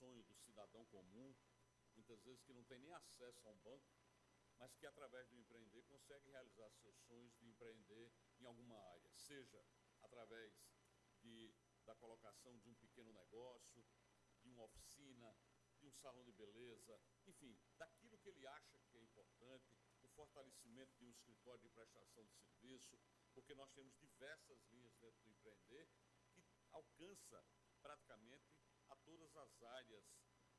sonho do cidadão comum, muitas vezes que não tem nem acesso a um banco, mas que através do empreender consegue realizar seus sonhos de empreender em alguma área, seja através da colocação de um pequeno negócio, de uma oficina, de um salão de beleza, enfim, daquilo que ele acha que é importante, o fortalecimento de um escritório de prestação de serviço, porque nós temos diversas linhas dentro do empreender que alcança praticamente a todas as áreas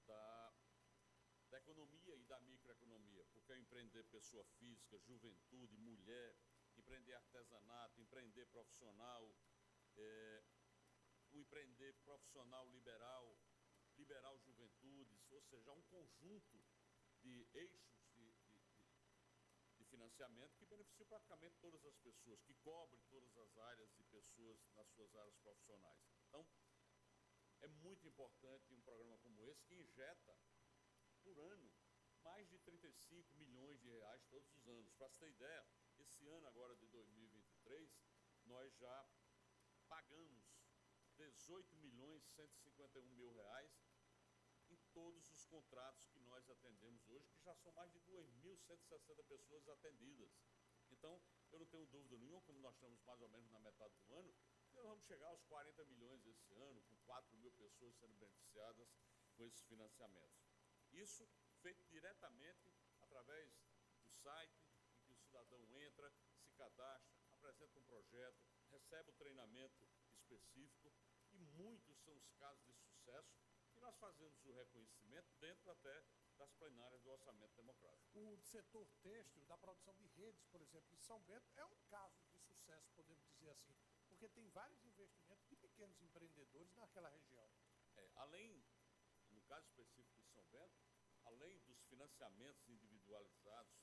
da economia e da microeconomia, porque é empreender pessoa física, juventude, mulher, empreender artesanato, empreender profissional, o empreender profissional liberal juventudes, ou seja, um conjunto de eixos de financiamento que beneficia praticamente todas as pessoas, que cobre todas as áreas de pessoas nas suas áreas profissionais. Então, é muito importante um programa como esse que injeta por ano mais de 35 milhões de reais todos os anos. Para você ter ideia, esse ano agora de 2023, nós já pagamos 18 milhões 151 mil reais em todos os contratos que nós atendemos hoje, que já são mais de 2.160 pessoas atendidas. Então, eu não tenho dúvida nenhuma, como nós estamos mais ou menos na metade do ano, que nós vamos chegar aos 40 milhões esse ano, com 4 mil pessoas sendo beneficiadas com esses financiamentos. Isso feito diretamente através do site, em que o cidadão entra, se cadastra, apresenta um projeto, recebe o treinamento específico, e muitos são os casos de sucesso que nós fazemos o reconhecimento dentro até das plenárias do orçamento democrático. O setor têxtil, da produção de redes, por exemplo, em São Bento, é um caso de sucesso, podemos dizer assim, porque tem vários investimentos de pequenos empreendedores naquela região. Além, no caso específico de São Bento, além dos financiamentos individualizados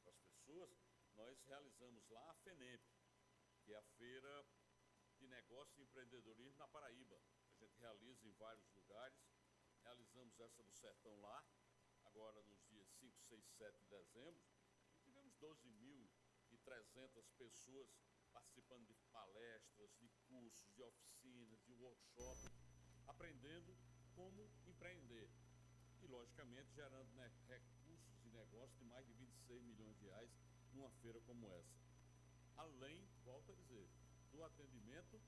para as pessoas, nós realizamos lá a FENEP, que é a Feira de Negócio e Empreendedorismo na Paraíba. A gente realiza em vários lugares, realizamos essa do Sertão lá, agora nos dias 5, 6, 7 de dezembro, e tivemos 12.300 pessoas participando de palestras, de cursos, de oficinas, de workshop, aprendendo como empreender. E, logicamente, gerando recursos e negócios de mais de 26 milhões de reais numa feira como essa. Além, volto a dizer, do atendimento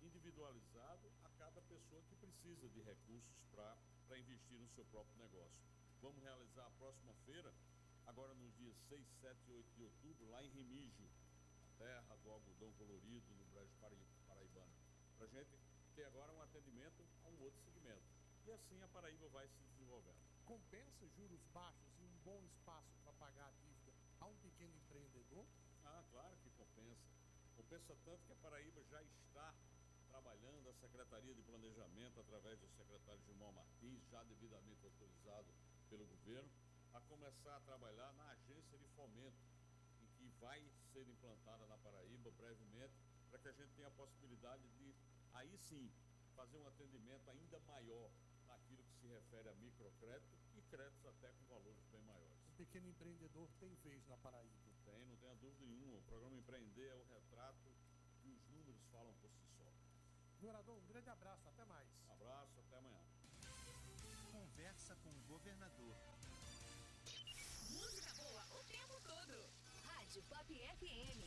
individualizado a cada pessoa que precisa de recursos para investir no seu próprio negócio. Vamos realizar a próxima feira, agora nos dias 6, 7 e 8 de outubro, lá em Remígio, a terra do algodão colorido no Brejo Paraibano, para a gente ter agora um atendimento a um outro segmento. E assim a Paraíba vai se desenvolvendo. Compensa juros baixos e um bom espaço para pagar a dívida a um pequeno empreendedor? Ah, claro que compensa. Compensa tanto que a Paraíba já está trabalhando, a Secretaria de Planejamento, através do secretário Gilmar Martins, já devidamente autorizado pelo governo, a começar a trabalhar na agência de fomento, em que vai ser implantada na Paraíba brevemente, para que a gente tenha a possibilidade de, aí sim, fazer um atendimento ainda maior naquilo que se refere a microcrédito e créditos até com valores bem maiores. O pequeno empreendedor tem vez na Paraíba? Tem, não tenha dúvida nenhuma. O programa Empreender é o retrato e os números falam por si só. Governador, um grande abraço, até mais. Um abraço, até amanhã. Conversa com o governador. Música boa o tempo todo. Rádio Pop FM.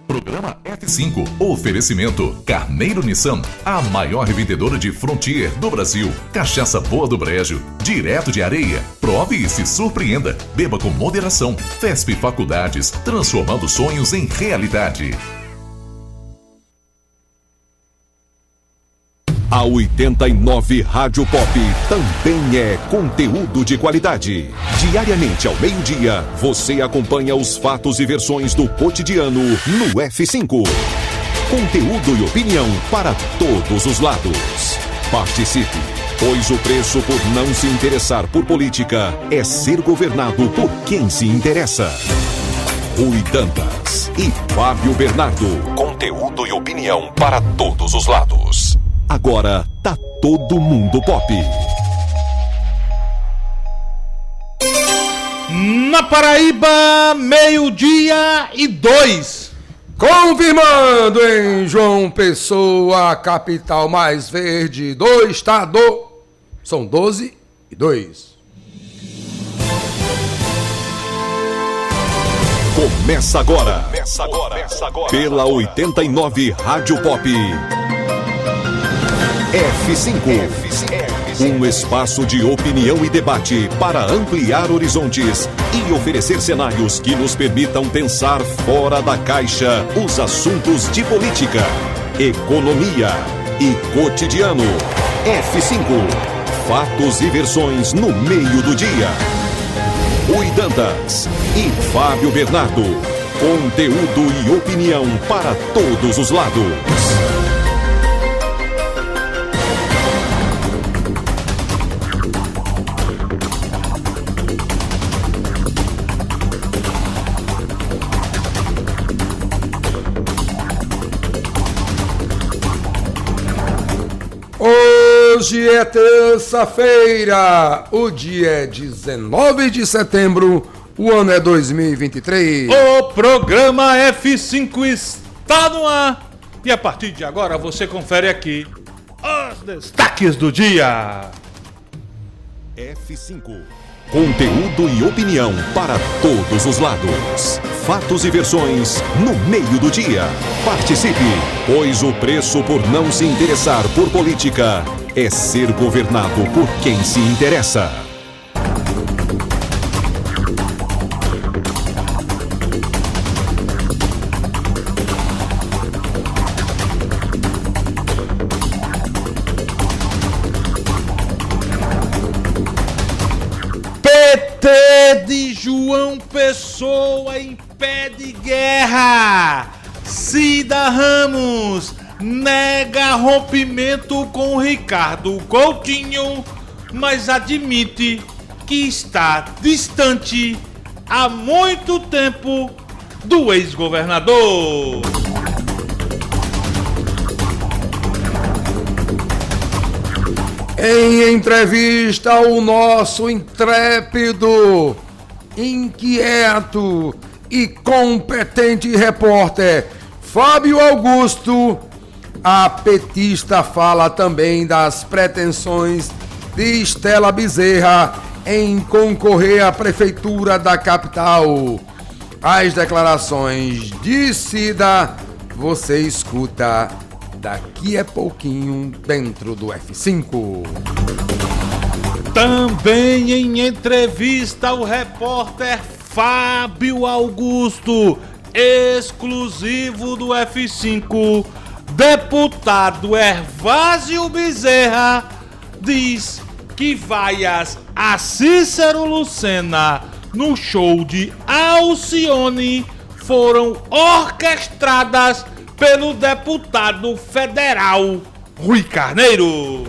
Programa F5. Oferecimento Carneiro Nissan, a maior revendedora de Frontier do Brasil. Cachaça boa do Brejo, direto de Areia. Prove e se surpreenda. Beba com moderação. FESP Faculdades, transformando sonhos em realidade. A 89 Rádio Pop também é conteúdo de qualidade. Diariamente ao meio-dia, você acompanha os fatos e versões do cotidiano no F5. Conteúdo e opinião para todos os lados. Participe, pois o preço por não se interessar por política é ser governado por quem se interessa. Rui Dantas e Fábio Bernardo. Conteúdo e opinião para todos os lados. Agora tá todo mundo pop. Na Paraíba, 12:02. Confirmando em João Pessoa, a capital mais verde do estado. São 12:02. Começa agora. Pela 89 Rádio Pop. F5. Um espaço de opinião e debate para ampliar horizontes e oferecer cenários que nos permitam pensar fora da caixa os assuntos de política, economia e cotidiano. F5. Fatos e versões no meio do dia. Rui Dantas e Fábio Bernardo. Conteúdo e opinião para todos os lados. Hoje é terça-feira, o dia é 19 de setembro, o ano é 2023. O programa F5 está no ar e a partir de agora você confere aqui os destaques do dia. F5. Conteúdo e opinião para todos os lados. Fatos e versões no meio do dia. Participe, pois o preço por não se interessar por política é ser governado por quem se interessa. PT de João Pessoa impede guerra. Cida Ramos nega rompimento com Ricardo Coutinho, mas admite que está distante há muito tempo do ex-governador. Em entrevista ao nosso intrépido, inquieto e competente repórter Fábio Augusto, a petista fala também das pretensões de Estela Bezerra em concorrer à prefeitura da capital. As declarações de Cida você escuta daqui a pouquinho dentro do F5. Também em entrevista o repórter Fábio Augusto, exclusivo do F5, deputado Hervásio Bezerra diz que vaias a Cícero Lucena no show de Alcione foram orquestradas pelo deputado federal Rui Carneiro.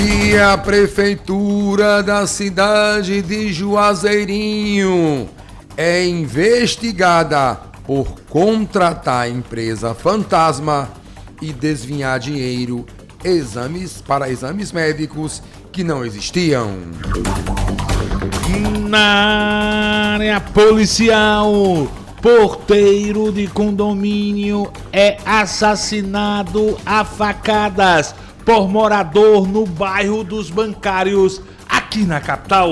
E a prefeitura da cidade de Juazeirinho é investigada por contratar empresa fantasma e desviar dinheiro para exames médicos que não existiam. Na área policial, porteiro de condomínio é assassinado a facadas por morador no bairro dos Bancários, aqui na capital.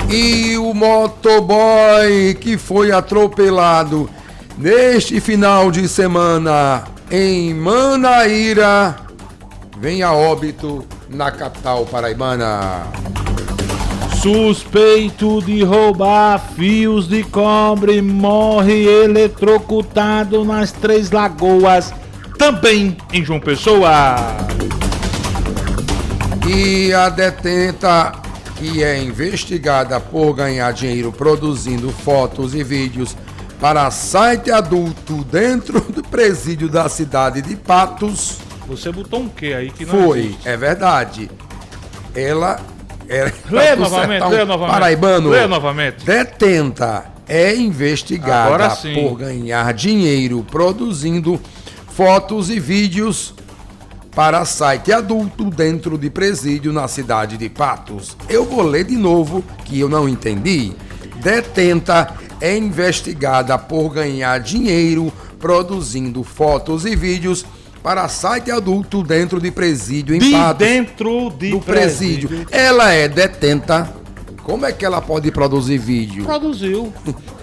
E o motoboy que foi atropelado neste final de semana em Manaíra vem a óbito na capital paraibana. Suspeito de roubar fios de cobre morre eletrocutado nas Três Lagoas, também em João Pessoa. E a detenta, que é investigada por ganhar dinheiro produzindo fotos e vídeos para site adulto dentro do presídio da cidade de Patos. Você botou um quê aí que não foi, existe? É verdade. Ela lê novamente. Paraibano. Lê novamente. Detenta é investigada por ganhar dinheiro produzindo fotos e vídeos para site adulto dentro de presídio na cidade de Patos. Eu vou ler de novo, que eu não entendi. Detenta é investigada por ganhar dinheiro produzindo fotos e vídeos para site adulto dentro de presídio em Patos. Dentro do presídio. Ela é detenta. Como é que ela pode produzir vídeo? Produziu.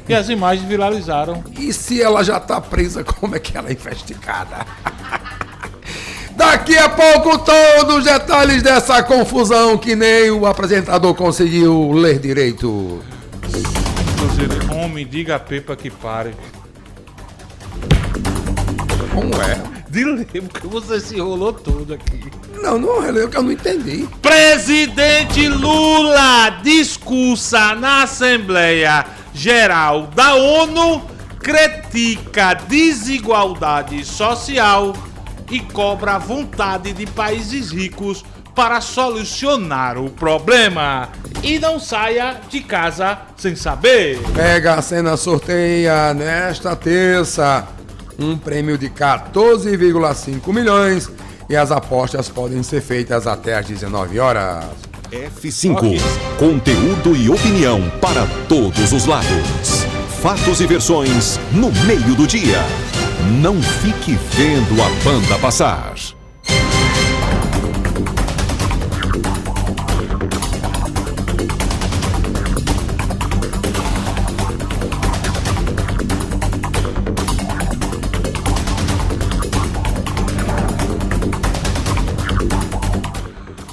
E as imagens viralizaram. E se ela já tá presa, como é que ela é investigada? Daqui a pouco todos os detalhes dessa confusão que nem o apresentador conseguiu ler direito. Inclusive, homem, diga a Pepa que pare. Como é? De lembro que você se enrolou todo aqui. Não releu que eu não entendi. Presidente Lula discursa na Assembleia Geral da ONU, critica desigualdade social e cobra a vontade de países ricos para solucionar o problema. E não saia de casa sem saber. Pega a Cena sorteia nesta terça um prêmio de 14,5 milhões e as apostas podem ser feitas até às 19 horas. F5, conteúdo e opinião para todos os lados. Fatos e versões no meio do dia. Não fique vendo a banda passar.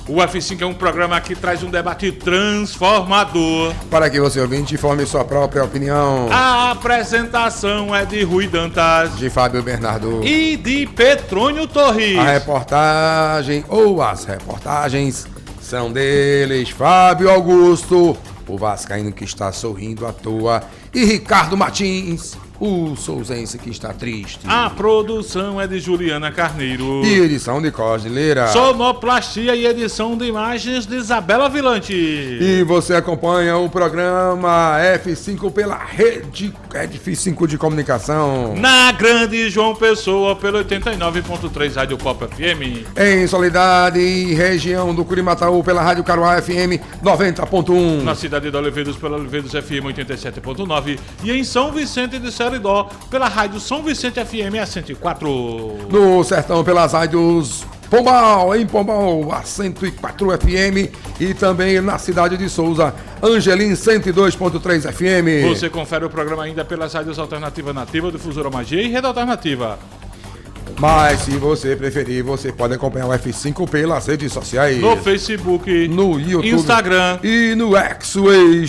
O F5 é um programa que traz um debate transformador. Para que você ouvinte forme sua própria opinião. A apresentação é de Rui Dantas, De Fábio Bernardo. e de Petrônio Torres. A reportagem ou as reportagens são deles, Fábio Augusto, o vascaíno que está sorrindo à toa, e Ricardo Martins, o souzense que está triste. A produção é de Juliana Carneiro. E edição de Cosdileira. Sonoplastia e edição de imagens de Isabela Vilante. E você acompanha o programa F5 pela rede F5 de comunicação. Na Grande João Pessoa, pelo 89.3 Rádio Pop FM. Em Soledade e região do Curimataú pela Rádio Caruá FM 90.1. Na cidade de Oliveiros, pela Oliveiros FM 87.9. E em São Vicente de Seridó, pela Rádio São Vicente FM a 104. No Sertão pelas rádios Pombal, em Pombal, a 104 FM. E também na cidade de Souza, Angelim 102.3 FM. Você confere o programa ainda pelas rádios Alternativa Nativa, Difusora Magia e Rede Alternativa. Mas se você preferir, você pode acompanhar o F5 pelas redes sociais. No Facebook, no YouTube, Instagram e no X,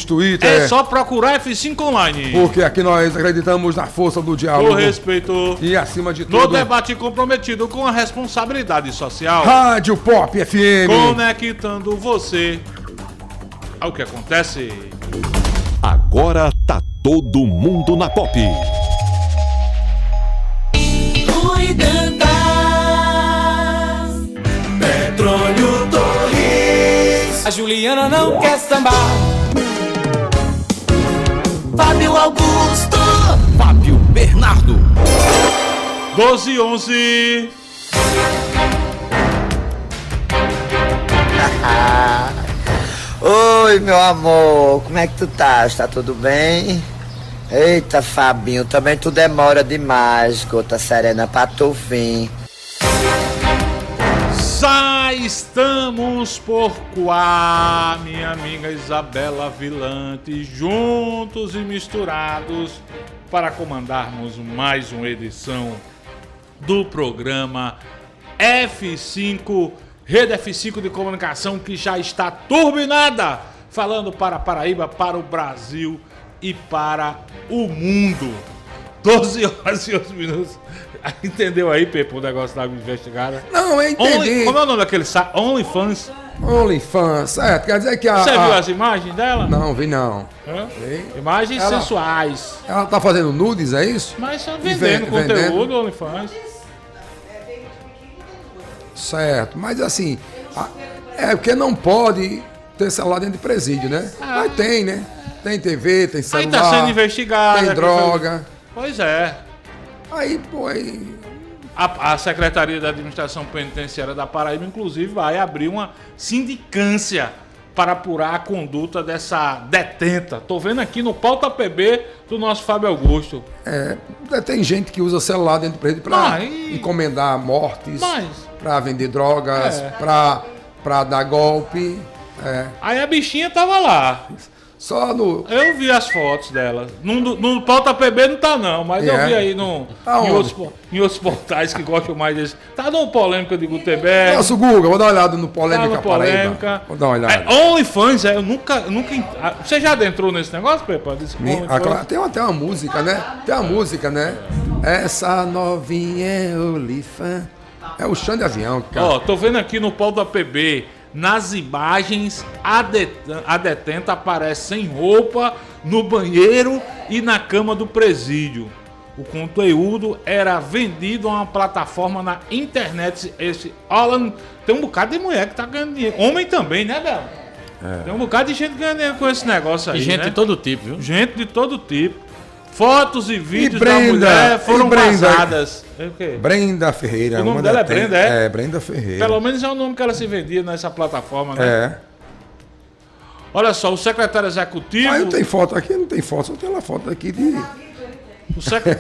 Twitter. É só procurar F5 Online. Porque aqui nós acreditamos na força do diálogo. No respeito. E acima de tudo, no debate comprometido com a responsabilidade social. Rádio Pop FM. Conectando você ao que acontece. Agora tá todo mundo na Pop. Rui Dantas, Petrônio Torres, a Juliana não quer sambar. Fábio Augusto, Fábio Bernardo. 12:11. Oi, meu amor, como é que tu tá? Tá tudo bem? Eita, Fabinho, também tu demora demais, gota serena pra tu vir. Já estamos por cá, minha amiga Isabela Vilante, juntos e misturados para comandarmos mais uma edição do programa F5, Rede F5 de comunicação que já está turbinada, falando para a Paraíba, para o Brasil e para o mundo. 12 horas e 11 minutos. Entendeu aí, Pepe, o negócio da investigada? Não, eu entendi. Como é o nome daquele site? OnlyFans? OnlyFans, certo. Quer dizer que Você viu as imagens dela? Não, vi não. Imagens sensuais. Ela tá fazendo nudes, é isso? Mas só vendendo conteúdo, OnlyFans. Certo, mas assim, é porque não pode ter celular dentro de presídio, né? Mas tem, né? Tem TV, tem celular. Aí tá sendo investigada. Tem droga. Pois é. Aí, pô, aí... A Secretaria da Administração Penitenciária da Paraíba, inclusive, vai abrir uma sindicância para apurar a conduta dessa detenta. Tô vendo aqui no pauta PB do nosso Fábio Augusto. Tem gente que usa celular dentro do presídio para encomendar mortes, para vender drogas, para dar golpe. Aí a bichinha tava lá. Só no... Eu vi as fotos dela. No pauta PB não tá não, mas eu vi aí em outros portais que gostam mais desse. Tá no Polêmica de Gutenberg. Nossa, Guga, vou dar uma olhada no Polêmica no Polêmica. Vou dar uma olhada. OnlyFans, eu nunca... Você já adentrou nesse negócio, Pepa? Tem até uma música, né? Tem uma música, né? Essa novinha é OnlyFans. É o chão de avião, cara. Ó, tô vendo aqui no pauta PB... Nas imagens, a detenta aparece sem roupa, no banheiro e na cama do presídio. O conteúdo era vendido a uma plataforma na internet. Tem um bocado de mulher que tá ganhando dinheiro. Homem também, né, Bela? Tem um bocado de gente ganhando dinheiro com esse negócio aí. E gente de todo tipo, viu? Gente de todo tipo. Fotos e vídeos da mulher foram vazadas. O quê? Brenda Ferreira. O nome dela é Brenda, é? Brenda Ferreira. Pelo menos é o nome que ela se vendia nessa plataforma, né? Olha só, o secretário executivo... Mas não tem foto aqui? Não tem foto, só tem uma foto aqui de...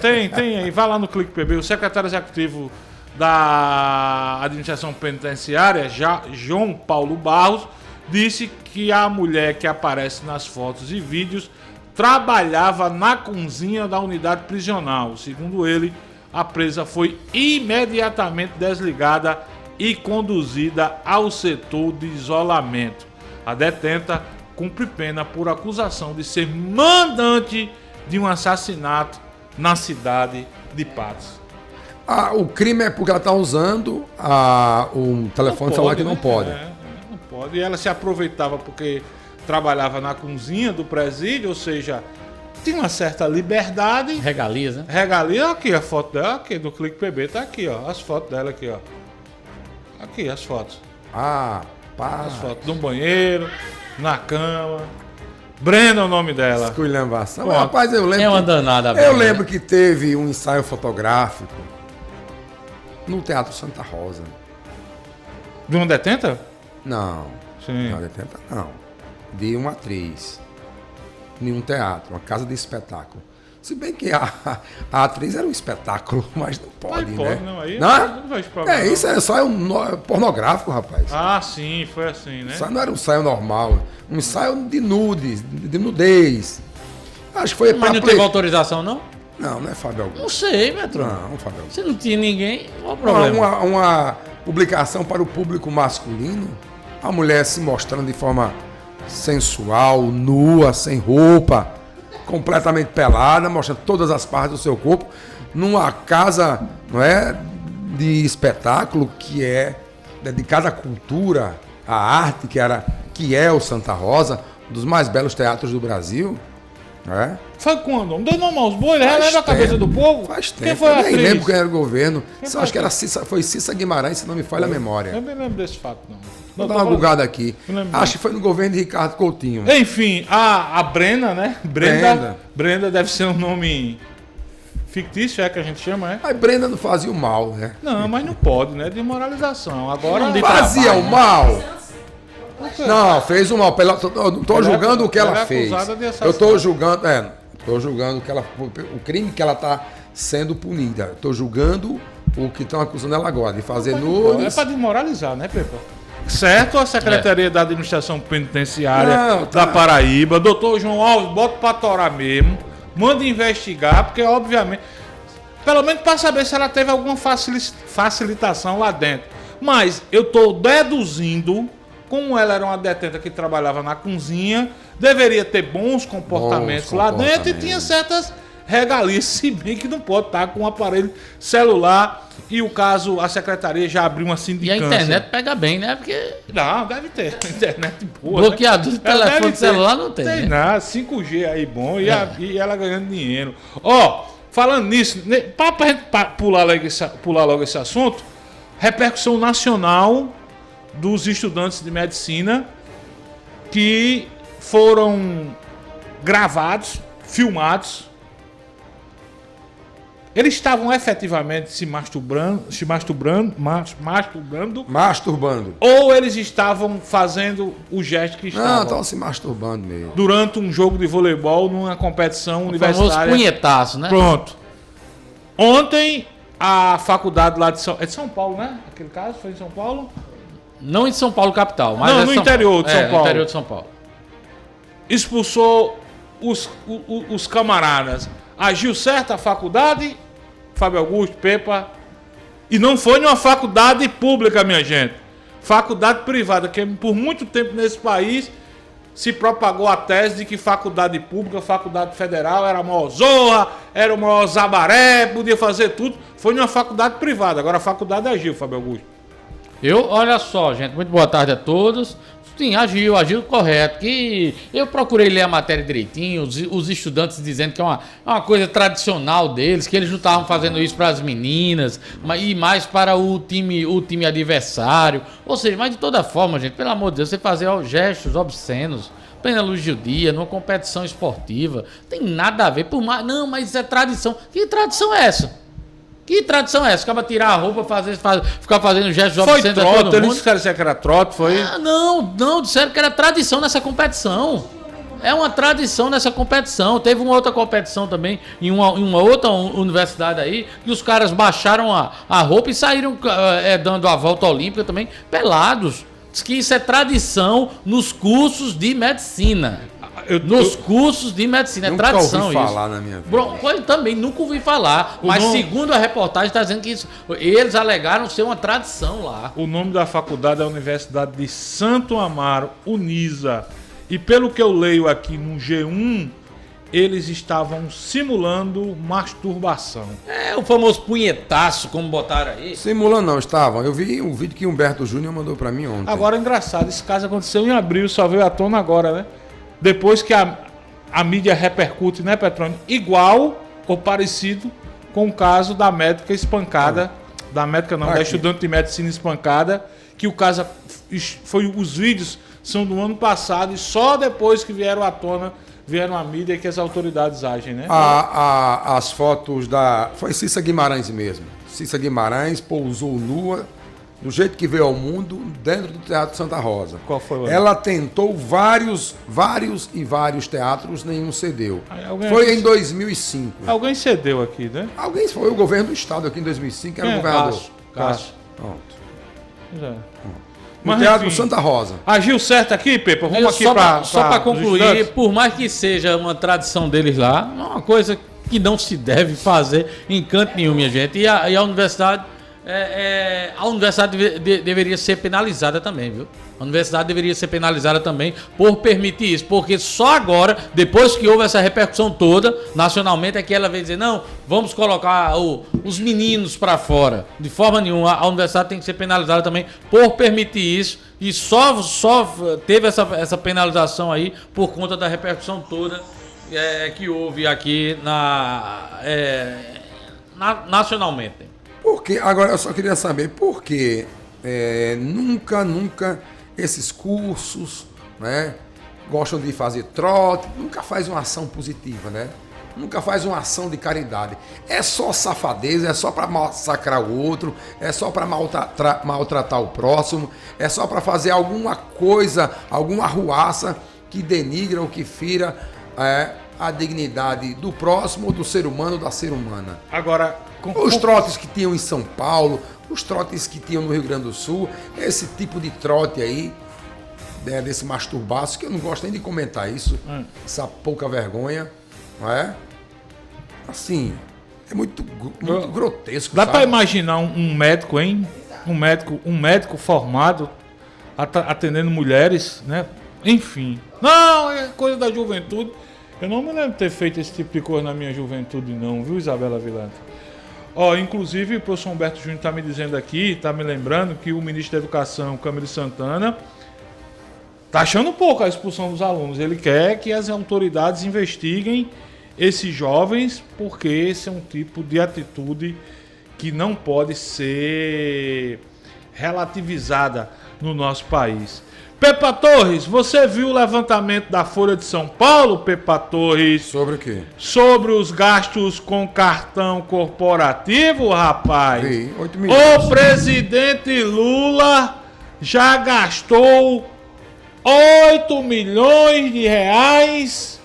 Tem aí, vai lá no Clique PB. O secretário executivo da Administração Penitenciária, João Paulo Barros, disse que a mulher que aparece nas fotos e vídeos trabalhava na cozinha da unidade prisional. Segundo ele, a presa foi imediatamente desligada e conduzida ao setor de isolamento. A detenta cumpre pena por acusação de ser mandante de um assassinato na cidade de Patos. O crime é porque ela está usando um telefone celular que não pode. Não pode. E ela se aproveitava porque trabalhava na cozinha do presídio, ou seja, tinha uma certa liberdade. Regalias, né? Regalia, aqui a foto dela, aqui do Clique PB, tá aqui, ó. As fotos dela aqui, ó. Aqui, as fotos. As fotos no banheiro, na cama. Brenda é o nome dela. Esculhambação. Rapaz, eu lembro. É uma danada. Eu lembro que teve um ensaio fotográfico no Teatro Santa Rosa. De uma detenta? Não. Sim. Não, detenta não. De uma atriz em um teatro, uma casa de espetáculo. Se bem que a atriz era um espetáculo, mas não pode, né? Não, aí não vejo problema. Isso é só pornográfico, rapaz. Sim, foi assim, né? Isso não era um ensaio normal, um ensaio de nudes, de nudez. Acho que foi. Mas não teve autorização, não? Não é Fábio Augusto. Não sei, Metro. Não, Fábio Augusto. Se não tinha ninguém, qual o problema? Uma publicação para o público masculino, a mulher se mostrando de forma sensual, nua, sem roupa, completamente pelada, mostrando todas as partes do seu corpo, numa casa, não é, de espetáculo que é dedicada à cultura, à arte, que é o Santa Rosa, um dos mais belos teatros do Brasil, não é? Foi quando? Não deu nome aos bois, leva a cabeça do povo. Faz tempo. Quem foi a nem atriz? lembro quem era o governo. Acho que foi Cissa Guimarães, se não me falha a memória. Eu não me lembro desse fato, não. Vou dar uma bugada aqui. Acho que foi no governo de Ricardo Coutinho. Enfim, a Brenda, né? Brenda deve ser um nome fictício, é que a gente chama, é? Mas Brenda não fazia o mal, né? Não, mas não pode, né? De moralização. Agora fazia o mal. Não, fez o mal. Eu não estou julgando o que ela fez. Eu estou julgando, o crime que ela está sendo punida. Estou julgando o que estão acusando ela agora, de fazer nudes. É para desmoralizar, né, Pepa? Certo, a Secretaria da Administração Penitenciária da Paraíba, doutor João Alves, bota para torar mesmo, manda investigar, porque obviamente, pelo menos para saber se ela teve alguma facilitação lá dentro. Mas eu estou deduzindo, como ela era uma detenta que trabalhava na cozinha, deveria ter bons comportamentos lá dentro e tinha certas regalias, se bem que não pode estar com um aparelho celular. E o caso, a secretaria já abriu uma sindicância. E a internet pega bem, né? Porque... Não, deve ter. Internet boa. Bloqueador de telefone celular não tem. Tem né? nada. 5G aí bom e ela ganhando dinheiro. Falando nisso, pra gente pular logo esse assunto, repercussão nacional dos estudantes de medicina que foram gravados, filmados, Eles estavam efetivamente se masturbando, ou eles estavam fazendo o gesto que estavam? Não, estavam se masturbando mesmo. Durante um jogo de voleibol, numa competição universitária. Famoso punhetaço, né? Pronto. Ontem, a faculdade lá de São Paulo, né? Aquele caso foi em São Paulo? Não em São Paulo capital, mas não, no interior de São Paulo. No interior de São Paulo. Expulsou os camaradas. Agiu certo a faculdade, Fábio Augusto, Pepa, e não foi numa faculdade pública, minha gente. Faculdade privada, que por muito tempo nesse país se propagou a tese de que faculdade pública, faculdade federal era a maior zorra, era o maior zabaré, podia fazer tudo. Foi numa faculdade privada, agora a faculdade agiu, Fábio Augusto. Olha só, gente, muito boa tarde a todos. Sim, agiu correto. Que eu procurei ler a matéria direitinho, os estudantes dizendo que é uma coisa tradicional deles, que eles não estavam fazendo isso para as meninas, e mais para o time adversário. Ou seja, mas de toda forma, gente, pelo amor de Deus, você fazer gestos obscenos, plena luz do dia, numa competição esportiva, tem nada a ver. Não, mas isso é tradição. Que tradição é essa? Que tradição é essa? Acaba tirar a roupa, ficar fazendo gestos obscenos a todo mundo? Eles disseram que era trote, foi? Não, disseram que era tradição nessa competição. É uma tradição nessa competição. Teve uma outra competição também, em uma outra universidade aí, que os caras baixaram a roupa e saíram dando a volta olímpica também, pelados. Diz que isso é tradição nos cursos de medicina. Nos cursos de medicina, é tradição isso. Nunca ouvi falar na minha vida. Eu também nunca ouvi falar, mas segundo a reportagem está dizendo que isso, eles alegaram ser uma tradição lá. O nome da faculdade é a Universidade de Santo Amaro, Unisa. E pelo que eu leio aqui no G1, eles estavam simulando masturbação. É o famoso punhetaço, como botaram aí. Simulando não, estavam. Eu vi um vídeo que Humberto Júnior mandou para mim ontem. Agora é engraçado, esse caso aconteceu em abril, só veio à tona agora, né? Depois que a mídia repercute, né, Petrônio? Igual ou parecido com o caso da médica espancada, da estudante de medicina espancada, que o caso os vídeos são do ano passado e só depois que vieram à tona, vieram à mídia e que as autoridades agem, né? As fotos foi Cissa Guimarães mesmo. Cissa Guimarães pousou nua, do jeito que veio ao mundo, dentro do Teatro Santa Rosa. Qual foi? Ela tentou vários teatros, nenhum cedeu. Foi em 2005. Alguém cedeu aqui, né? Foi o governo do estado aqui em 2005, era o governador. Cássio. Pronto. No Teatro Santa Rosa. Agiu certo aqui, Pepa? Vamos aqui só para concluir, por mais que seja uma tradição deles lá, é uma coisa que não se deve fazer em canto nenhum, minha gente. E a universidade... a universidade deveria ser penalizada também, viu? A universidade deveria ser penalizada também por permitir isso, porque só agora, depois que houve essa repercussão toda, nacionalmente, é que ela veio dizer, não, vamos colocar os meninos para fora. De forma nenhuma, a universidade tem que ser penalizada também por permitir isso, e só teve essa penalização aí por conta da repercussão toda que houve aqui nacionalmente. Porque, agora eu só queria saber por que nunca esses cursos, né, gostam de fazer trote, nunca faz uma ação positiva, né? Nunca faz uma ação de caridade. É só safadeza, é só para massacrar o outro, é só para maltratar o próximo, é só para fazer alguma coisa, alguma arruaça que denigra ou que fira a dignidade do próximo, ou do ser humano, da ser humana. Agora, os trotes que tinham em São Paulo, os trotes que tinham no Rio Grande do Sul, esse tipo de trote aí, desse masturbaço, que eu não gosto nem de comentar isso, essa pouca vergonha, não é? Assim, é muito grotesco. Dá para imaginar um médico, hein? Um médico formado atendendo mulheres, né? Enfim. Não, é coisa da juventude. Eu não me lembro de ter feito esse tipo de coisa na minha juventude, não, viu, Isabela Vilante? Inclusive, o professor Humberto Júnior está me dizendo aqui, está me lembrando que o ministro da Educação, Camilo Santana, está achando pouco a expulsão dos alunos. Ele quer que as autoridades investiguem esses jovens, porque esse é um tipo de atitude que não pode ser relativizada. no nosso país. Pepa Torres, você viu o levantamento da Folha de São Paulo, Pepa Torres? Sobre o quê? Sobre os gastos com cartão corporativo, rapaz. Sim, 8 milhões. O presidente Lula já gastou 8 milhões de reais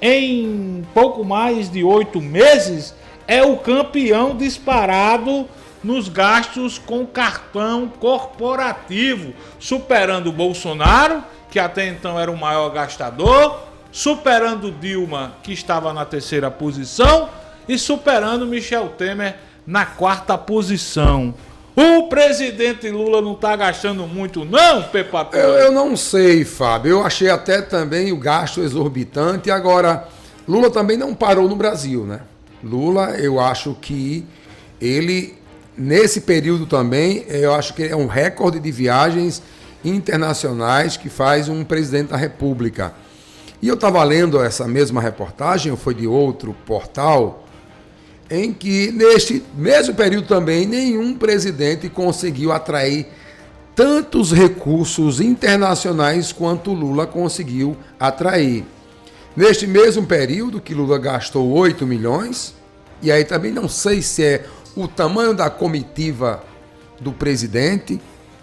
em pouco mais de 8 meses. É o campeão disparado nos gastos com cartão corporativo, superando o Bolsonaro, que até então era o maior gastador, superando Dilma, que estava na 3ª posição, e superando Michel Temer na 4ª posição. O presidente Lula não está gastando muito não, Pepa Torres? Eu não sei, Fábio. Eu achei até também o gasto exorbitante. Agora, Lula também não parou no Brasil, né? Lula, eu acho que ele, nesse período também, eu acho que é um recorde de viagens internacionais que faz um presidente da República. E eu estava lendo essa mesma reportagem, foi de outro portal, em que neste mesmo período também nenhum presidente conseguiu atrair tantos recursos internacionais quanto Lula conseguiu atrair. Neste mesmo período que Lula gastou 8 milhões, e aí também não sei se é o tamanho da comitiva do presidente,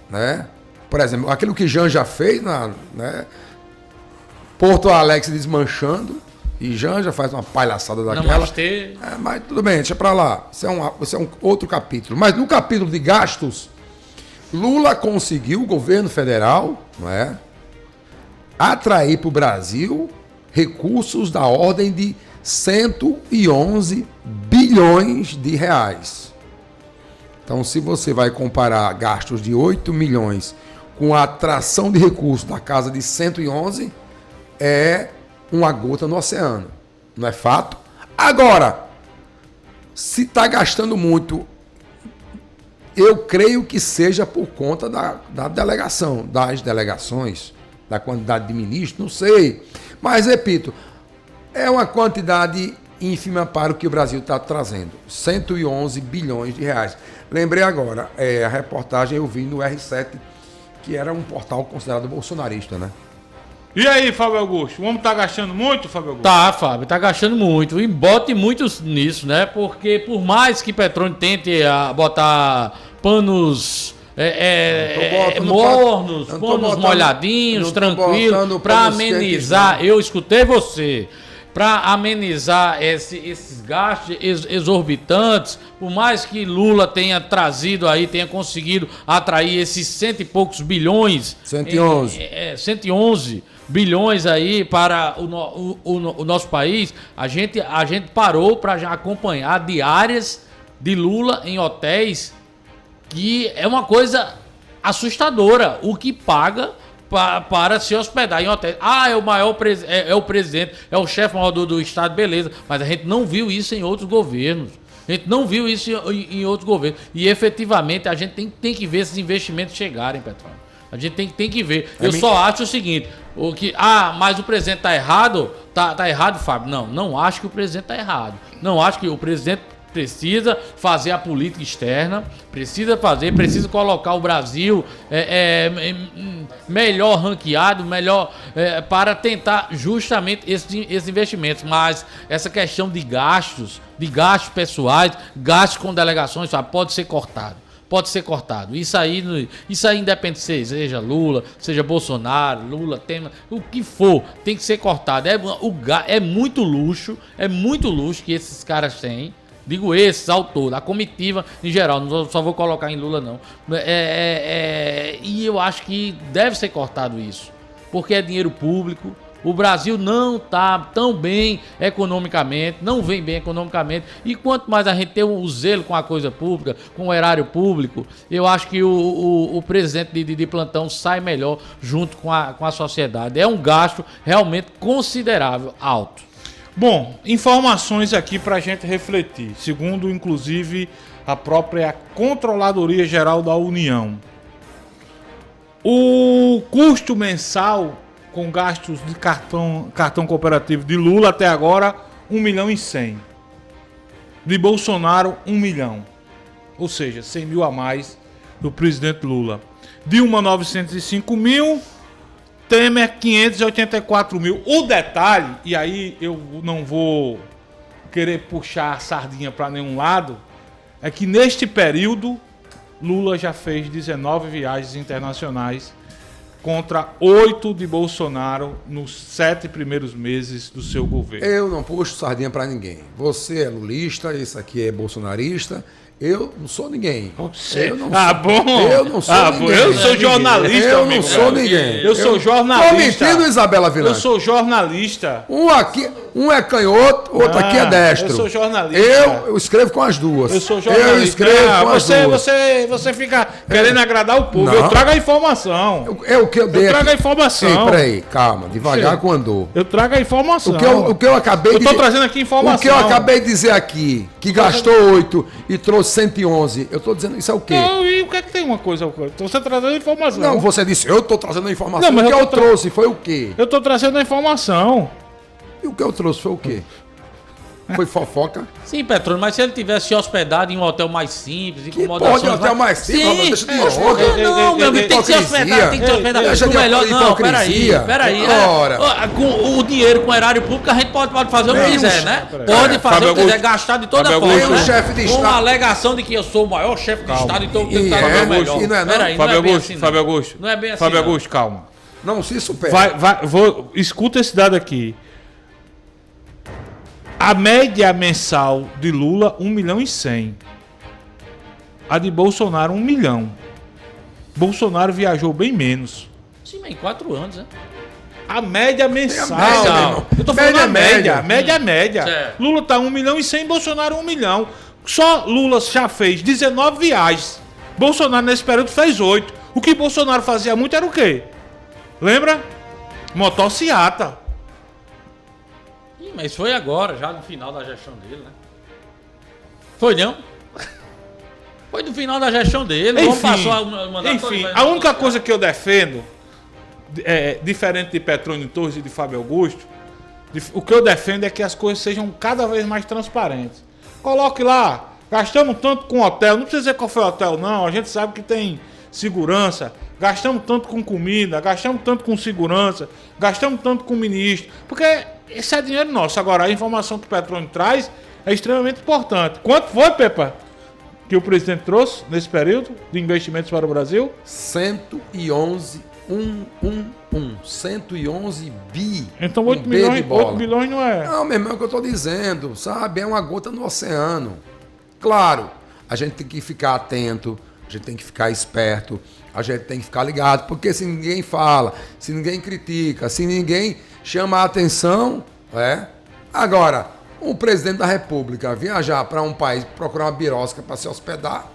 né? Por exemplo, aquilo que Jean já fez, né? Porto Alegre desmanchando, e Jean já faz uma palhaçada daquela. Mas tudo bem, deixa pra lá. Isso é um outro capítulo. Mas no capítulo de gastos, Lula conseguiu, o governo federal, não é, atrair para o Brasil recursos da ordem de 111 bilhões de reais. Então, se você vai comparar gastos de 8 milhões com a atração de recursos da casa de 111, é uma gota no oceano. Não é fato? Agora, se está gastando muito, eu creio que seja por conta da delegação, das delegações, da quantidade de ministros, não sei. Mas, repito, é uma quantidade ínfima para o que o Brasil está trazendo. 111 bilhões de reais. Lembrei agora, a reportagem eu vi no R7, que era um portal considerado bolsonarista, né? E aí, Fábio Augusto? O homem tá gastando muito, Fábio Augusto? Tá, Fábio, tá gastando muito. E bote muito nisso, né? Porque por mais que Petroni tente botar panos mornos, panos molhadinhos, tranquilos, para amenizar. Eu escutei você. Para amenizar esses gastos exorbitantes, por mais que Lula tenha trazido aí, tenha conseguido atrair esses 100 e poucos bilhões. 111. 111 bilhões aí para o nosso país, a gente parou para já acompanhar diárias de Lula em hotéis, que é uma coisa assustadora, o que paga para se hospedar em hotéis. É o maior o presidente, é o chefe maior do Estado, beleza, mas a gente não viu isso em outros governos. A gente não viu isso em outros governos. E efetivamente a gente tem que ver esses investimentos chegarem, Petrônio. A gente tem que ver. Eu só acho o seguinte, mas o presidente tá errado? Tá errado, Fábio? Não acho que o presidente tá errado. Não acho que o presidente precisa fazer a política externa, precisa colocar o Brasil melhor ranqueado, para tentar justamente esses investimentos. Mas essa questão de gastos pessoais, gastos com delegações, sabe, pode ser cortado. Isso aí independe seja Lula, seja Bolsonaro, Lula, Temer, o que for, tem que ser cortado. É muito luxo que esses caras têm. Digo esses, autores, a comitiva em geral, não só vou colocar em Lula não. E eu acho que deve ser cortado isso, porque é dinheiro público. O Brasil não está tão bem economicamente, não vem bem economicamente, e quanto mais a gente tem o zelo com a coisa pública, com o erário público, eu acho que o presidente de plantão sai melhor junto com a sociedade. É um gasto realmente considerável, alto. Bom, informações aqui para a gente refletir, segundo inclusive a própria Controladoria Geral da União. O custo mensal com gastos de cartão cooperativo de Lula até agora, 1 milhão e 100. De Bolsonaro, 1 milhão. Ou seja, 100 mil a mais do presidente Lula. Dilma 905 mil, Temer 584 mil. O detalhe, e aí eu não vou querer puxar a sardinha para nenhum lado, é que neste período Lula já fez 19 viagens internacionais contra 8 de Bolsonaro nos 7 primeiros meses do seu governo. Eu não puxo sardinha para ninguém. Você é lulista, esse aqui é bolsonarista. Eu não sou ninguém. Você? Eu não bom. Eu não sou ninguém. Eu sou jornalista, Eu não sou ninguém. Eu sou jornalista. Tô mentindo, Isabela Vilante. Eu sou jornalista. Um é canhoto, outro aqui é destro. Eu sou jornalista. Eu escrevo com as duas. Eu sou jornalista. Eu escrevo com as duas. Você fica querendo agradar o povo. Não. Eu trago a informação. É o que eu dei. Eu trago a informação. Ei, peraí, calma, devagar com andor. Eu trago a informação. O que eu acabei de dizer. Eu tô trazendo aqui informação. O que eu acabei de dizer aqui, que gastou 8 e trouxe 111. Eu tô dizendo, isso é o quê? Não, e o que é que tem uma coisa? Você trazendo a informação. Não, você disse, eu tô trazendo a informação. Não, mas o que eu trouxe foi o quê? Eu tô trazendo a informação. E o que eu trouxe foi o quê? Foi fofoca? Sim, Petrônio, mas se ele tivesse hospedado em um hotel mais simples, que pode hotel mais simples? Sim, deixa de onda. Não, meu amigo, tem que ser hospedado, tem que ser hospedado. Deixa de melhor, não, peraí. Ora. Com o dinheiro, com o erário público, a gente pode fazer o que quiser, né? Pode fazer o que quiser, gastar de toda forma, né? Chefe de Com Estado. uma alegação de que eu sou o maior chefe de Estado, então eu tenho que estar no melhor. E não é não? Peraí, Fábio Augusto. Não é bem assim. Fábio Augusto, calma. Não, se supera. Escuta esse dado aqui. A média mensal de Lula, 1.100.000. A de Bolsonaro, 1 milhão. Bolsonaro viajou bem menos. Sim, mas em 4 anos, né? A média mensal. Eu tô falando a média. Média. Certo. Lula tá 1.100.000, Bolsonaro 1 milhão. Só Lula já fez 19 viagens. Bolsonaro nesse período fez 8. O que Bolsonaro fazia muito era o quê? Lembra? Motociata. Mas foi agora, já no final da gestão dele, né? Foi não? Foi no final da gestão dele. Enfim, a única coisa que eu defendo, diferente de Petrônio Torres e de Fábio Augusto, o que eu defendo é que as coisas sejam cada vez mais transparentes. Coloque lá, gastamos tanto com hotel, não precisa dizer qual foi o hotel não, a gente sabe que tem segurança, gastamos tanto com comida, gastamos tanto com segurança, gastamos tanto com ministro, porque esse é dinheiro nosso. Agora, a informação que o Petrônio traz é extremamente importante. Quanto foi, Pepa, que o presidente trouxe nesse período de investimentos para o Brasil? 111 bi. Então 8 bilhões não é... Não, meu irmão, é o que eu tô dizendo, sabe? É uma gota no oceano. Claro, a gente tem que ficar atento, a gente tem que ficar esperto, a gente tem que ficar ligado, porque se ninguém fala, se ninguém critica, se ninguém chama a atenção, Agora, um presidente da República viajar para um país, procurar uma birosca para se hospedar,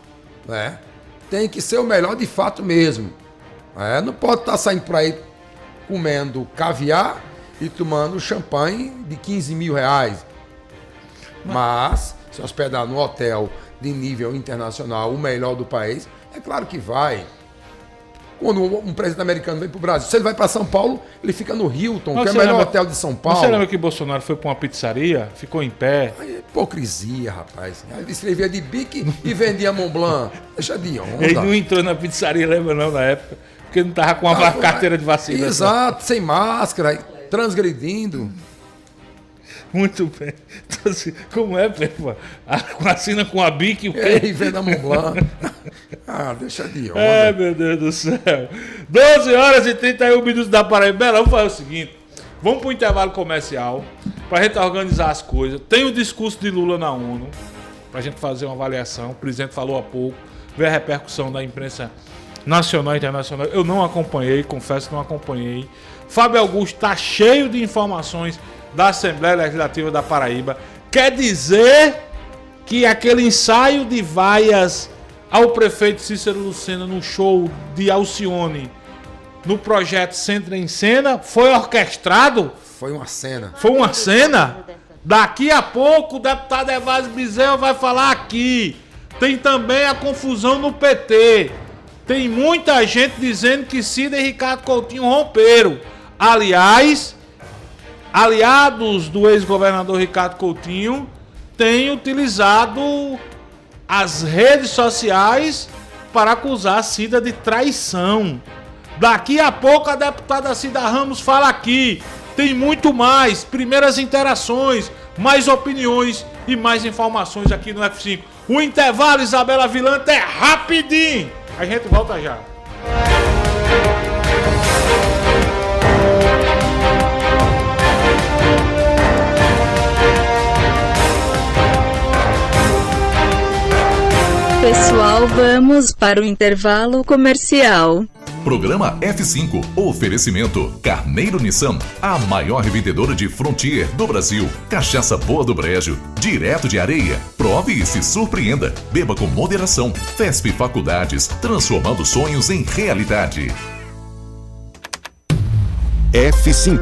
tem que ser o melhor de fato mesmo. Não pode estar saindo por aí comendo caviar e tomando champanhe de 15 mil reais. Mas, se hospedar no hotel de nível internacional, o melhor do país, é claro que vai. Quando um presidente americano vem para o Brasil, se ele vai para São Paulo, ele fica no Hilton, que é o melhor hotel de São Paulo. Você lembra que Bolsonaro foi para uma pizzaria, ficou em pé? É hipocrisia, rapaz. Ele escrevia de bique e vendia Mont Blanc. Deixa de onda. Ele não entrou na pizzaria, lembra não, na época? Porque não estava com a carteira de vacina. Exato, sem máscara, transgredindo. Muito bem. Então, assim, como é, Pepa? Vacina com a bique e o quê? E venda Mont Blanc. Deixa de onda. Meu Deus do céu. 12 horas e 31 minutos da Paraíba. Vamos fazer o seguinte. Vamos para o intervalo comercial para a gente organizar as coisas. Tem o discurso de Lula na ONU para a gente fazer uma avaliação. O presidente falou há pouco. Ver a repercussão da imprensa nacional e internacional. Eu não acompanhei, confesso que não acompanhei. Fábio Augusto está cheio de informações da Assembleia Legislativa da Paraíba. Quer dizer que aquele ensaio de vaias ao prefeito Cícero Lucena no show de Alcione, no projeto Centro em Cena, foi orquestrado? Foi uma cena. Foi uma cena? Daqui a pouco o deputado Evásio Bezerra vai falar aqui. Tem também a confusão no PT. Tem muita gente dizendo que Cida e Ricardo Coutinho romperam. Aliás, aliados do ex-governador Ricardo Coutinho têm utilizado as redes sociais para acusar a Cida de traição. Daqui a pouco a deputada Cida Ramos fala aqui. Tem muito mais, primeiras interações, mais opiniões e mais informações aqui no F5. O intervalo, Isabela Vilante, é rapidinho. A gente volta já. Pessoal, vamos para o intervalo comercial. Programa F5. Oferecimento Carneiro Nissan, a maior revendedora de Frontier do Brasil. Cachaça Boa do Brejo, direto de Areia. Prove e se surpreenda. Beba com moderação. FESP Faculdades, transformando sonhos em realidade. F5.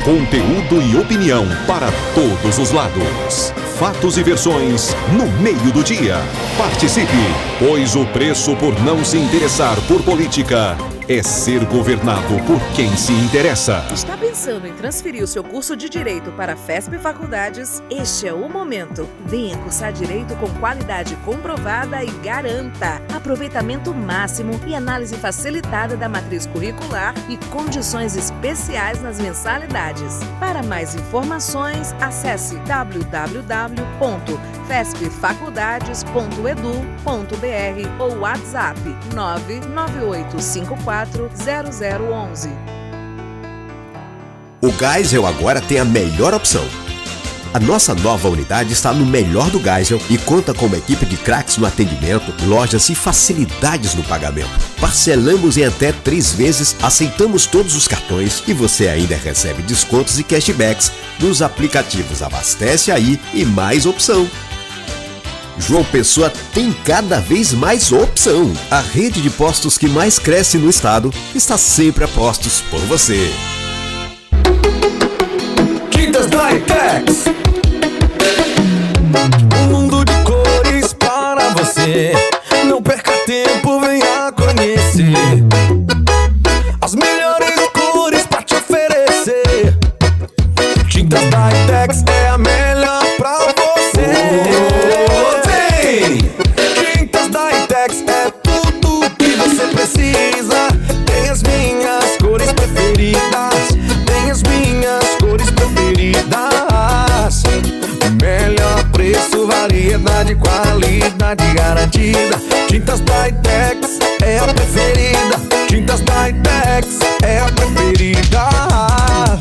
Conteúdo e opinião para todos os lados. Fatos e versões no meio do dia. Participe, pois o preço por não se interessar por política é ser governado por quem se interessa. Está pensando em transferir o seu curso de Direito para a FESP Faculdades? Este é o momento. Venha cursar Direito com qualidade comprovada e garanta aproveitamento máximo e análise facilitada da matriz curricular e condições especiais nas mensalidades. Para mais informações, acesse www.fespfaculdades.edu.br ou WhatsApp 99854 0011. O Geisel agora tem a melhor opção. A nossa nova unidade está no melhor do Geisel e conta com uma equipe de craques no atendimento, lojas e facilidades no pagamento. Parcelamos em até 3 vezes, aceitamos todos os cartões e você ainda recebe descontos e cashbacks nos aplicativos Abastece Aí e Mais Opção. João Pessoa tem cada vez mais opção. A rede de postos que mais cresce no estado está sempre a postos por você. Tintas Drytex, um mundo de cores para você. Não perca tempo, venha conhecer as melhores cores para te oferecer. Tintas Drytex é a melhor pra você. Tintas Drytex é tudo que você precisa. Tem as minhas cores preferidas. Tem as minhas cores preferidas. Melhor preço, variedade, qualidade garantida. Tintas Drytex é a preferida. Tintas Drytex é a preferida.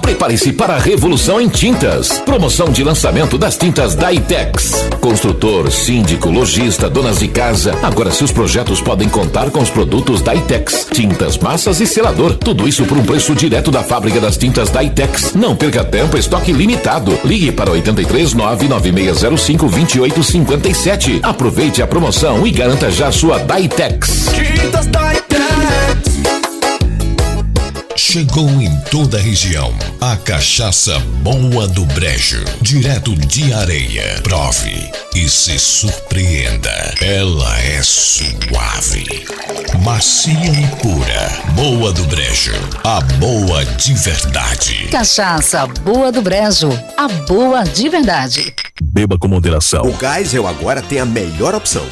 Prepare-se para a revolução em tintas. Promoção de lançamento das tintas Drytex. Construtor, síndico, lojista, donas de casa. Agora seus projetos podem contar com os produtos Drytex. Tintas, massas e selador. Tudo isso por um preço direto da fábrica das tintas Drytex. Não perca tempo, estoque limitado. Ligue para 83 99605 2857. Aproveite a promoção e garanta já sua Drytex. Tintas Drytex. Chegou em toda a região a cachaça Boa do Brejo, direto de Areia. Prove e se surpreenda. Ela é suave, macia e pura. Boa do Brejo, a boa de verdade. Cachaça Boa do Brejo, a boa de verdade. Beba com moderação. O Geisel agora tem a melhor opção.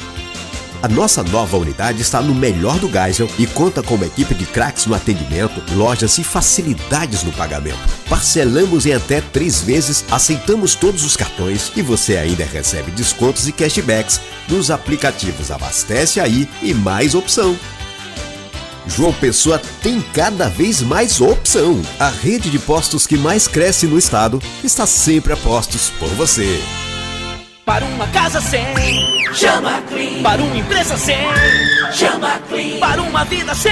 A nossa nova unidade está no melhor do Geisel e conta com uma equipe de craques no atendimento, lojas e facilidades no pagamento. Parcelamos em até 3 vezes, aceitamos todos os cartões e você ainda recebe descontos e cashbacks nos aplicativos Abastece Aí e Mais Opção. João Pessoa tem cada vez mais opção. A rede de postos que mais cresce no estado está sempre a postos por você. Para uma casa sem, chama Clean. Para uma empresa sem, chama Clean. Para uma vida sem,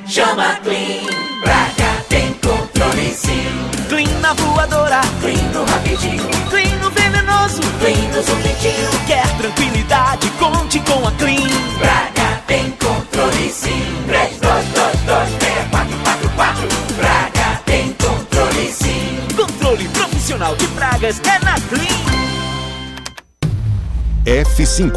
chama Clean. Pra cá tem controle sim. Clean na voadora, Clean no rapidinho, Clean no venenoso, Clean no zumbitinho. Quer tranquilidade, conte com a Clean. Pra cá tem controle sim. 32226444. Pra cá tem controle sim. Controle profissional de pragas é na Clean. F5.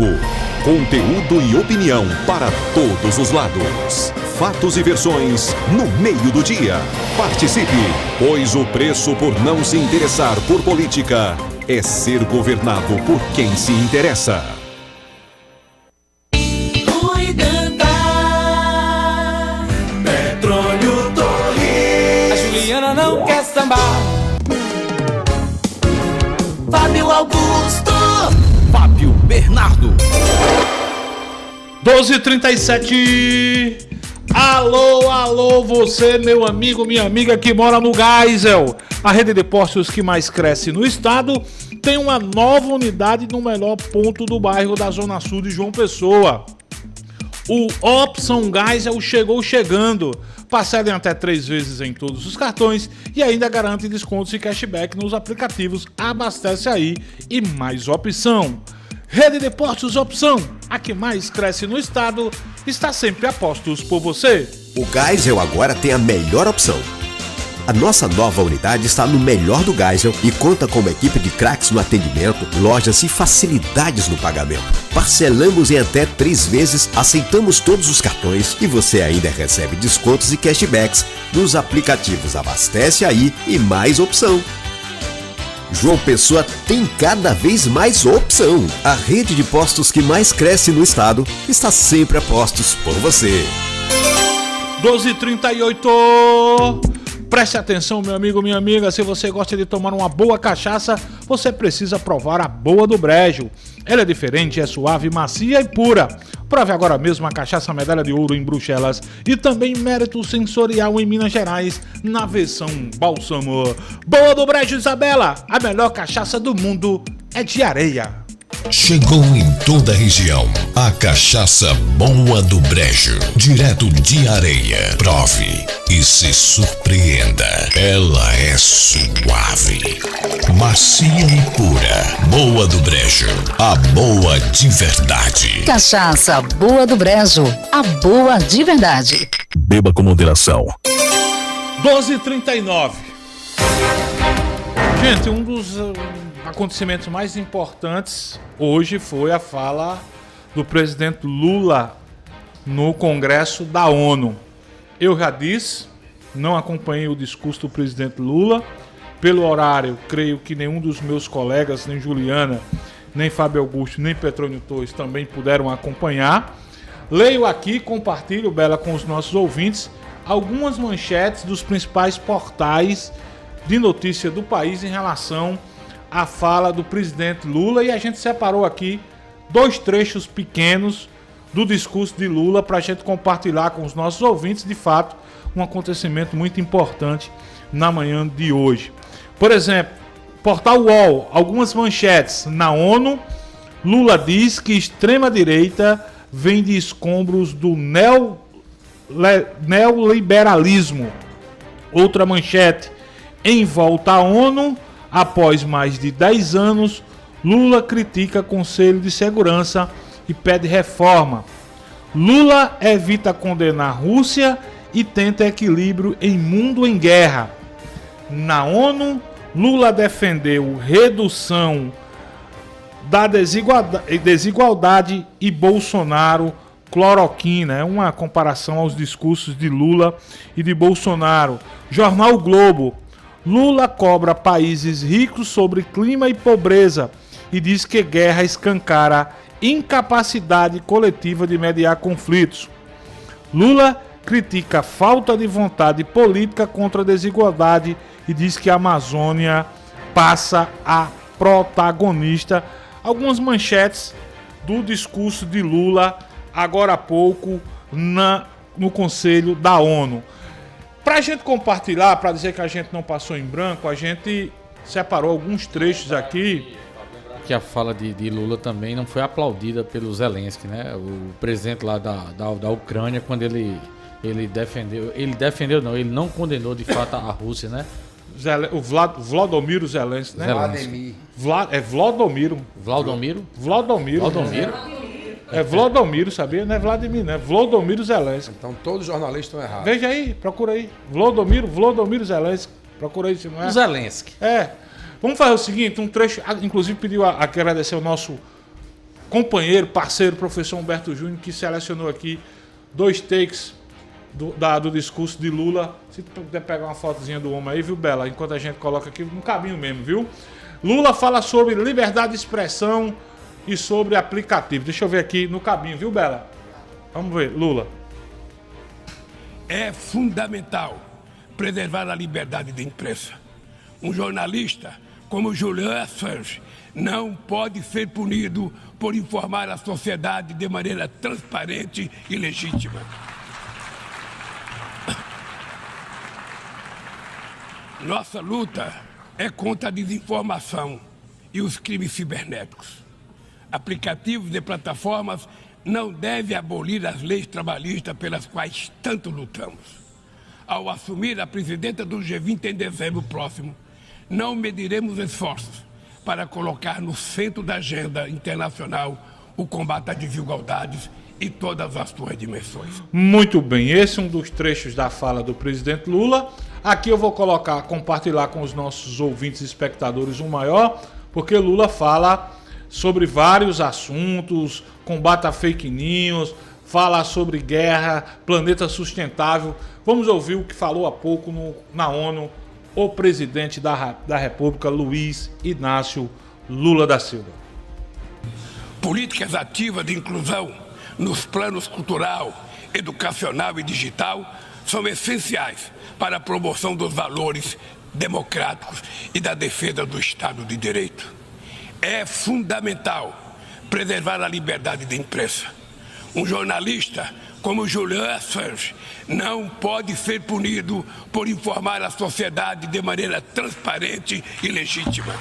Conteúdo e opinião para todos os lados. Fatos e versões no meio do dia. Participe, pois o preço por não se interessar por política é ser governado por quem se interessa. Cuidanta Juliana não quer sambar. Fábio Augusto, Fábio Bernardo. 12h37. Alô, você, meu amigo, minha amiga que mora no Geisel. A rede de postos que mais cresce no estado tem uma nova unidade no melhor ponto do bairro da Zona Sul de João Pessoa. O Opção Geisel chegou chegando. Parcelem até 3 vezes em todos os cartões e ainda garante descontos e cashback nos aplicativos. Abastece aí e mais opção. Rede de Postos Opção, a que mais cresce no estado, está sempre a postos por você. O Geisel agora tem a melhor opção. A nossa nova unidade está no melhor do Geisel e conta com uma equipe de craques no atendimento, lojas e facilidades no pagamento. Parcelamos em até 3 vezes, aceitamos todos os cartões e você ainda recebe descontos e cashbacks nos aplicativos. Abastece aí e mais opção. João Pessoa tem cada vez mais opção. A rede de postos que mais cresce no estado está sempre a postos por você. 12h38. Preste atenção, meu amigo, minha amiga. Se você gosta de tomar uma boa cachaça, você precisa provar a Boa do Brejo. Ela é diferente, é suave, macia e pura. Prove agora mesmo a cachaça Medalha de Ouro em Bruxelas e também Mérito Sensorial em Minas Gerais, na versão bálsamo. Boa do Brejo, Isabela. A melhor cachaça do mundo é de areia. Chegou em toda a região a cachaça Boa do Brejo, direto de Areia. Prove e se surpreenda. Ela é suave, macia e pura. Boa do Brejo, a boa de verdade. Cachaça Boa do Brejo, a boa de verdade. Beba com moderação. 12h39. Gente, um dos acontecimentos mais importantes hoje foi a fala do presidente Lula no Congresso da ONU. Eu já disse, não acompanhei o discurso do presidente Lula. Pelo horário, creio que nenhum dos meus colegas, nem Juliana, nem Fábio Augusto, nem Petrônio Torres também puderam acompanhar. Leio aqui, compartilho, Bela, com os nossos ouvintes, algumas manchetes dos principais portais de notícia do país em relação à fala do presidente Lula, e a gente separou aqui 2 trechos pequenos do discurso de Lula para a gente compartilhar com os nossos ouvintes, de fato, um acontecimento muito importante na manhã de hoje. Por exemplo, portal UOL, algumas manchetes. Na ONU, Lula diz que extrema-direita vem de escombros do neoliberalismo. Outra manchete. Em volta à ONU, após mais de 10 anos, Lula critica Conselho de Segurança e pede reforma. Lula evita condenar Rússia e tenta equilíbrio em mundo em guerra. Na ONU, Lula defendeu redução da desigualdade e Bolsonaro cloroquina. É uma comparação aos discursos de Lula e de Bolsonaro. Jornal Globo. Lula cobra países ricos sobre clima e pobreza e diz que guerra escancara incapacidade coletiva de mediar conflitos. Lula critica a falta de vontade política contra a desigualdade e diz que a Amazônia passa a protagonista. Algumas manchetes do discurso de Lula agora há pouco no Conselho da ONU. Para a gente compartilhar, para dizer que a gente não passou em branco, a gente separou alguns trechos aqui. Que a fala de Lula também não foi aplaudida pelo Zelensky, né? O presidente lá da Ucrânia, quando ele não condenou de fato a Rússia, né? O Vladimir Zelensky, né? Vladimir. É Vladimir, sabia? Não é Vladimir, né? Vladimir Zelensky. Então todos os jornalistas estão errados. Veja aí, procura aí. Vladimir Zelensky. Procura aí se não é. O Zelensky. É. Vamos fazer o seguinte, um trecho, inclusive pediu a agradecer ao nosso companheiro, parceiro, professor Humberto Júnior, que selecionou aqui 2 takes do discurso de Lula. Se puder pegar uma fotozinha do homem aí, viu, Bela? Enquanto a gente coloca aqui no caminho mesmo, viu? Lula fala sobre liberdade de expressão e sobre aplicativo. Deixa eu ver aqui no caminho, viu, Bela? Vamos ver, Lula. É fundamental preservar a liberdade de imprensa. Um jornalista como Julian Assange não pode ser punido por informar a sociedade de maneira transparente e legítima. Nossa luta é contra a desinformação e os crimes cibernéticos. Aplicativos de plataformas não devem abolir as leis trabalhistas pelas quais tanto lutamos. Ao assumir a presidenta do G20 em dezembro próximo, não mediremos esforços para colocar no centro da agenda internacional o combate às desigualdades e todas as suas dimensões. Muito bem, esse é um dos trechos da fala do presidente Lula. Aqui eu vou compartilhar com os nossos ouvintes e espectadores um maior, porque Lula fala sobre vários assuntos, combate a fake news, fala sobre guerra, planeta sustentável. Vamos ouvir o que falou há pouco na ONU o presidente da República, Luiz Inácio Lula da Silva. Políticas ativas de inclusão nos planos cultural, educacional e digital são essenciais para a promoção dos valores democráticos e da defesa do Estado de Direito. É fundamental preservar a liberdade de imprensa. Um jornalista como Julian Assange não pode ser punido por informar a sociedade de maneira transparente e legítima.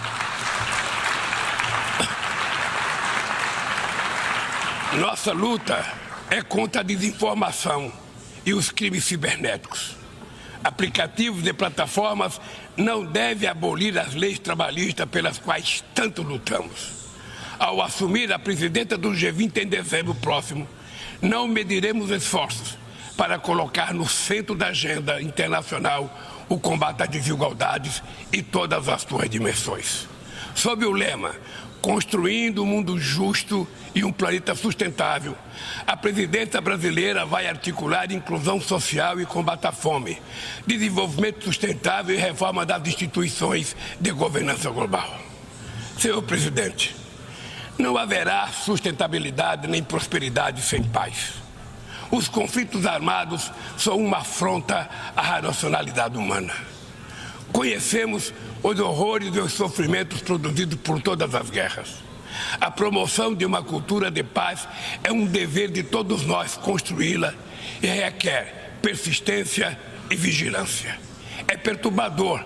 Nossa luta é contra a desinformação e os crimes cibernéticos. Aplicativos de plataformas não devem abolir as leis trabalhistas pelas quais tanto lutamos. Ao assumir a presidenta do G20 em dezembro próximo, não mediremos esforços para colocar no centro da agenda internacional o combate às desigualdades e todas as suas dimensões. Sob o lema Construindo um Mundo Justo e um Planeta Sustentável, a presidência brasileira vai articular inclusão social e combate à fome, desenvolvimento sustentável e reforma das instituições de governança global. Senhor presidente, não haverá sustentabilidade nem prosperidade sem paz. Os conflitos armados são uma afronta à racionalidade humana. Conhecemos os horrores e os sofrimentos produzidos por todas as guerras. A promoção de uma cultura de paz é um dever de todos nós construí-la e requer persistência e vigilância. É perturbador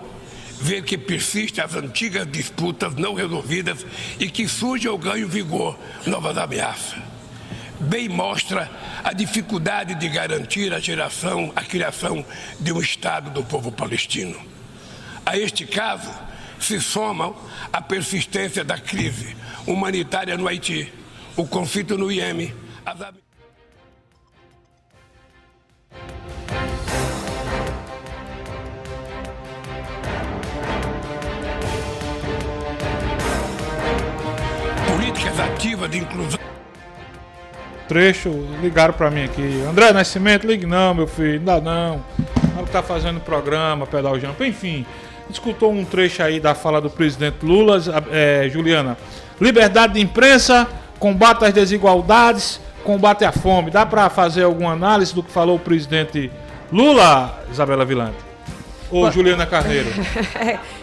ver que persistem as antigas disputas não resolvidas e que surgem ou ganham vigor novas ameaças. Bem mostra a dificuldade de garantir a criação de um Estado do povo palestino. A este caso se somam a persistência da crise humanitária no Haiti, o conflito no Iêmen, políticas ativas de inclusão. Trecho, ligaram pra mim aqui. André Nascimento, ligue não, meu filho, ainda não. Ela tá fazendo programa, Pedal Jampa, enfim. Escutou um trecho aí da fala do presidente Lula, Juliana. Liberdade de imprensa, combate às desigualdades, combate à fome. Dá pra fazer alguma análise do que falou o presidente Lula, Isabela Vilante? Ou Juliana Carneiro?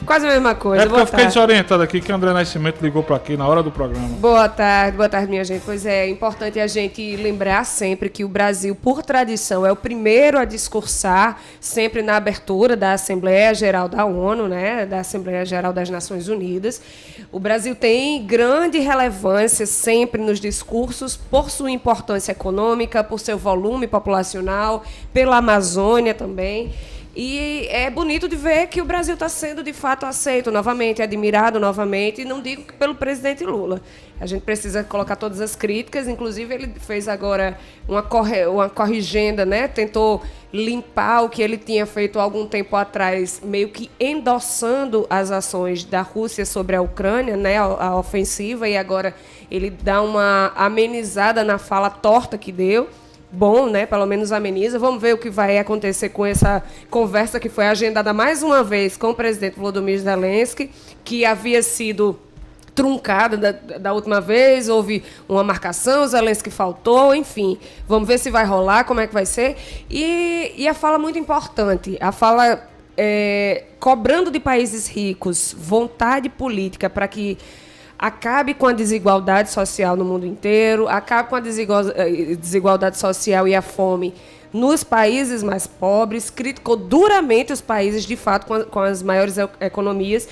Quase a mesma coisa. É porque eu fiquei desorientado aqui que André Nascimento ligou para aqui na hora do programa. Boa tarde, minha gente. Pois é importante a gente lembrar sempre que o Brasil, por tradição, é o primeiro a discursar sempre na abertura da Assembleia Geral da ONU, né, da Assembleia Geral das Nações Unidas. O Brasil tem grande relevância sempre nos discursos por sua importância econômica, por seu volume populacional, pela Amazônia também. E é bonito de ver que o Brasil está sendo, de fato, aceito novamente, admirado novamente, e não digo que pelo presidente Lula. A gente precisa colocar todas as críticas, inclusive ele fez agora uma corrigenda, né? Tentou limpar o que ele tinha feito há algum tempo atrás, meio que endossando as ações da Rússia sobre a Ucrânia, né? A ofensiva, e agora ele dá uma amenizada na fala torta que deu. Bom, né? Pelo menos ameniza. Vamos ver o que vai acontecer com essa conversa que foi agendada mais uma vez com o presidente Volodymyr Zelensky, que havia sido truncada da última vez, houve uma marcação, o Zelensky faltou, enfim. Vamos ver se vai rolar, como é que vai ser. E a fala muito importante, a fala cobrando de países ricos vontade política para que acabe com a desigualdade social no mundo inteiro, acabe com a desigualdade social e a fome nos países mais pobres, criticou duramente os países, de fato, com as maiores economias.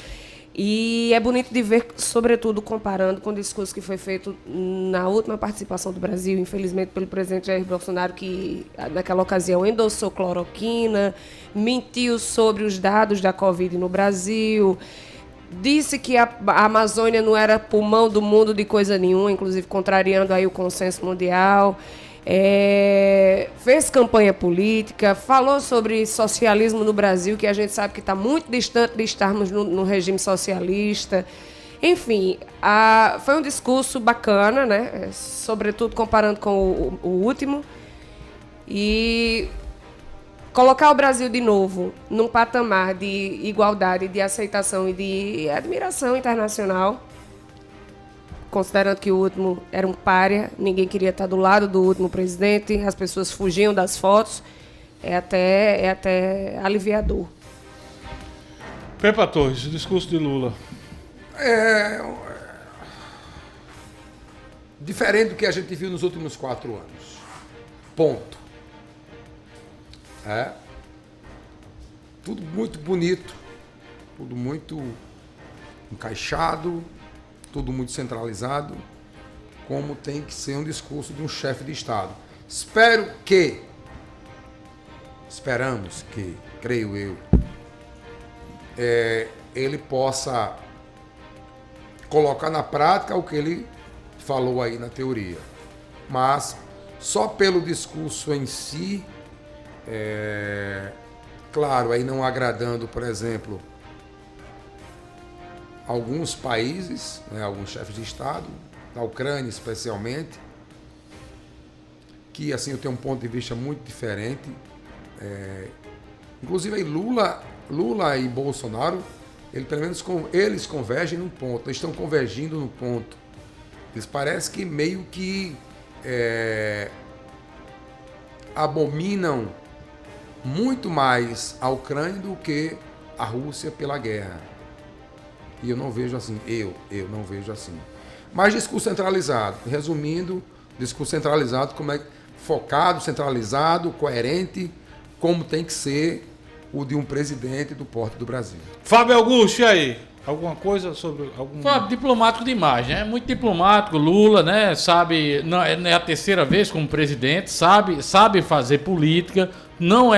E é bonito de ver, sobretudo, comparando com o discurso que foi feito na última participação do Brasil, infelizmente, pelo presidente Jair Bolsonaro, que, naquela ocasião, endossou cloroquina, mentiu sobre os dados da Covid no Brasil, disse que a Amazônia não era pulmão do mundo de coisa nenhuma, inclusive contrariando aí o consenso mundial. Fez campanha política, falou sobre socialismo no Brasil, que a gente sabe que está muito distante de estarmos no regime socialista. Enfim, foi um discurso bacana, né? Sobretudo comparando com o último. E colocar o Brasil de novo num patamar de igualdade, de aceitação e de admiração internacional, considerando que o último era um pária, ninguém queria estar do lado do último presidente, as pessoas fugiam das fotos, é até aliviador. Pepa Torres, o discurso de Lula. Diferente do que a gente viu nos últimos 4 anos. Ponto. Tudo muito bonito, tudo muito encaixado, tudo muito centralizado, como tem que ser um discurso de um chefe de Estado. Esperamos que, creio eu, ele possa colocar na prática o que ele falou aí na teoria. Mas, só pelo discurso em si, claro, aí não agradando, por exemplo, alguns países, né, alguns chefes de Estado, da Ucrânia especialmente, que assim eu tenho um ponto de vista muito diferente. Inclusive aí Lula e Bolsonaro, pelo menos eles convergem num ponto, eles estão convergindo num ponto. Eles parecem que meio que abominam muito mais a Ucrânia do que a Rússia pela guerra. E eu não vejo assim, eu não vejo assim. Mas discurso centralizado, resumindo, discurso centralizado, como focado, centralizado, coerente, como tem que ser o de um presidente do porte do Brasil. Fábio Augusto, e aí? Alguma coisa sobre algum... Foi diplomático demais, né? Muito diplomático. Lula, né? Sabe, não é a terceira vez como presidente, sabe fazer política. Não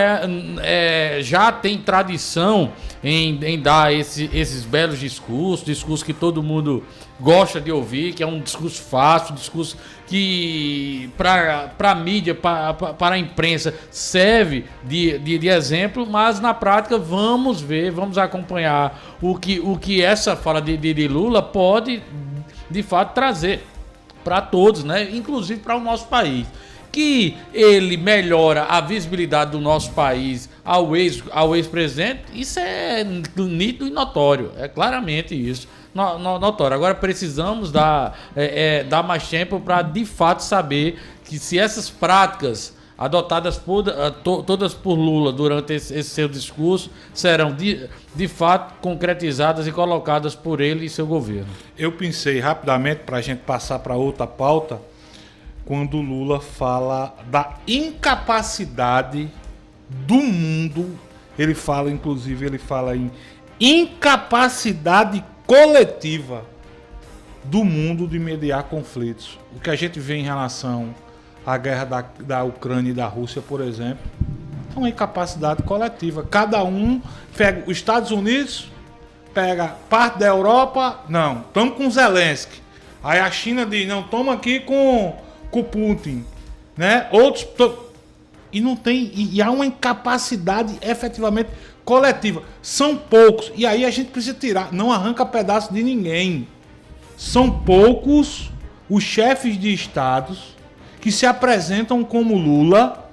já tem tradição em dar esses belos discursos que todo mundo gosta de ouvir, que é um discurso fácil, um discurso que para a mídia, para a imprensa serve de exemplo, mas na prática vamos acompanhar o que essa fala de Lula pode de fato trazer para todos, né? Inclusive para o nosso país. Que ele melhora a visibilidade do nosso país ao ex-presidente, isso é nítido e notório, é claramente isso, notório. Agora precisamos dar mais tempo para de fato saber que se essas práticas adotadas todas por Lula durante esse seu discurso serão de fato concretizadas e colocadas por ele e seu governo. Eu pensei rapidamente, para a gente passar para outra pauta, quando Lula fala da incapacidade do mundo, ele fala em incapacidade coletiva do mundo de mediar conflitos. O que a gente vê em relação à guerra da Ucrânia e da Rússia, por exemplo, é uma incapacidade coletiva. Cada um pega os Estados Unidos, pega parte da Europa, não, estamos com Zelensky. Aí a China diz, não, estamos aqui com Putin, né? Outros e não tem, e há uma incapacidade efetivamente coletiva. São poucos, e aí a gente precisa tirar, não arranca pedaço de ninguém. São poucos os chefes de estados que se apresentam como Lula,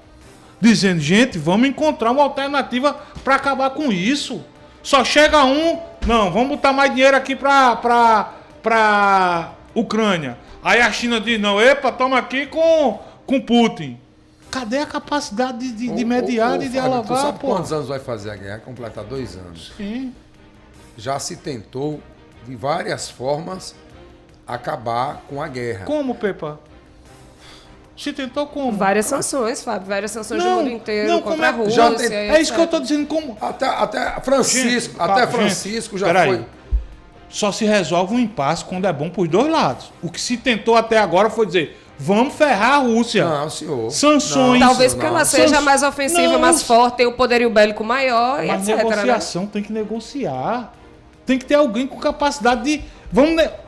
dizendo, gente, vamos encontrar uma alternativa para acabar com isso. Só chega um, não, vamos botar mais dinheiro aqui para Ucrânia. Aí a China diz, não, epa, toma aqui com Putin. Cadê a capacidade de mediar, de dialogar, tu sabe pô? quantos anos vai fazer a guerra? Completar 2 anos. Sim. Já se tentou, de várias formas, acabar com a guerra. Como, Pepa? Se tentou como? Várias sanções, Fábio. Várias sanções do mundo inteiro contra a Rússia. Já tem, é isso que eu tô dizendo. Como? Até Francisco, gente, já foi. Aí. Só se resolve um impasse quando é bom pros dois lados. O que se tentou até agora foi dizer... Vamos ferrar a Rússia. Não, senhor. Sanções. Talvez porque ela seja mais ofensiva, mais forte, tem o poderio bélico maior, mas etc. negociação, tem que negociar. Tem que ter alguém com capacidade de...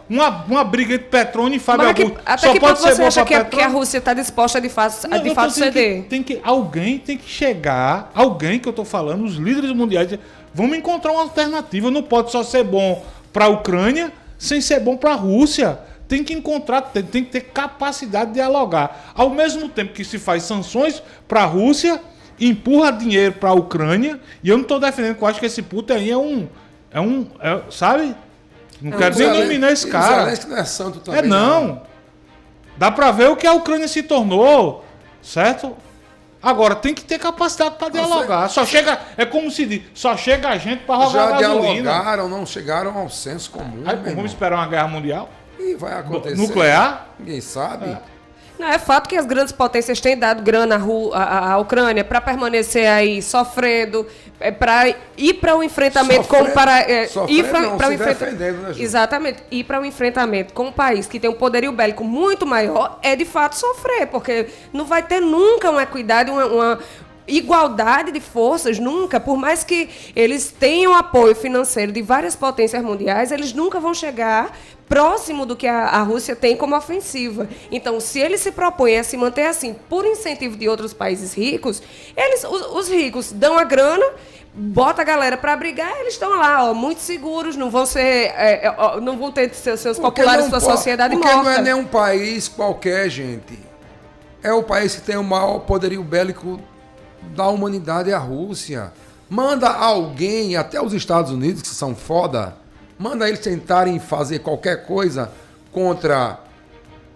Uma briga entre Petrônio e Fábio Augusto. Até que ponto você acha que a Rússia está disposta de fato ceder? Alguém tem que chegar, alguém que eu estou falando, os líderes mundiais, vamos encontrar uma alternativa. Não pode só ser bom para a Ucrânia sem ser bom para a Rússia. Tem que encontrar, tem que ter capacidade de dialogar. Ao mesmo tempo que se faz sanções para a Rússia, empurra dinheiro para a Ucrânia, e eu não estou defendendo, porque eu acho que esse puto aí sabe? Não quero dizer eliminar esse cara. O Zelensky não é santo também. Não. Dá para ver o que a Ucrânia se tornou, certo? Agora, tem que ter capacidade para dialogar. Só chega, é como se diz, só chega a gente para rogar gasolina. Já dialogaram, não chegaram ao senso comum. Aí, vamos esperar uma guerra mundial? E vai acontecer. Nuclear? Ninguém sabe. Não, é fato que as grandes potências têm dado grana à Ucrânia para permanecer aí sofrendo, para ir para o enfrentamento exatamente, ir para o enfrentamento com um país que tem um poderio bélico muito maior, é de fato sofrer, porque não vai ter nunca uma equidade, uma igualdade de forças, nunca, por mais que eles tenham apoio financeiro de várias potências mundiais, eles nunca vão chegar próximo do que a Rússia tem como ofensiva. Então, se eles se propõem a se manter assim, por incentivo de outros países ricos, os ricos dão a grana, bota a galera para brigar, eles estão lá, muito seguros, não vão ser, não vão ter seus populares, sua sociedade morta. Porque não é nem um país qualquer, gente. É o país que tem o maior poderio bélico da humanidade, é a Rússia. Manda alguém, até os Estados Unidos, que são foda, manda eles tentarem fazer qualquer coisa contra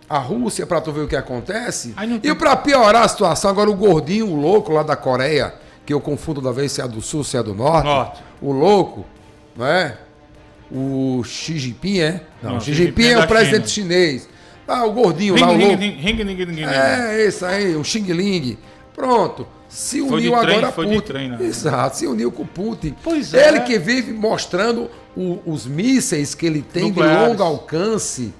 a Rússia pra tu ver o que acontece. E pra piorar a situação, agora o gordinho, o louco lá da Coreia, que eu confundo da vez se é do sul, se é do norte. O louco, não é? O Xi Jinping, é? Não, Xi Jinping é o presidente chinês. Ah, o gordinho lá, o louco. É, esse aí, o Xing Ling. Pronto. Se uniu agora a Putin. Exato, se uniu com o Putin. Ele que vive mostrando os mísseis que ele tem de longo alcance,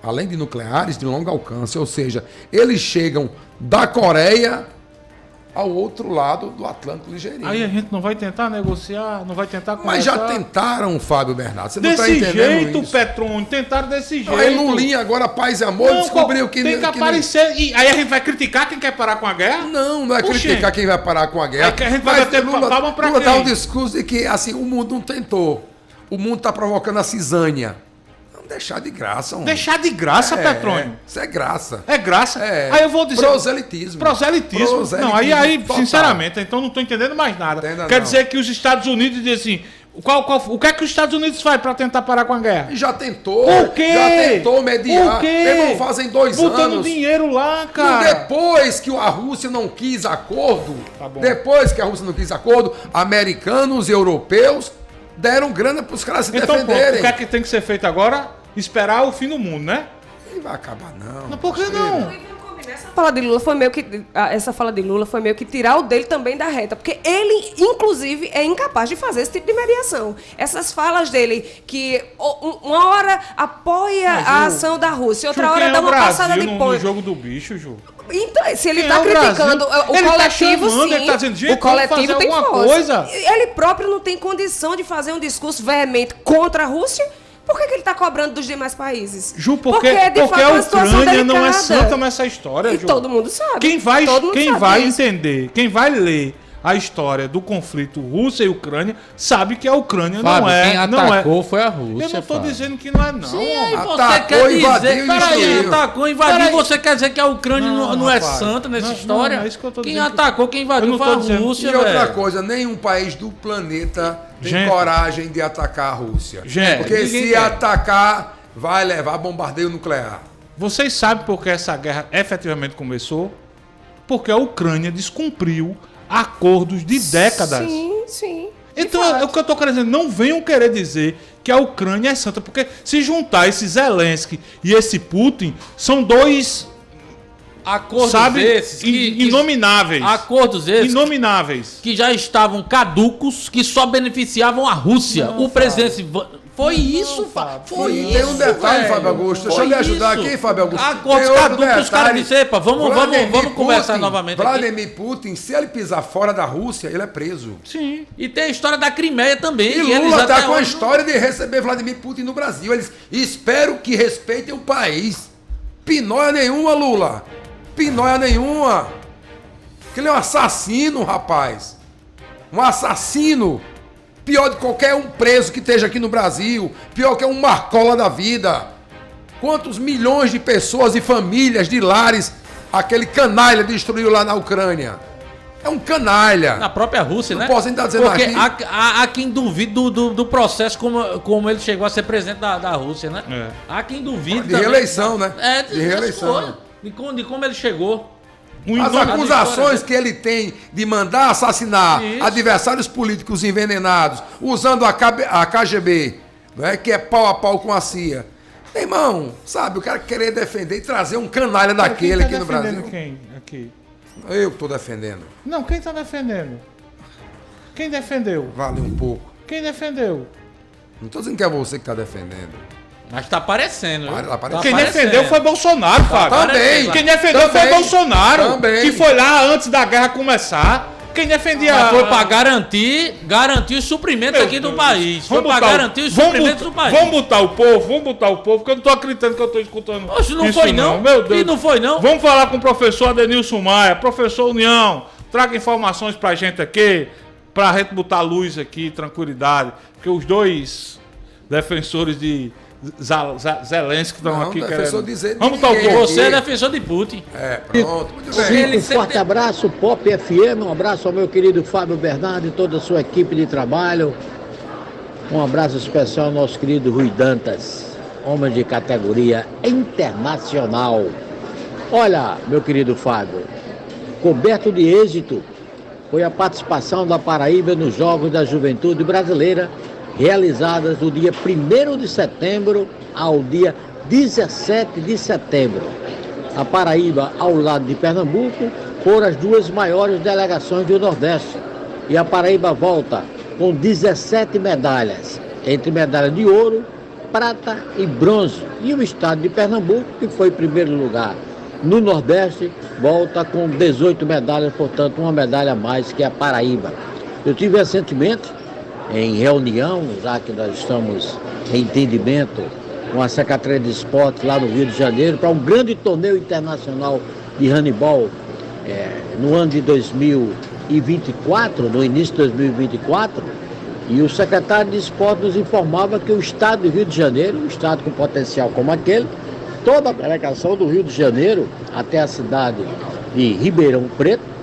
além de nucleares, de longo alcance. Ou seja, eles chegam da Coreia ao outro lado do Atlântico Ligeirinho. Aí a gente não vai tentar negociar, não vai tentar conversar. Mas já tentaram, Fábio Bernardo. Você desse não está entendendo jeito, isso. Petrônio, tentaram desse jeito. Aí Lulinha, agora paz e amor, não, descobriu que... Tem que aparecer, e aí a gente vai criticar quem quer parar com a guerra? Não é criticar quem vai parar com a guerra. Aí a gente vai bater palma pra Lula quem? dá um discurso de que assim, o mundo não tentou. O mundo está provocando a cisânia. Deixar de graça. Deixar de graça, Petrônio? Isso é graça. É graça? É. Aí eu vou dizer... Proselitismo. Não, aí total. Sinceramente, então não estou entendendo mais nada. Quer dizer que os Estados Unidos dizem assim... o que é que os Estados Unidos faz para tentar parar com a guerra? Já tentou. O quê? Já tentou mediar. O quê? Eles não fazem 2 anos. Botando dinheiro lá, cara. Depois que a Rússia não quis acordo, americanos e europeus deram grana para os caras se defenderem. O que é que tem que ser feito agora? Esperar o fim do mundo, né? Não vai acabar, não. Por que não? Essa fala de Lula foi meio que tirar o dele também da reta, porque ele, inclusive, é incapaz de fazer esse tipo de mediação. Essas falas dele, que uma hora apoia a ação da Rússia, outra hora dá uma passada de pano. No jogo do bicho, Ju. Então, se ele está criticando o ele coletivo, tá chamando, sim. Ele tá dizendo, gente, o coletivo tem força. Coisa. Ele próprio não tem condição de fazer um discurso veemente contra a Rússia. Por que ele está cobrando dos demais países? Ju, porque a Ucrânia não é santa nessa história, Ju. E todo mundo sabe. Quem vai entender, quem vai ler a história do conflito Rússia e Ucrânia, sabe que a Ucrânia Fábio, não é... quem atacou foi a Rússia, Eu não estou dizendo que não é, não. Sim, aí você quer dizer... Peraí, atacou, invadiu, você quer dizer que a Ucrânia não é santa nessa história? Não, é isso que eu tô quem dizendo. atacou, quem invadiu foi a Rússia, E outra coisa, nenhum país do planeta tem coragem de atacar a Rússia. Porque se atacar, vai levar bombardeio nuclear. Vocês sabem por que essa guerra efetivamente começou? porque a Ucrânia descumpriu acordos de décadas. Sim. Então, é o que eu tô querendo dizer, não venham querer dizer que a Ucrânia é santa, porque se juntar esse Zelensky e esse Putin, são dois acordos esses inomináveis. Acordos esses inomináveis. Que já estavam caducos, que só beneficiavam a Rússia. O presidente... Foi isso, Fábio. Foi isso. Tem um detalhe, Fábio Augusto. Deixa eu lhe ajudar aqui, Fábio Augusto. Acordos caducos, os caras disseram, vamos conversar novamente. Vladimir Putin, se ele pisar fora da Rússia, ele é preso. Sim. E tem a história da Crimeia também. E Lula está com a história de receber Vladimir Putin no Brasil. Eles espero que respeitem o país. Pinóia nenhuma, Lula. Pinóia nenhuma. Que ele é um assassino, rapaz. Um assassino. Pior de qualquer um preso que esteja aqui no Brasil. Pior que um Marcola da vida. Quantos milhões de pessoas e famílias de lares aquele canalha destruiu lá na Ucrânia? É um canalha. Na própria Rússia, né? Não posso ainda dizer porque aqui. Há quem duvide do processo como ele chegou a ser presidente da Rússia, né? Há quem duvide. De reeleição, né? De reeleição. De como ele chegou. As acusações que ele tem de mandar assassinar adversários políticos envenenados, usando a KGB, não é? Que é pau a pau com a CIA. Irmão, sabe, o cara querer defender e trazer um canalha daquele aqui no Brasil. Quem aqui? Eu que tô defendendo. Não, quem tá defendendo? Quem defendeu? Vale um pouco. Quem defendeu? Não tô dizendo que é você que tá defendendo. Mas tá aparecendo. Quem defendeu foi Bolsonaro, Fábio. Também. Quem defendeu foi Bolsonaro. Também. Que foi lá antes da guerra começar. Quem defendia... Foi pra garantir os suprimentos aqui do país. Foi pra garantir os suprimentos do país. Vamos botar o povo, porque eu não tô acreditando que eu tô escutando. Oxe, não foi não? Meu Deus. E não foi não? Vamos falar com o professor Adenilson Maia, professor União. Traga informações pra gente aqui, pra gente botar luz aqui, tranquilidade. Porque os dois defensores de... Zelensky estão aqui querendo... Vamos botar o povo. Você é defensor de Putin. Pronto, muito bem. Um forte abraço, Pop FM, um abraço ao meu querido Fábio Bernardo e toda a sua equipe de trabalho. Um abraço especial ao nosso querido Rui Dantas, homem de categoria internacional. Olha, meu querido Fábio, coberto de êxito foi a participação da Paraíba nos Jogos da Juventude Brasileira, realizadas do dia 1º de setembro ao dia 17 de setembro. A Paraíba, ao lado de Pernambuco, foram as duas maiores delegações do Nordeste. E a Paraíba volta com 17 medalhas, entre medalha de ouro, prata e bronze. E o estado de Pernambuco, que foi em primeiro lugar no Nordeste, volta com 18 medalhas, portanto, uma medalha a mais que a Paraíba. Eu tive recentemente, em reunião, já que nós estamos em entendimento com a Secretaria de Esportes lá no Rio de Janeiro, para um grande torneio internacional de handebol no ano de 2024, no início de 2024, e o secretário de Esportes nos informava que o estado do Rio de Janeiro, um estado com potencial como aquele, toda a delegação do Rio de Janeiro até a cidade de Ribeirão Preto,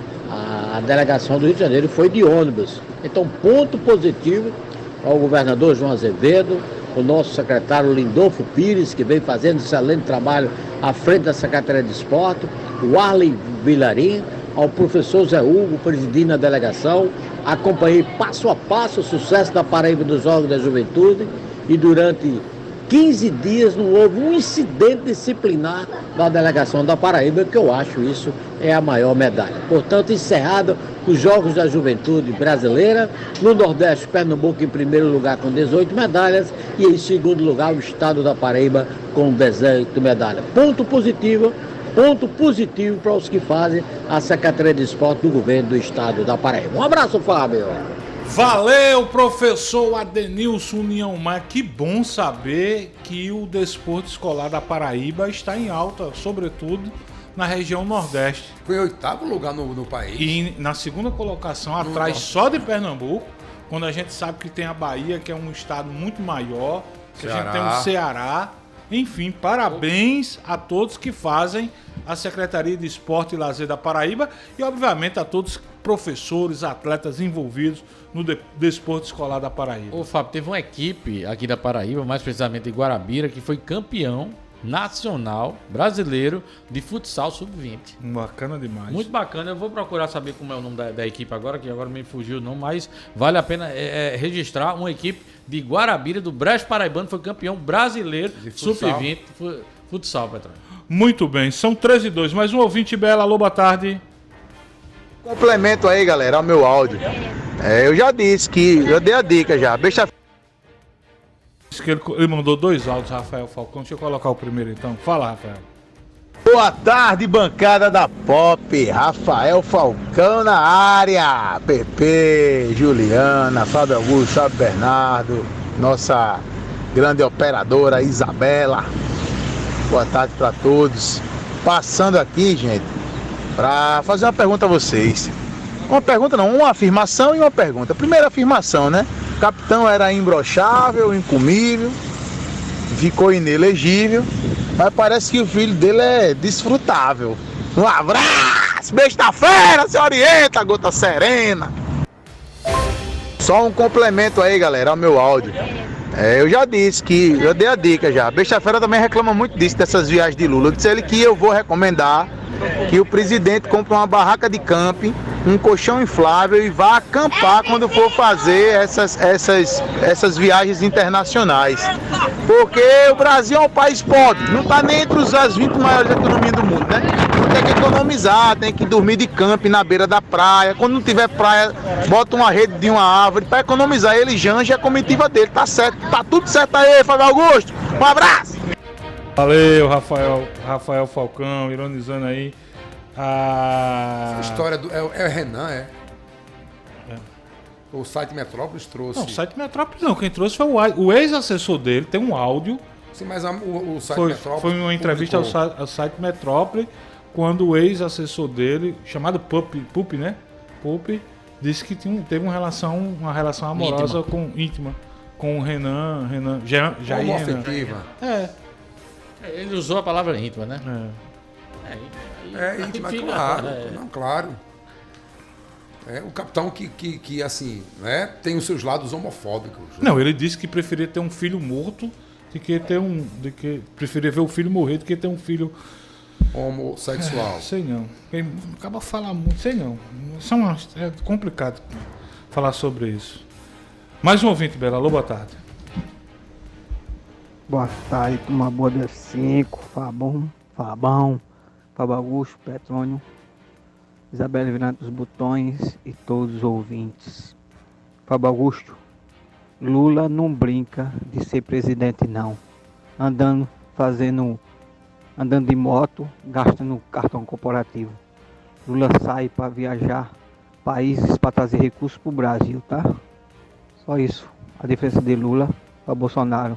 a delegação do Rio de Janeiro foi de ônibus. Então, ponto positivo ao governador João Azevedo, o nosso secretário Lindolfo Pires, que vem fazendo excelente trabalho à frente da Secretaria de Esporte, o Arley Vilarim, ao professor Zé Hugo, presidindo a delegação. Acompanhei passo a passo o sucesso da Paraíba dos Jogos da Juventude e durante 15 dias não houve um incidente disciplinar da delegação da Paraíba, que eu acho isso é a maior medalha. Portanto, encerrado os Jogos da Juventude Brasileira, no Nordeste, Pernambuco em primeiro lugar com 18 medalhas e em segundo lugar o estado da Paraíba com 18 medalhas. Ponto positivo para os que fazem a Secretaria de Esporte do governo do estado da Paraíba. Um abraço, Fábio. Valeu, professor Adenilson União Maia. Que bom saber que o desporto escolar da Paraíba está em alta, sobretudo na região Nordeste. Foi em 8º lugar no país. E na segunda colocação, atrás só de Pernambuco, quando a gente sabe que tem a Bahia, que é um estado muito maior, que a gente tem o Ceará. Enfim, parabéns a todos que fazem a Secretaria de Esporte e Lazer da Paraíba e, obviamente, a todos os professores, atletas envolvidos no desporto escolar da Paraíba. Ô, Fábio, teve uma equipe aqui da Paraíba, mais precisamente em Guarabira, que foi campeão nacional brasileiro de futsal sub-20. Bacana demais. Muito bacana. Eu vou procurar saber como é o nome da equipe agora, que agora me fugiu o nome, mas vale a pena registrar uma equipe de Guarabira, do Brejo Paraibano, foi campeão brasileiro sub-20 futsal, Petrônio. Muito bem, são 13h02. Mais um ouvinte, Bela. Alô, boa tarde. Complemento aí, galera, ao meu áudio. Eu já disse que eu dei a dica já. Ele mandou 2 áudios, Rafael Falcão. Deixa eu colocar o primeiro então. Fala, Rafael. Boa tarde, bancada da Pop. Rafael Falcão na área. Pepe, Juliana, Fábio Augusto, Fábio Bernardo, nossa grande operadora Isabela. Boa tarde para todos. Passando aqui, gente, para fazer uma pergunta a vocês. Uma pergunta não, uma afirmação e uma pergunta. Primeira afirmação, né? O capitão era imbrochável, incomível, ficou inelegível, mas parece que o filho dele é desfrutável. Um abraço, besta-feira, se orienta, gota serena. Só um complemento aí, galera, ao meu áudio. Eu já disse que, eu dei a dica já. Besta-feira também reclama muito disso, dessas viagens de Lula. Eu disse a ele que eu vou recomendar que o presidente compre uma barraca de camping, um colchão inflável e vá acampar quando for fazer essas viagens internacionais. Porque o Brasil é um país pobre, não está nem entre as 20 maiores economias do mundo, né? Tem que economizar, tem que dormir de camping na beira da praia. Quando não tiver praia, bota uma rede de uma árvore para economizar. Ele janja a comitiva dele, tá certo, tá tudo certo aí, Fábio Augusto. Um abraço! Valeu, Rafael Falcão, ironizando aí. Essa história é Renan, O site Metrópolis trouxe. Não, o site Metrópolis não. Quem trouxe foi o ex-assessor dele, tem um áudio. Sim, mas o site Metrópolis. Foi uma entrevista ao site Metrópolis, quando o ex-assessor dele, chamado Pup, né? Pup, disse que teve uma relação amorosa íntima com o Renan. Jair afetiva. Ele usou a palavra íntima, né? Íntima, claro. Não, claro. O capitão que assim, né, tem os seus lados homofóbicos. Né? Não, ele disse que preferia ter um filho morto preferia ver o filho morrer do que ter um filho homossexual. Sei não. Acaba de falar muito, sei não. É complicado falar sobre isso. Mais um ouvinte, Bela. Alô, boa tarde. Boa tarde, uma boa das 5, Fabão, Fábio Augusto, Petrônio, Isabela Virante dos Botões e todos os ouvintes. Fábio Augusto, Lula não brinca de ser presidente não. Andando de moto, gastando cartão corporativo. Lula sai para viajar países para trazer recursos para o Brasil, tá? Só isso. A diferença de Lula para Bolsonaro.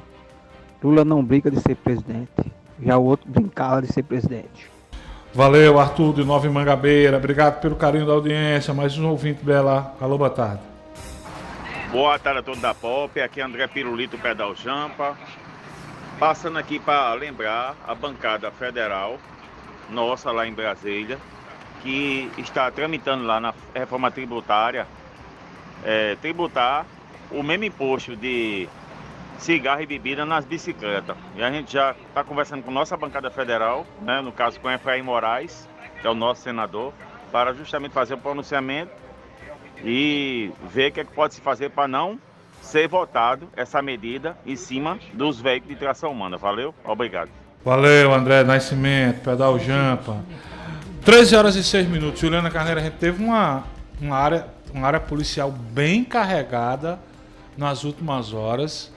Lula não brinca de ser presidente. Já o outro brincava de ser presidente. Valeu, Arthur de Nova Mangabeira. Obrigado pelo carinho da audiência. Mais um ouvinte, Bela. Alô, boa tarde. Boa tarde a todos da Pop. Aqui é André Pirulito, Pedal Jampa. Passando aqui para lembrar a bancada federal, nossa lá em Brasília, que está tramitando lá na reforma tributária, tributar o mesmo imposto de cigarro e bebida nas bicicletas. E a gente já está conversando com nossa bancada federal, né, no caso com Efraim Moraes, que é o nosso senador, para justamente fazer um pronunciamento e ver o que pode se fazer para não ser votado essa medida em cima dos veículos de tração humana. Valeu? Obrigado. Valeu, André Nascimento, Pedal Jampa. 13h06. Juliana Carneiro, a gente teve uma área policial bem carregada nas últimas horas.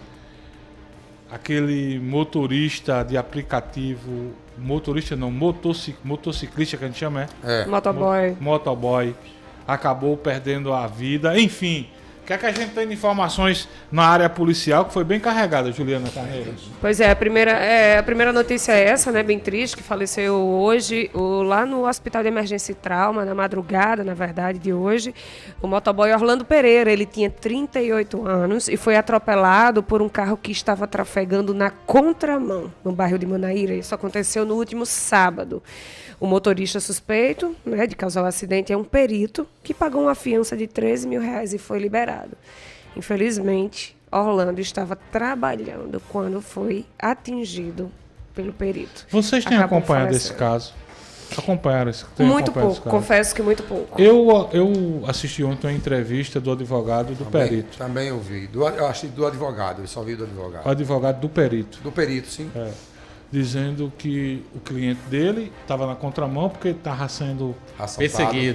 Aquele motorista de aplicativo, motociclista que a gente chama, motoboy, acabou perdendo a vida. Enfim, o que é que a gente tem de informações na área policial que foi bem carregada, Juliana Carneiro? Pois é, a primeira notícia é essa, né, bem triste, que faleceu hoje lá no Hospital de Emergência e Trauma, na madrugada, na verdade, de hoje, o motoboy Orlando Pereira. Ele tinha 38 anos e foi atropelado por um carro que estava trafegando na contramão, no bairro de Manaíra. Isso aconteceu no último sábado. O motorista suspeito, né, de causar o acidente é um perito que pagou uma fiança de R$13 mil e foi liberado. Infelizmente, Orlando estava trabalhando quando foi atingido pelo perito. Vocês têm Acabou acompanhado esse falecendo. caso? Acompanharam esse Muito pouco, confesso que muito pouco. Eu assisti ontem uma entrevista do advogado do perito. Também eu vi. Eu achei do advogado, eu só vi do advogado. O advogado do perito. Do perito, sim. Dizendo que o cliente dele estava na contramão porque estava sendo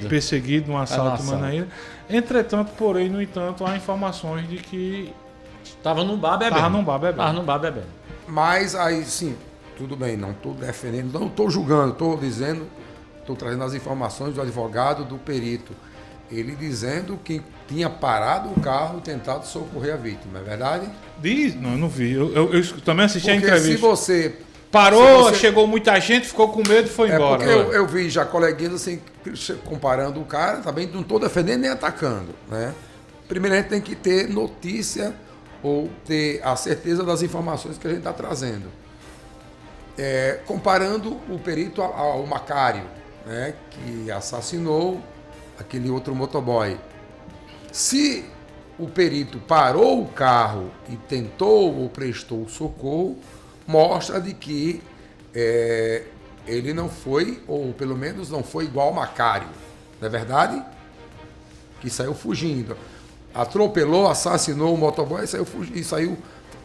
perseguido num assalto em Manaíra. Entretanto, porém, no entanto, há informações de que estava num bar bebendo. Mas aí, sim, tudo bem, não estou defendendo, não estou julgando, estou dizendo, estou trazendo as informações do advogado do perito. Ele dizendo que tinha parado o carro e tentado socorrer a vítima, é verdade? Não, eu não vi. Eu também assisti a entrevista. Se você parou, chegou muita gente, ficou com medo e foi embora. Porque eu vi já coleguinhas assim, comparando o cara, também não estou defendendo nem atacando, né? Primeiramente tem que ter notícia ou ter a certeza das informações que a gente está trazendo. Comparando o perito ao Macário, né, que assassinou aquele outro motoboy. Se o perito parou o carro e tentou ou prestou socorro, mostra de que ele não foi, ou pelo menos não foi igual ao Macário, não é verdade? Que saiu fugindo. Atropelou, assassinou o motoboy e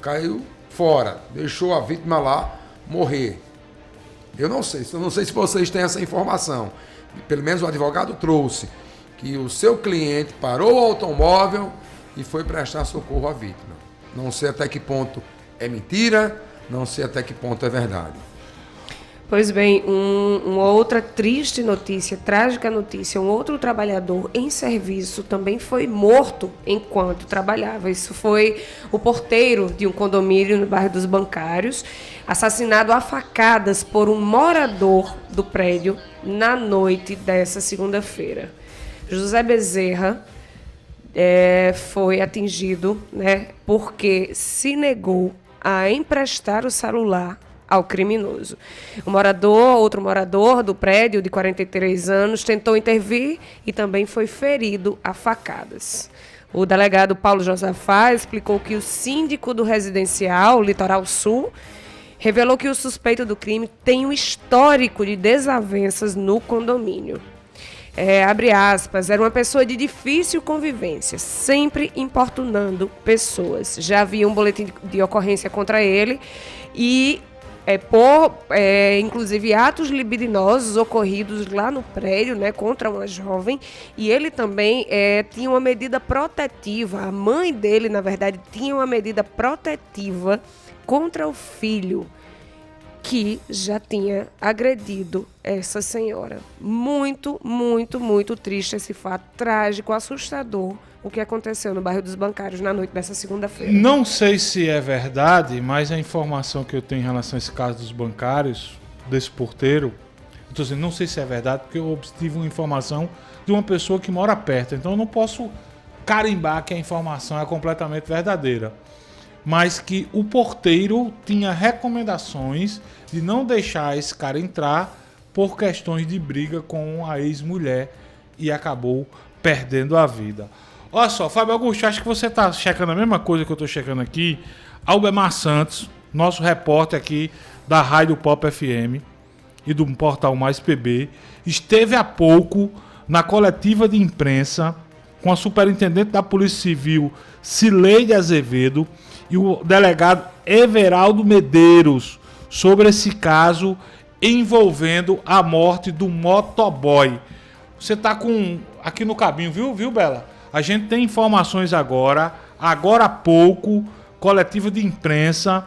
caiu fora, deixou a vítima lá morrer. Eu não sei se vocês têm essa informação. Pelo menos o advogado trouxe que o seu cliente parou o automóvel e foi prestar socorro à vítima. Não sei até que ponto é mentira, não sei até que ponto é verdade. Pois bem, uma outra triste notícia, trágica notícia, um outro trabalhador em serviço também foi morto enquanto trabalhava. Isso foi o porteiro de um condomínio no bairro dos Bancários, assassinado a facadas por um morador do prédio na noite dessa segunda-feira. José Bezerra foi atingido, né, porque se negou a emprestar o celular ao criminoso. Outro morador do prédio, de 43 anos, tentou intervir e também foi ferido a facadas. O delegado Paulo Josafá explicou que o síndico do residencial Litoral Sul revelou que o suspeito do crime tem um histórico de desavenças no condomínio. Abre aspas, era uma pessoa de difícil convivência, sempre importunando pessoas. Já havia um boletim de ocorrência contra ele e inclusive atos libidinosos ocorridos lá no prédio, né, contra uma jovem, e ele também tinha uma medida protetiva, a mãe dele, na verdade, tinha uma medida protetiva contra o filho, que já tinha agredido essa senhora. Muito, muito, muito triste esse fato, trágico, assustador, o que aconteceu no bairro dos Bancários na noite dessa segunda-feira. Não sei se é verdade, mas a informação que eu tenho em relação a esse caso dos bancários, desse porteiro, eu tô dizendo, não sei se é verdade, porque eu obtive uma informação de uma pessoa que mora perto, então eu não posso carimbar que a informação é completamente verdadeira. Mas que o porteiro tinha recomendações de não deixar esse cara entrar por questões de briga com a ex-mulher e acabou perdendo a vida. Olha só, Fábio Augusto, acho que você está checando a mesma coisa que eu estou checando aqui. Albemar Santos, nosso repórter aqui da Rádio Pop FM e do portal Mais PB, esteve há pouco na coletiva de imprensa com a superintendente da Polícia Civil, Cileide Azevedo, e o delegado Everaldo Medeiros sobre esse caso envolvendo a morte do motoboy. Você está aqui no caminho, viu, Bela? A gente tem informações agora há pouco, coletiva de imprensa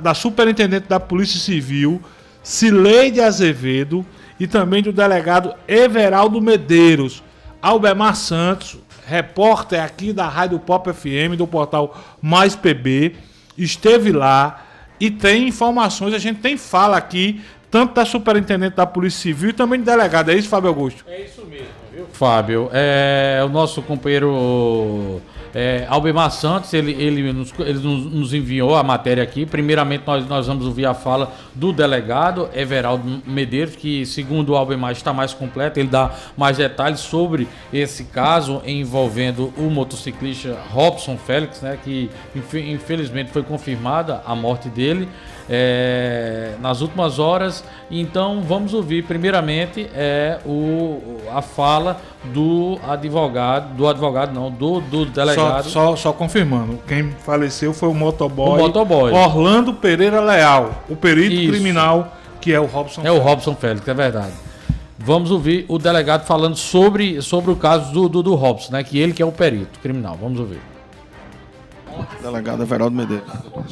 da superintendente da Polícia Civil, Cileide Azevedo, e também do delegado Everaldo Medeiros. Albemar Santos, repórter aqui da Rádio Pop FM, do portal Mais PB, esteve lá e tem informações, a gente tem fala aqui, tanto da superintendente da Polícia Civil e também do delegado. É isso, Fábio Augusto? É isso mesmo, viu, Fábio? O nosso companheiro Albemar Santos, ele nos enviou a matéria aqui. Primeiramente, nós vamos ouvir a fala do delegado Everaldo Medeiros, que, segundo o Albemar, está mais completo. Ele dá mais detalhes sobre esse caso envolvendo o motociclista Robson Félix, né, que infelizmente foi confirmada a morte dele nas últimas horas. Então vamos ouvir primeiramente a fala do delegado. Só confirmando, quem faleceu foi o motoboy Orlando Pereira Leal, o perito criminal que é o Robson Félix. O Robson Félix, é verdade. Vamos ouvir o delegado falando sobre o caso do Robson, né, que ele que é o perito criminal. Vamos ouvir. Delegado Everaldo Medeiros.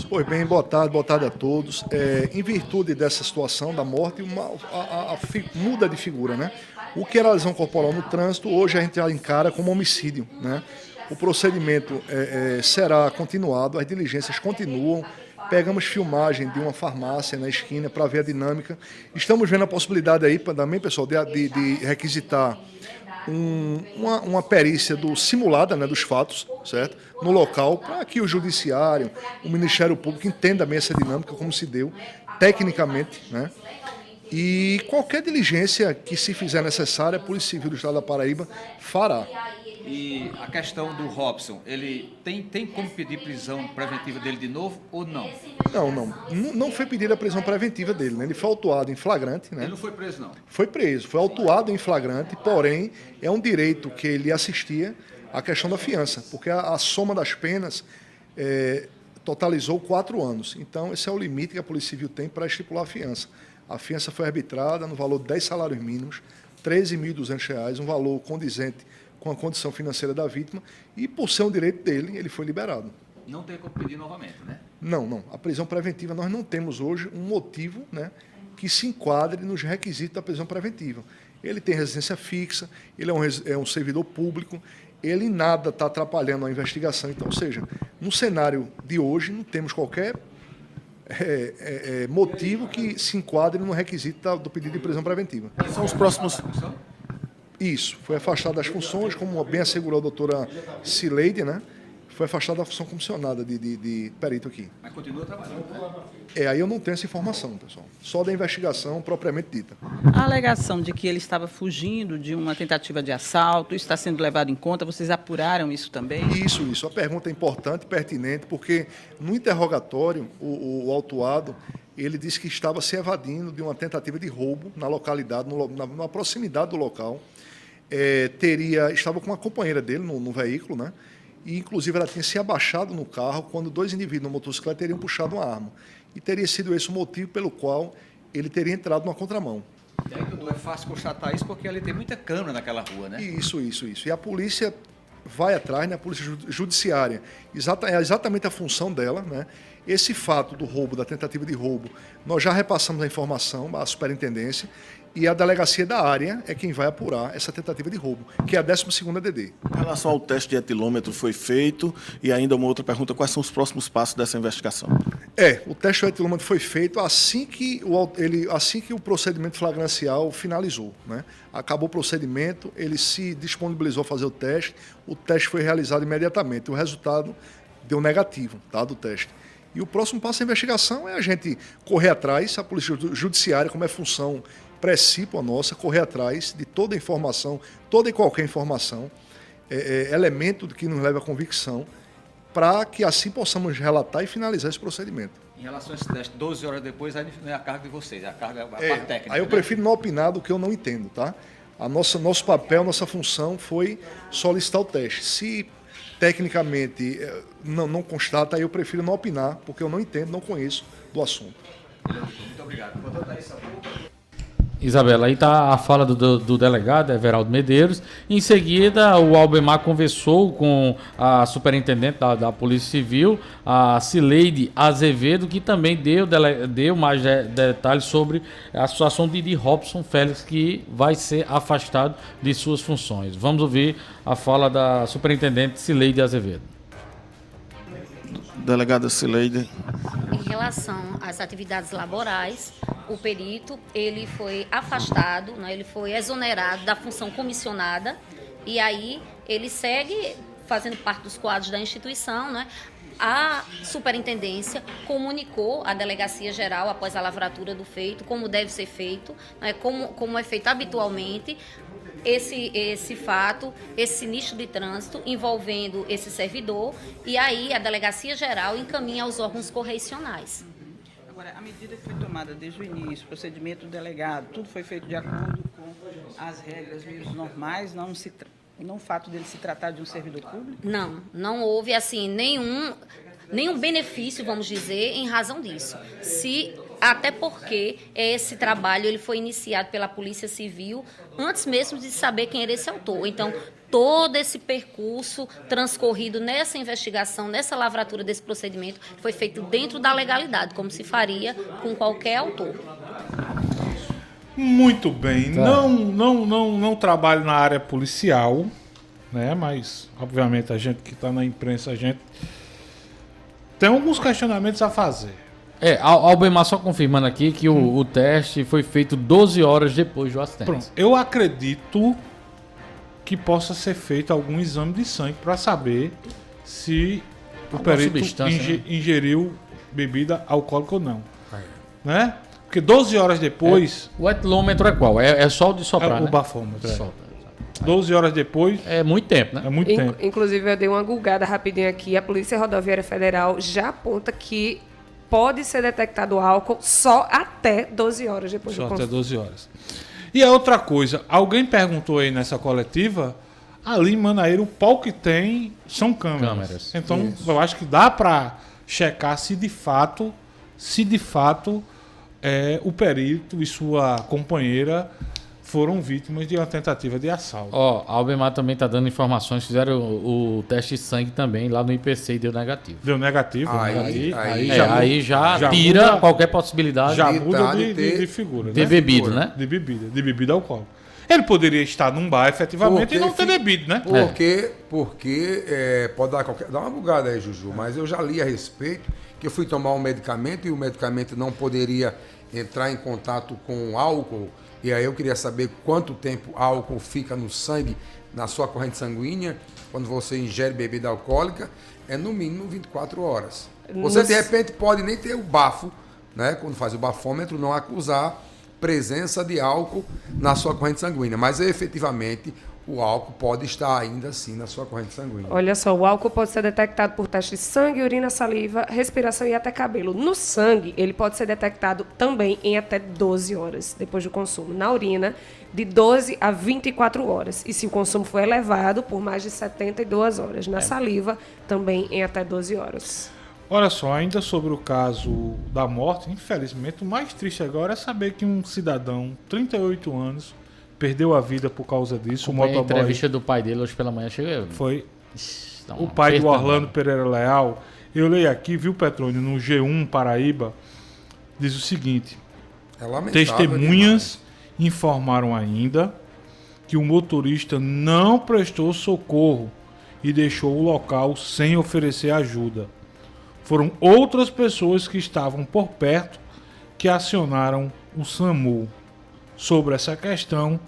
Pois bem, boa tarde a todos. Em virtude dessa situação da morte, muda de figura, né? O que era lesão corporal no trânsito, hoje a gente já encara como homicídio, né? O procedimento será continuado, as diligências continuam. Pegamos filmagem de uma farmácia na esquina para ver a dinâmica. Estamos vendo a possibilidade aí também, pessoal, de requisitar uma perícia simulada, né, dos fatos, certo? No local, para que o judiciário, o Ministério Público entenda bem essa dinâmica, como se deu, tecnicamente, né? E qualquer diligência que se fizer necessária, a Polícia Civil do Estado da Paraíba fará. E a questão do Robson, ele tem como pedir prisão preventiva dele de novo ou não? Não foi pedida a prisão preventiva dele, né? Ele foi autuado em flagrante, né? Ele não foi preso, não? Foi preso, foi autuado em flagrante, porém é um direito que ele assistia à questão da fiança, porque a soma das penas totalizou 4 anos. Então esse é o limite que a Polícia Civil tem para estipular a fiança. A fiança foi arbitrada no valor de 10 salários mínimos, R$ 13.200, um valor condizente com a condição financeira da vítima, e por ser um direito dele, ele foi liberado. Não tem como pedir novamente, né? Não. A prisão preventiva, nós não temos hoje um motivo, né, que se enquadre nos requisitos da prisão preventiva. Ele tem residência fixa, ele é um servidor público, ele em nada está atrapalhando a investigação. Então, ou seja, no cenário de hoje, não temos qualquer motivo que se enquadre no requisito do pedido de prisão preventiva. São os próximos... Isso, foi afastado das funções, como bem assegurou a doutora Cileide, né? Foi afastado da função comissionada de perito aqui. Mas continua trabalhando, né? Aí eu não tenho essa informação, pessoal. Só da investigação propriamente dita. A alegação de que ele estava fugindo de uma tentativa de assalto, isso está sendo levado em conta, vocês apuraram isso também? Isso. A pergunta é importante, pertinente, porque no interrogatório, o autuado, ele disse que estava se evadindo de uma tentativa de roubo na localidade, na proximidade do local. Estava com uma companheira dele no veículo, né? E, inclusive, ela tinha se abaixado no carro quando 2 indivíduos na motocicleta teriam puxado uma arma. E teria sido esse o motivo pelo qual ele teria entrado numa contramão. E aí, Dudu, é fácil constatar isso porque ali tem muita câmera naquela rua, né? Isso. E a polícia vai atrás, né? A polícia judiciária. É exatamente a função dela, né? Esse fato do roubo, da tentativa de roubo, nós já repassamos a informação à superintendência e a delegacia da área é quem vai apurar essa tentativa de roubo, que é a 12ª DD. Em relação ao teste de etilômetro foi feito, e ainda uma outra pergunta, quais são os próximos passos dessa investigação? O teste de etilômetro foi feito assim que o procedimento flagrancial finalizou, né? Acabou o procedimento, ele se disponibilizou a fazer o teste foi realizado imediatamente, o resultado deu negativo, tá, do teste. E o próximo passo da investigação é a gente correr atrás, a Polícia Judiciária, como é função precípua nossa, correr atrás de toda informação, toda e qualquer informação, elemento que nos leve à convicção, para que assim possamos relatar e finalizar esse procedimento. Em relação a esse teste, 12 horas depois, aí não é a carga de vocês, é a carga a parte técnica. Aí eu prefiro não opinar do que eu não entendo, tá? Nosso papel, nossa função foi solicitar o teste. Se tecnicamente não constata, aí eu prefiro não opinar, porque eu não entendo, não conheço do assunto. Muito obrigado. Portanto, é isso. Isabela, aí está a fala do delegado Everaldo Medeiros. Em seguida, o Albemar conversou com a superintendente da Polícia Civil, a Cileide Azevedo, que também deu mais detalhes sobre a situação de Robson Félix, que vai ser afastado de suas funções. Vamos ouvir a fala da superintendente Cileide Azevedo. Delegada Cileide. Em relação às atividades laborais, o perito ele foi afastado, né, ele foi exonerado da função comissionada e aí ele segue fazendo parte dos quadros da instituição, né? A superintendência comunicou à Delegacia Geral, após a lavratura do feito, como deve ser feito, né, como é feito habitualmente, esse fato, esse sinistro de trânsito envolvendo esse servidor, e aí a Delegacia Geral encaminha aos órgãos correicionais. Agora, a medida que foi tomada desde o início, o procedimento do delegado, tudo foi feito de acordo com as regras mesmo normais, não o fato dele se tratar de um servidor público? Não houve assim nenhum benefício, vamos dizer, em razão disso. Até porque esse trabalho ele foi iniciado pela Polícia Civil antes mesmo de saber quem era esse autor. Então, todo esse percurso transcorrido nessa investigação, nessa lavratura desse procedimento, foi feito dentro da legalidade, como se faria com qualquer autor. Muito bem. Tá. Não trabalho na área policial, né? Mas, obviamente, a gente que está na imprensa, a gente tem alguns questionamentos a fazer. Albemar só confirmando aqui que o teste foi feito 12 horas depois do acidente. Pronto. Eu acredito que possa ser feito algum exame de sangue para saber se o perito ingeriu bebida alcoólica ou não. Né? Porque 12 horas depois... O etilômetro é qual? É só o de soprar, o bafômetro. 12 horas depois... É muito tempo, né? É muito tempo. Inclusive, eu dei uma gulgada rapidinho aqui. A Polícia Rodoviária Federal já aponta que pode ser detectado álcool só até 12 horas depois do consumo. Só até 12 horas. E a outra coisa, alguém perguntou aí nessa coletiva, ali em Manaíra, o pau que tem são câmeras. Então, eu acho que dá para checar se de fato o perito e sua companheira foram vítimas de uma tentativa de assalto. A Albemar também está dando informações, fizeram o teste de sangue também lá no IPC e deu negativo. Deu negativo? Aí já tira muda, qualquer possibilidade. Já muda de figura. De bebido, né? De bebida alcoólica. Ele poderia estar num bar efetivamente e não ter bebido, né? Porque pode dar uma bugada aí, Juju, mas eu já li a respeito que eu fui tomar um medicamento e o medicamento não poderia entrar em contato com álcool. E aí eu queria saber quanto tempo álcool fica no sangue, na sua corrente sanguínea, quando você ingere bebida alcoólica, é no mínimo 24 horas. Você, de repente, pode nem ter o bafo, né? Quando faz o bafômetro, não acusar presença de álcool na sua corrente sanguínea, mas efetivamente o álcool pode estar ainda assim na sua corrente sanguínea. Olha só, o álcool pode ser detectado por teste de sangue, urina, saliva, respiração e até cabelo. No sangue, ele pode ser detectado também em até 12 horas depois do consumo. Na urina, de 12 a 24 horas. E se o consumo for elevado, por mais de 72 horas. Na saliva, também em até 12 horas. Olha só, ainda sobre o caso da morte, infelizmente, o mais triste agora é saber que um cidadão, 38 anos, perdeu a vida por causa disso. A entrevista do pai dele hoje pela manhã chegou. Foi o pai do Orlando Pereira Leal. Eu leio aqui, viu, Petrônio, no G1 Paraíba, diz o seguinte: testemunhas informaram ainda que o motorista não prestou socorro e deixou o local sem oferecer ajuda. Foram outras pessoas que estavam por perto que acionaram o SAMU. Sobre essa questão,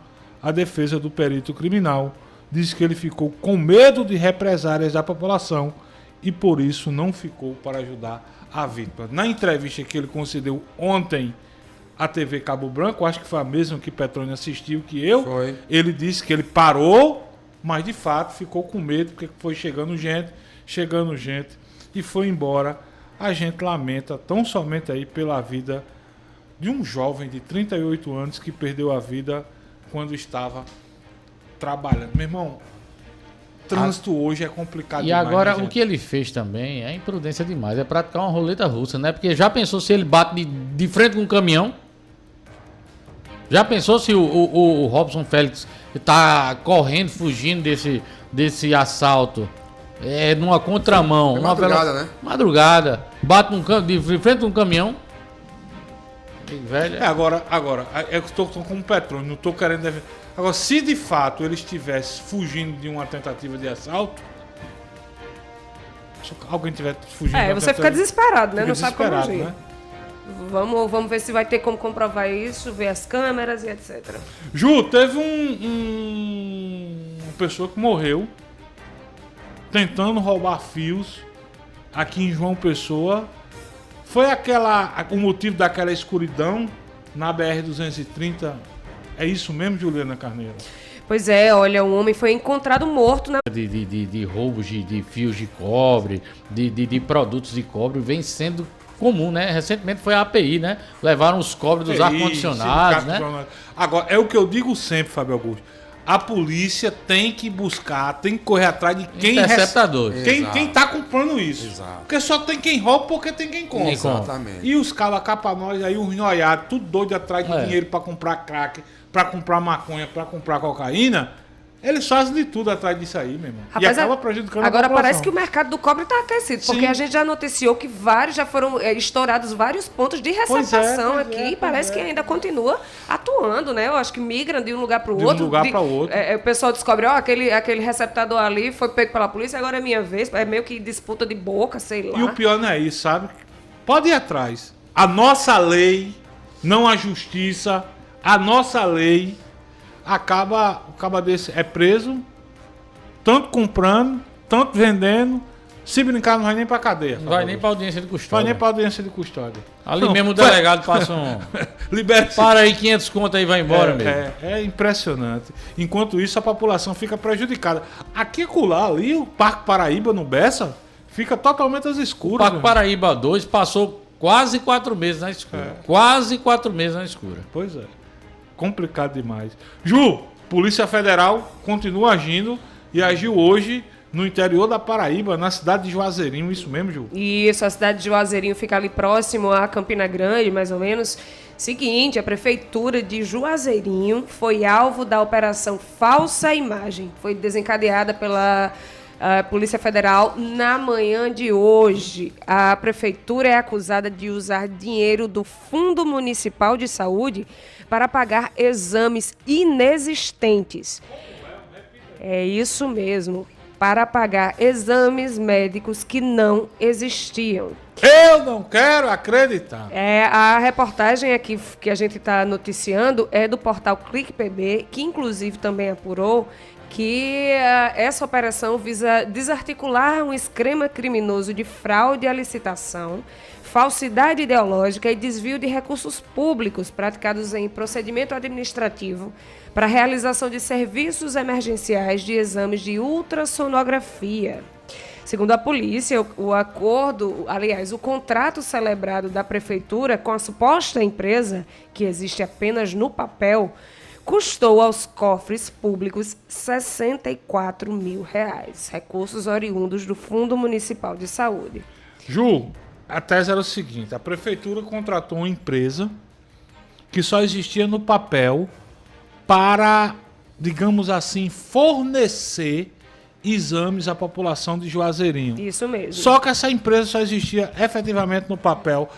a defesa do perito criminal diz que ele ficou com medo de represálias da população e por isso não ficou para ajudar a vítima. Na entrevista que ele concedeu ontem à TV Cabo Branco, acho que foi a mesma que Petrônio assistiu que eu, ele disse que ele parou, mas de fato ficou com medo porque foi chegando gente e foi embora. A gente lamenta tão somente aí pela vida de um jovem de 38 anos que perdeu a vida quando estava trabalhando. Meu irmão, trânsito hoje é complicado demais. E agora, o que ele fez também é imprudência demais. É praticar uma roleta russa, né? Porque já pensou se ele bate de frente com um caminhão? Já pensou se o Robson Félix está correndo, fugindo desse assalto? Numa contramão. É madrugada, né? Madrugada. Bate de frente com um caminhão. Velho. Agora, eu estou com o Petrônio, não estou querendo... Agora, se de fato ele estivesse fugindo de uma tentativa de assalto, se alguém estiver fugindo de uma você fica desesperado, né? Não sabe como agir. Né? Vamos ver se vai ter como comprovar isso, ver as câmeras e etc. Ju, teve uma pessoa que morreu tentando roubar fios aqui em João Pessoa. Foi o motivo daquela escuridão na BR-230? É isso mesmo, Juliana Carneiro? Pois é, olha, um homem foi encontrado morto na... De roubos de fios de cobre, de produtos de cobre, vem sendo comum, né? Recentemente foi a API, né? Levaram os cobres dos ar-condicionados, né? Agora, é o que eu digo sempre, Fábio Augusto. A polícia tem que buscar, tem que correr atrás de quem... Interceptadores. Quem tá comprando isso. Exato. Porque só tem quem rouba, porque tem quem compra. Exatamente. E os cabos cá pra nós aí, os noiados, tudo doido atrás de dinheiro pra comprar crack, pra comprar maconha, pra comprar cocaína, eles fazem de tudo atrás disso aí, meu irmão. Rapaz, e acaba prejudicando agora a população. parece que o mercado do cobre está aquecido, porque a gente já noticiou que já foram estourados vários pontos de receptação aqui, parece que ainda continua atuando, né? Eu acho que migram de um lugar para o outro. De um lugar para outro. O pessoal descobre, aquele receptador ali foi pego pela polícia, agora é minha vez, é meio que disputa de boca, sei lá. E o pior não é isso, sabe? Pode ir atrás. A nossa lei, não a justiça, a nossa lei... o caba desse é preso, tanto comprando, tanto vendendo, se brincar não vai nem pra cadeia. Não vai nem pra audiência de custódia. Vai nem pra audiência de custódia. Ali não, mesmo o delegado passa um... Libera-se. Para aí 500 conto aí vai embora mesmo. É impressionante. Enquanto isso, a população fica prejudicada. Aqui acolá, ali, o Parque Paraíba, no Bessa, fica totalmente às escuras. O Parque Paraíba 2 passou quase 4 meses na escura. Quase 4 meses na escura. Pois é. Complicado demais. Ju, Polícia Federal continua agindo e agiu hoje no interior da Paraíba, na cidade de Juazeirinho, isso mesmo, Ju? Isso, a cidade de Juazeirinho fica ali próximo a Campina Grande, mais ou menos. Seguinte, a prefeitura de Juazeirinho foi alvo da operação Falsa Imagem. Foi desencadeada pela Polícia Federal na manhã de hoje. A prefeitura é acusada de usar dinheiro do Fundo Municipal de Saúde para pagar exames inexistentes. É isso mesmo, para pagar exames médicos que não existiam. Eu não quero acreditar. A reportagem aqui que a gente está noticiando é do portal ClickPB, que inclusive também apurou que essa operação visa desarticular um esquema criminoso de fraude à licitação, falsidade ideológica e desvio de recursos públicos praticados em procedimento administrativo para a realização de serviços emergenciais de exames de ultrassonografia. Segundo a polícia, o contrato celebrado da prefeitura com a suposta empresa, que existe apenas no papel, custou aos cofres públicos R$64 mil, recursos oriundos do Fundo Municipal de Saúde. Ju, a tese era o seguinte: a prefeitura contratou uma empresa que só existia no papel para, digamos assim, fornecer exames à população de Juazeirinho. Isso mesmo. Só que essa empresa só existia efetivamente no papel.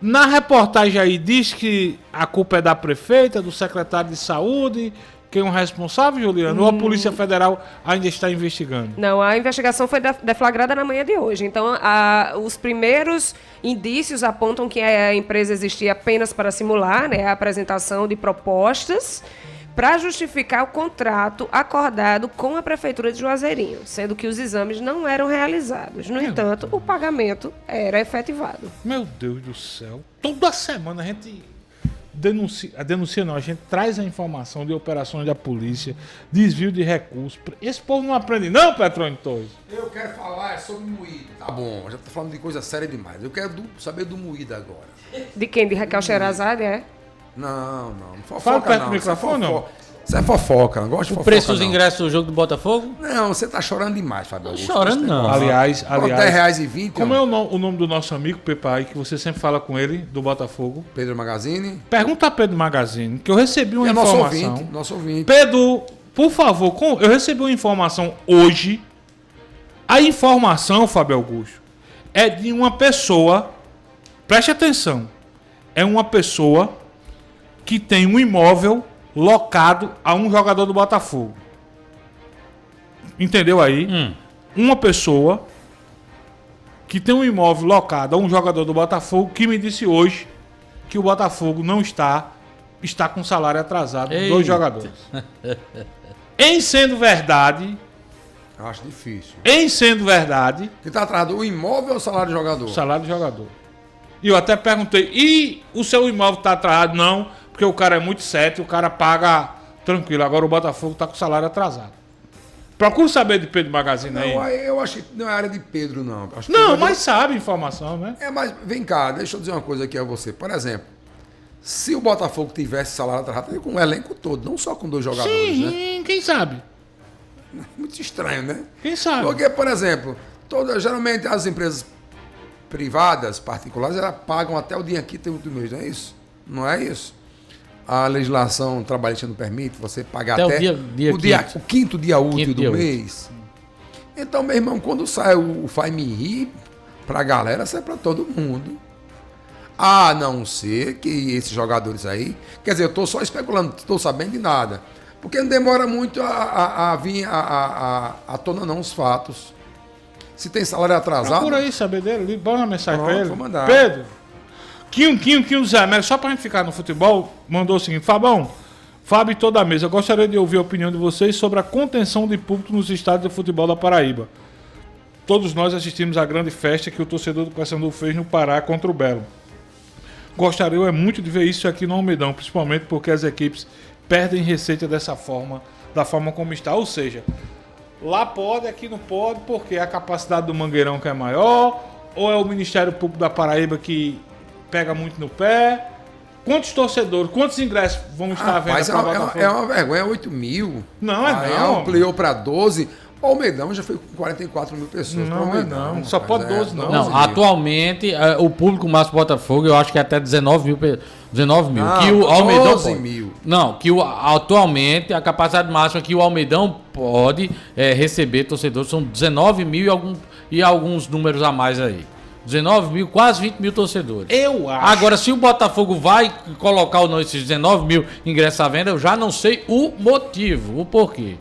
Na reportagem aí diz que a culpa é da prefeita, do secretário de saúde. Quem é o responsável, Juliano? Ou a Polícia Federal ainda está investigando? Não, a investigação foi deflagrada na manhã de hoje. Então, os primeiros indícios apontam que a empresa existia apenas para simular, né, a apresentação de propostas para justificar o contrato acordado com a Prefeitura de Juazeirinho, sendo que os exames não eram realizados. No entanto, o pagamento era efetivado. Meu Deus do céu. Toda semana a gente denuncia não, a gente traz a informação de operações da polícia, desvio de recursos. Esse povo não aprende não, Petrônio Torres? Eu quero falar sobre moído. Tá bom, já tô falando de coisa séria demais. Eu quero saber do moído agora. De quem? De Raquel Sherazade, é? Não fofoca. Fala perto não. do microfone, não. Isso é fofoca, não gosto de fofoca. O preço dos ingressos do jogo do Botafogo? Não, você tá chorando demais, Fábio. Chorando não. Aliás, R$10,20. Como é o nome do nosso amigo Pepai, que você sempre fala com ele, do Botafogo? Pedro Magazine. Pergunta a Pedro Magazine, que eu recebi uma informação. Nosso ouvinte. Pedro, por favor, eu recebi uma informação hoje. A informação, Fábio Augusto, é de uma pessoa, preste atenção, é uma pessoa que tem um imóvel locado a um jogador do Botafogo. Entendeu aí? Uma pessoa que tem um imóvel locado a um jogador do Botafogo que me disse hoje que o Botafogo não está com salário atrasado dos dois jogadores. Em sendo verdade, Eu acho difícil. Em sendo verdade... Que está atrás do imóvel ou o salário do jogador? O salário do jogador. E eu até perguntei, e o seu imóvel está atrasado? Não, porque o cara é muito sério, o cara paga tranquilo. Agora o Botafogo está com o salário atrasado. Procura saber de Pedro Magazine aí. Não, eu acho que não é área de Pedro, não. Acho que não, Pedro... mas sabe informação, né? Mas vem cá, deixa eu dizer uma coisa aqui a você. Por exemplo, se o Botafogo tivesse salário atrasado, com o elenco todo, não só com 2 jogadores, sim, né? Quem sabe? Muito estranho, né? Quem sabe? Porque, por exemplo, geralmente as empresas privadas, particulares, elas pagam até o dia 30 do mês, não é isso? Não é isso? A legislação trabalhista não permite você pagar até o quinto dia útil do mês. Então, meu irmão, quando sai o Faz-me Rir pra galera, sai pra todo mundo. A não ser que esses jogadores aí... Quer dizer, eu tô só especulando, não tô sabendo de nada. Porque não demora muito a vir à tona não os fatos. Se tem salário atrasado... Procura aí saber dele, bora uma mensagem pra ele. Vou mandar. Pedro, Quinho Zé Américo, só pra gente ficar no futebol, mandou o seguinte: Fabão, Fábio e toda a mesa, eu gostaria de ouvir a opinião de vocês sobre a contenção de público nos estádios de futebol da Paraíba. Todos nós assistimos à grande festa que o torcedor do Paysandu fez no Pará contra o Belo. Gostaria muito de ver isso aqui no Almeidão, principalmente porque as equipes perdem receita dessa forma, da forma como está. Ou seja, lá pode, aqui não pode, porque a capacidade do Mangueirão que é maior, ou é o Ministério Público da Paraíba que pega muito no pé. Quantos torcedores, quantos ingressos vão estar à venda para Botafogo? É uma vergonha, 8 mil. Não, aí não. Ampliou para 12. O Almeidão já foi com 44 mil pessoas. Não. Só pode 12, não. Não, atualmente, o público máximo do Botafogo, eu acho que é até 19 mil. 19 mil. Não, que o Almeidão 12 mil. Não, que atualmente a capacidade máxima que o Almeidão pode receber torcedores são 19 mil e alguns números a mais aí. 19 mil, quase 20 mil torcedores. Eu acho. Agora, se o Botafogo vai colocar ou não esses 19 mil ingressos à venda, eu já não sei o motivo, o porquê.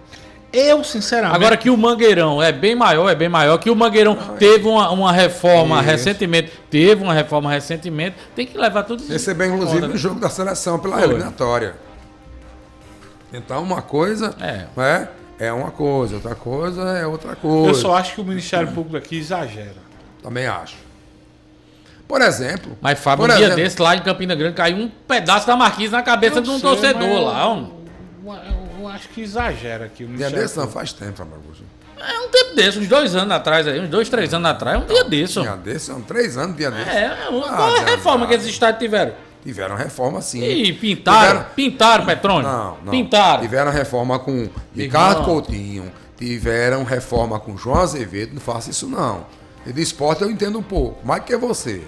Eu, sinceramente... Agora que o Mangueirão é bem maior, que o Mangueirão teve uma reforma recentemente, tem que levar tudo isso. Recebeu, inclusive, no jogo da seleção pela eliminatória. Então, uma coisa é uma coisa, outra coisa é outra coisa. Eu só acho que o Ministério Público aqui exagera. Também acho. Por exemplo... Mas, Fábio, dia desse lá em Campina Grande caiu um pedaço da marquise na cabeça de um torcedor lá. Eu acho que exagera aqui. Dia desse não faz tempo, Fábio Augusto. É um tempo desse, uns 2 anos atrás aí, uns 2, 3 anos atrás, dia desse. Dia desse, são 3 anos, dia desse. Qual é a reforma que esses estádios tiveram? Tiveram reforma, sim. E pintaram, Petrônio? Não. Pintaram. Tiveram reforma com Ricardo Coutinho, tiveram reforma com João Azevedo, não faça isso não. E de esporte eu entendo um pouco, mais que você.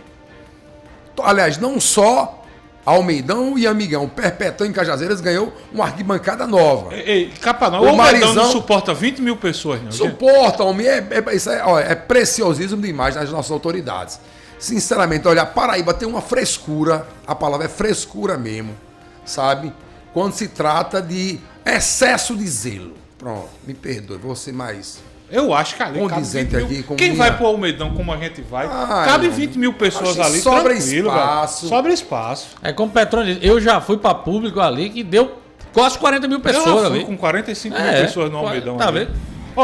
Aliás, não só Almeidão e Amigão, Perpetão em Cajazeiras ganhou uma arquibancada nova. O Almeidão não suporta 20 mil pessoas, não? Suporta, homem. Isso é preciosismo demais das nossas autoridades. Sinceramente, olha, a Paraíba tem uma frescura, a palavra é frescura mesmo, sabe? Quando se trata de excesso de zelo. Pronto, me perdoe, vou ser mais... Eu acho que ali condizente aqui com quem vai pro Almeidão como a gente vai, cabe 20 mil pessoas ali, sobra tranquilo, espaço. Velho. Sobra espaço. É como o Petrônio disse, eu já fui para público ali que deu quase 40 mil pessoas ali. Com 45 mil pessoas no Almeidão. Tá vendo?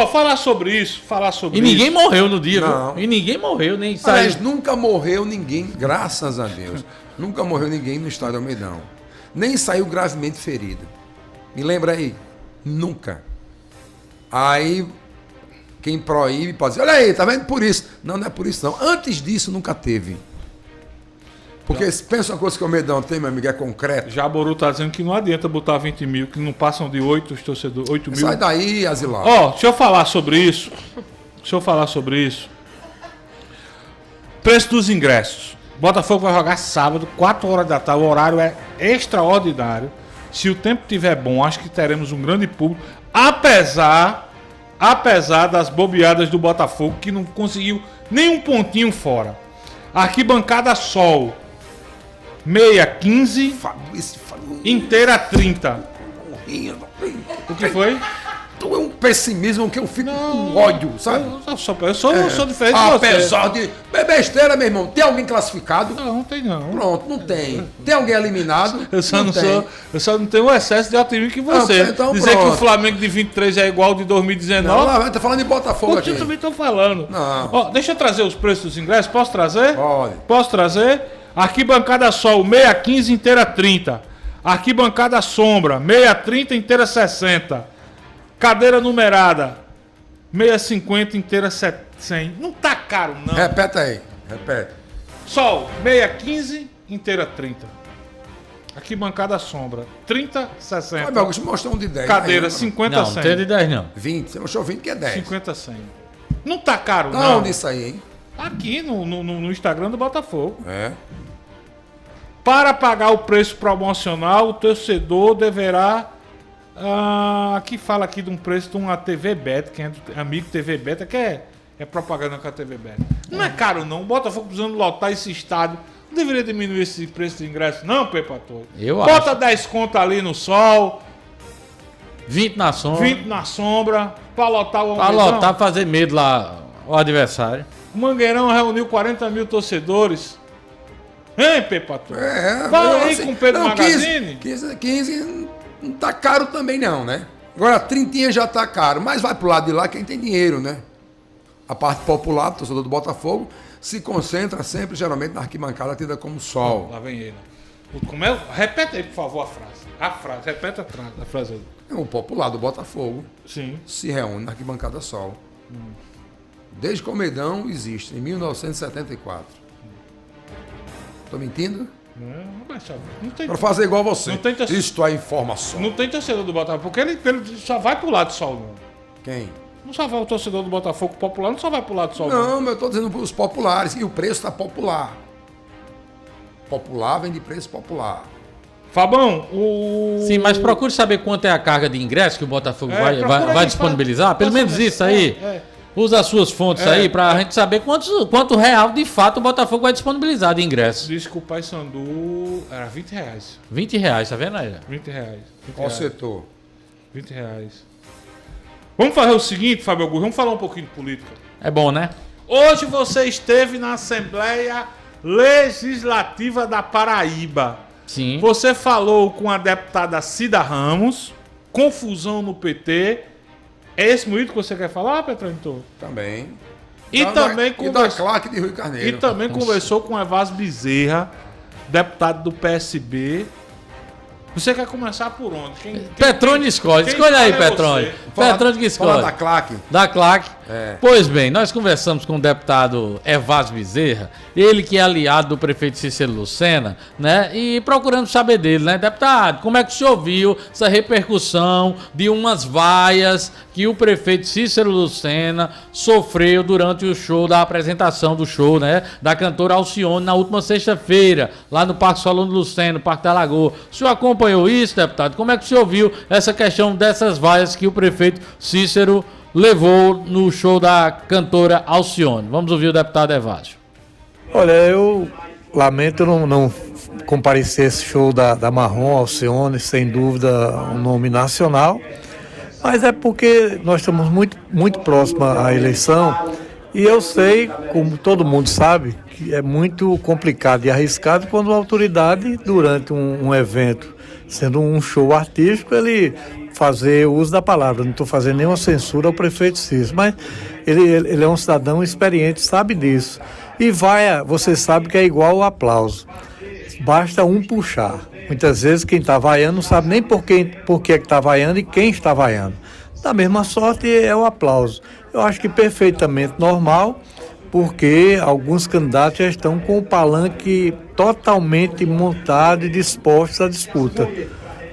Falar sobre isso. E ninguém morreu no dia, viu? E ninguém morreu, nem saiu. Mas nunca morreu ninguém, graças a Deus. Nunca morreu ninguém no estádio Almeidão. Nem saiu gravemente ferido. Me lembra aí? Nunca. Aí... Quem proíbe pode dizer, olha aí, tá vendo? Por isso. Não é por isso não. Antes disso nunca teve. Porque pensa uma coisa que o Almeidão tem, meu amigo, é concreto. Jaboru tá dizendo que não adianta botar 20 mil, que não passam de 8 os torcedores, 8 mil. Sai daí, Asilado. Deixa eu falar sobre isso. Preço dos ingressos. Botafogo vai jogar sábado, 4 horas da tarde. O horário é extraordinário. Se o tempo estiver bom, acho que teremos um grande público. Apesar das bobeadas do Botafogo, que não conseguiu nem um pontinho fora. Arquibancada Sol, meia 15, inteira 30. O que foi? Tu é um pessimismo que eu fico com ódio, sabe? Eu sou diferente de você. Apesar de... besteira, meu irmão. Tem alguém classificado? Não tem não. Pronto, não tem. Tem alguém eliminado? Eu só não tenho o excesso de otimismo que você. Então, dizer pronto. que o Flamengo de 23 é igual ao de 2019. Não, tá falando de Botafogo aqui. Eu também tô falando. Não. Ó, deixa eu trazer os preços dos ingressos. Posso trazer? Pode. Posso trazer? Arquibancada Sol, meia 15, inteira 30. Arquibancada Sombra, meia 30, inteira 60. Cadeira numerada, meia 50, inteira 100. Não tá caro, não. Repete aí, repete. Sol, meia 15, inteira 30. Aqui bancada Sombra, 30, 60. Mas, Augusto, mostrou um de 10. Cadeira, aí, 50, 100. Não tem de 10 não. 20, você mostrou 20 que é 10. 50, 100. Não tá caro, não. Não, onde isso aí, hein? Aqui no Instagram do Botafogo. É. Para pagar o preço promocional, o torcedor deverá... aqui fala aqui de um preço de uma TV Beta, quem é amigo TV Beta, que é propaganda com a TV Beta. Não é caro, não. O Botafogo precisando lotar esse estádio. Não deveria diminuir esse preço de ingresso, não, Pepa Torre? Bota 10 conto ali no Sol. 20 na sombra. 20 na sombra. Pra lotar o Pra lotar, fazer medo lá o adversário. O Mangueirão reuniu 40 mil torcedores. Hein, Pepa Torre? Fala aí assim, com o Pedro não, Magazine. 15 não tá caro também não, né? Agora, 30 já tá caro, mas vai pro lado de lá quem tem dinheiro, né? A parte popular, o torcedor do Botafogo, se concentra sempre, geralmente, na arquibancada tida como Sol. Lá vem ele. Como é? Repete aí, por favor, a frase. Repete a frase aí. O popular do Botafogo Sim. se reúne na arquibancada Sol. Desde que o Almeidão existe, em 1974. Tô mentindo? Não tem, pra fazer igual você. Não tem Isto é informação. Não tem torcedor do Botafogo, porque ele só vai pro lado do Sol, não. Quem? Não só vai o torcedor do Botafogo popular, não só vai pro lado do Sol, não. Mas eu tô dizendo os populares, e o preço tá popular. Popular vem de preço popular. Fabão, Sim, mas procure saber quanto é a carga de ingresso que o Botafogo vai disponibilizar. Pelo menos isso aí. Usa as suas fontes aí pra gente saber quanto real de fato o Botafogo vai disponibilizar de ingresso. Diz que o Paysandu era R$20. R$20, tá vendo aí? R$20. Qual setor? R$20. Vamos fazer o seguinte, Fábio Augusto, vamos falar um pouquinho de política. É bom, né? Hoje você esteve na Assembleia Legislativa da Paraíba. Sim. Você falou com a deputada Cida Ramos, confusão no PT. É esse moído que você quer falar, Petrônio? Também. E também da Clark de Rio Carneiro. E também conversou com Evásio Bezerra, deputado do PSB. Você quer começar por onde? Petrônio escolhe. Escolhe aí, Petrônio. Petrônio que escolhe. Fala da Clark. Da Clark. Pois bem, nós conversamos com o deputado Evásio Bezerra, ele que é aliado do prefeito Cícero Lucena, né? E procurando saber dele, né? Deputado, como é que o senhor viu essa repercussão de umas vaias que o prefeito Cícero Lucena sofreu durante o show, da apresentação do show, né? Da cantora Alcione na última sexta-feira, lá no Parque Solano Lucena, no Parque da Lagoa. O senhor acompanhou isso, deputado? Como é que o senhor viu essa questão dessas vaias que o prefeito Cícero levou no show da cantora Alcione? Vamos ouvir o deputado Evásio. Olha, eu lamento não comparecer a esse show da Marrom, Alcione, sem dúvida um nome nacional, mas é porque nós estamos muito próximos à eleição e eu sei, como todo mundo sabe, que é muito complicado e arriscado quando a autoridade, durante um evento, sendo um show artístico, ele fazer uso da palavra. Não estou fazendo nenhuma censura ao prefeito Cícero, mas ele é um cidadão experiente, sabe disso. E você sabe que é igual o aplauso. Basta um puxar. Muitas vezes quem está vaiando não sabe nem por que está vaiando e quem está vaiando. Da mesma sorte é o aplauso. Eu acho que perfeitamente normal, porque alguns candidatos já estão com o palanque totalmente montado e dispostos à disputa.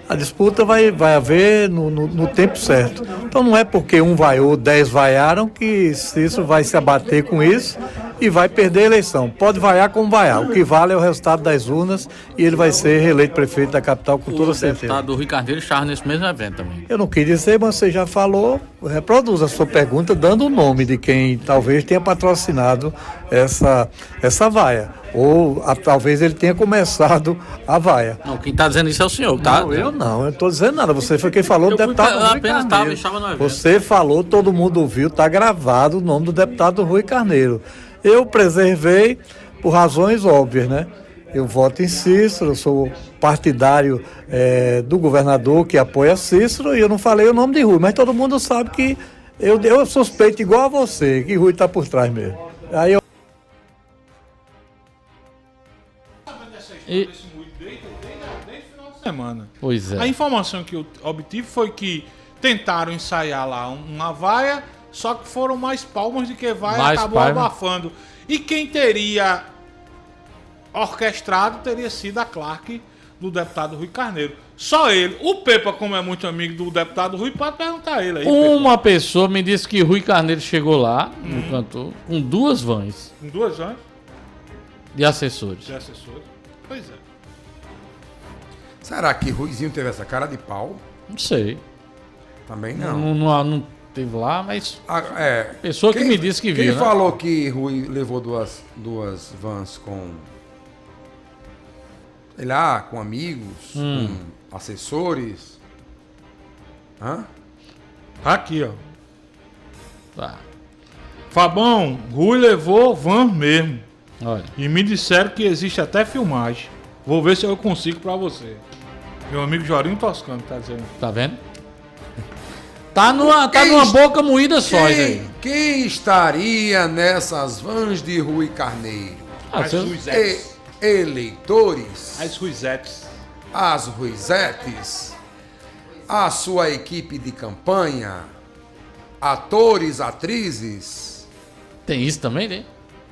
A disputa vai haver no tempo certo. Então não é porque um vaiou, 10 vaiaram que isso vai se abater com isso e vai perder a eleição. Pode vaiar como vaiar. O que vale é o resultado das urnas e ele vai ser reeleito prefeito da capital com toda certeza. O deputado Rui Carneiro estava nesse mesmo evento também. Eu não quis dizer, mas você já falou, reproduz a sua pergunta dando o nome de quem talvez tenha patrocinado essa vaia. Ou talvez ele tenha começado a vaia. Não, quem está dizendo isso é o senhor, tá? Não, eu não estou dizendo nada. Você foi quem falou do deputado Rui Carneiro. Estava no evento. Você falou, todo mundo ouviu, está gravado o nome do deputado Rui Carneiro. Eu preservei por razões óbvias, né? Eu voto em Cícero, eu sou partidário do governador que apoia Cícero e eu não falei o nome de Rui, mas todo mundo sabe que eu suspeito igual a você, que Rui está por trás mesmo. Aí eu... Semana. Pois é. A informação que eu obtive foi que tentaram ensaiar lá uma vaia, só que foram mais palmas do que vaia, acabou abafando. E quem teria orquestrado teria sido a Clark do deputado Rui Carneiro. Só ele. O Pepa, como é muito amigo do deputado Rui, pode perguntar a ele aí. Uma pessoa me disse que Rui Carneiro chegou lá no cantor com 2 vans. Com 2 vans? De assessores. Pois é. Será que Ruizinho teve essa cara de pau? Não sei. Também não. Não teve lá, mas... Pessoa que me disse que viu, Quem falou que Rui levou duas vans com... Sei lá, com amigos, com assessores? Hã? Aqui, ó. Tá. Fabão, Rui levou van mesmo. Olha. E me disseram que existe até filmagem. Vou ver se eu consigo pra você. Meu amigo Jorinho Toscano tá dizendo. Tá vendo? Tá numa boca moída só isso aí. Quem estaria nessas vans de Rui Carneiro? As Ruizetes. Eleitores? As Ruizetes. As Ruizetes? A sua equipe de campanha? Atores, atrizes? Tem isso também, né?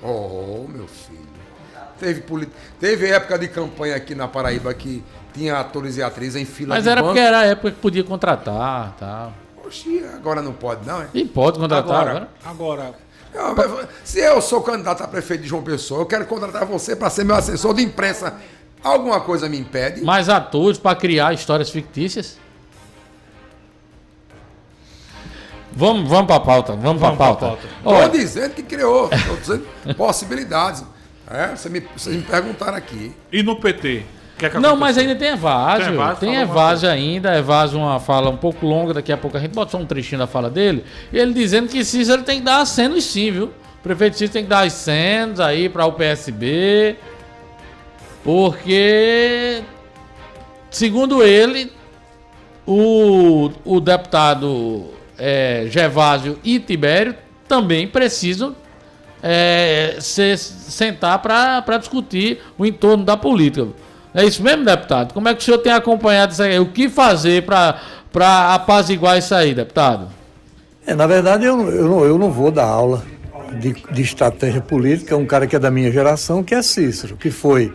Oh, meu filho. Teve época de campanha aqui na Paraíba que tinha atores e atrizes em fila Mas de era banco. porque era a época que podia contratar, tal. Oxi, agora não pode não, é? E pode contratar agora. Se eu sou candidato a prefeito de João Pessoa, eu quero contratar você para ser meu assessor de imprensa. Alguma coisa me impede? Mais atores para criar histórias fictícias? Vamos para a pauta. Vamos para a pauta. Estou dizendo que criou. Estou dizendo possibilidades. Vocês me perguntaram aqui. E no PT? Não, mas ainda tem Evásio. Tem Evásio ainda. Evásio, uma fala um pouco longa. Daqui a pouco a gente bota só um trechinho da fala dele. E ele dizendo que Cícero tem que dar acenos sim, viu? O prefeito Cícero tem que dar acenos aí para o PSB. Porque, segundo ele, o deputado Gervásio e Tibério também precisam sentar para discutir o entorno da política. É isso mesmo, deputado? Como é que o senhor tem acompanhado isso aí? O que fazer para apaziguar isso aí, deputado? Na verdade, eu não vou dar aula de estratégia política. Um cara que é da minha geração, que é Cícero, que foi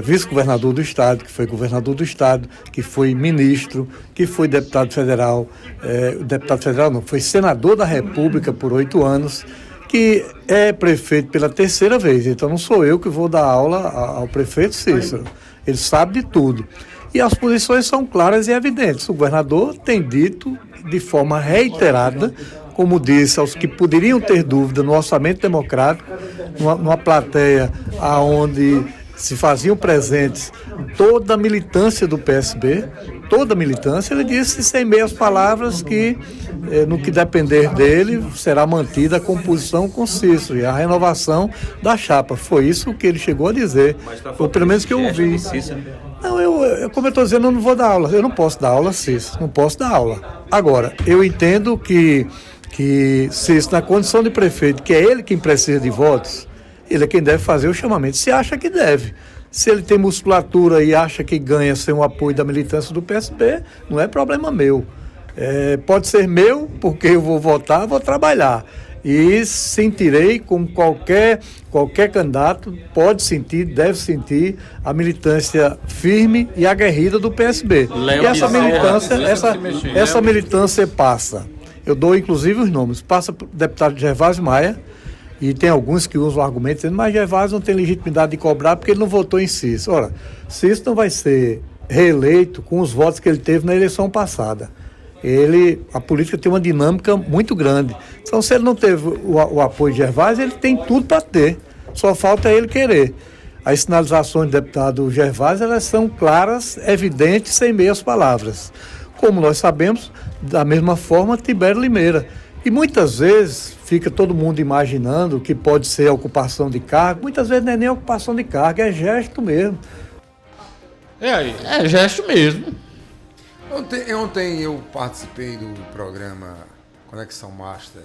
vice-governador do Estado, que foi governador do Estado, que foi ministro, que foi deputado federal, foi senador da República por 8 anos, que é prefeito pela 3ª vez. Então não sou eu que vou dar aula ao prefeito Cícero. Ele sabe de tudo. E as posições são claras e evidentes. O governador tem dito de forma reiterada, como disse aos que poderiam ter dúvida no orçamento democrático, numa plateia onde se faziam presentes toda a militância do PSB, toda a militância, ele disse sem meias palavras que no que depender dele será mantida a composição com Cícero e a renovação da chapa. Foi isso que ele chegou a dizer, ou pelo menos que eu ouvi. Não, como eu estou dizendo, eu não vou dar aula, eu não posso dar aula, Cícero, não posso dar aula. Agora, eu entendo que Cícero, na condição de prefeito, que é ele quem precisa de votos, ele é quem deve fazer o chamamento, se acha que deve. Se ele tem musculatura e acha que ganha sem o apoio da militância do PSB, não é problema meu. Pode ser meu, porque eu vou votar, vou trabalhar. E sentirei, como qualquer candidato, pode sentir, deve sentir a militância firme e aguerrida do PSB. E essa militância passa. Eu dou inclusive os nomes. Passa para o deputado Gervásio Maia E tem alguns que usam o argumento dizendo, mas Gervásio não tem legitimidade de cobrar porque ele não votou em Cícero. Ora, Cícero não vai ser reeleito com os votos que ele teve na eleição passada. A política tem uma dinâmica muito grande. Então, se ele não teve o apoio de Gervásio, ele tem tudo para ter. Só falta ele querer. As sinalizações do deputado Gervásio, elas são claras, evidentes, sem meias palavras. Como nós sabemos, da mesma forma, Tibério Limeira. E muitas vezes fica todo mundo imaginando que pode ser ocupação de cargo. Muitas vezes não é nem ocupação de cargo, é gesto mesmo. É gesto mesmo. Ontem eu participei do programa Conexão Master,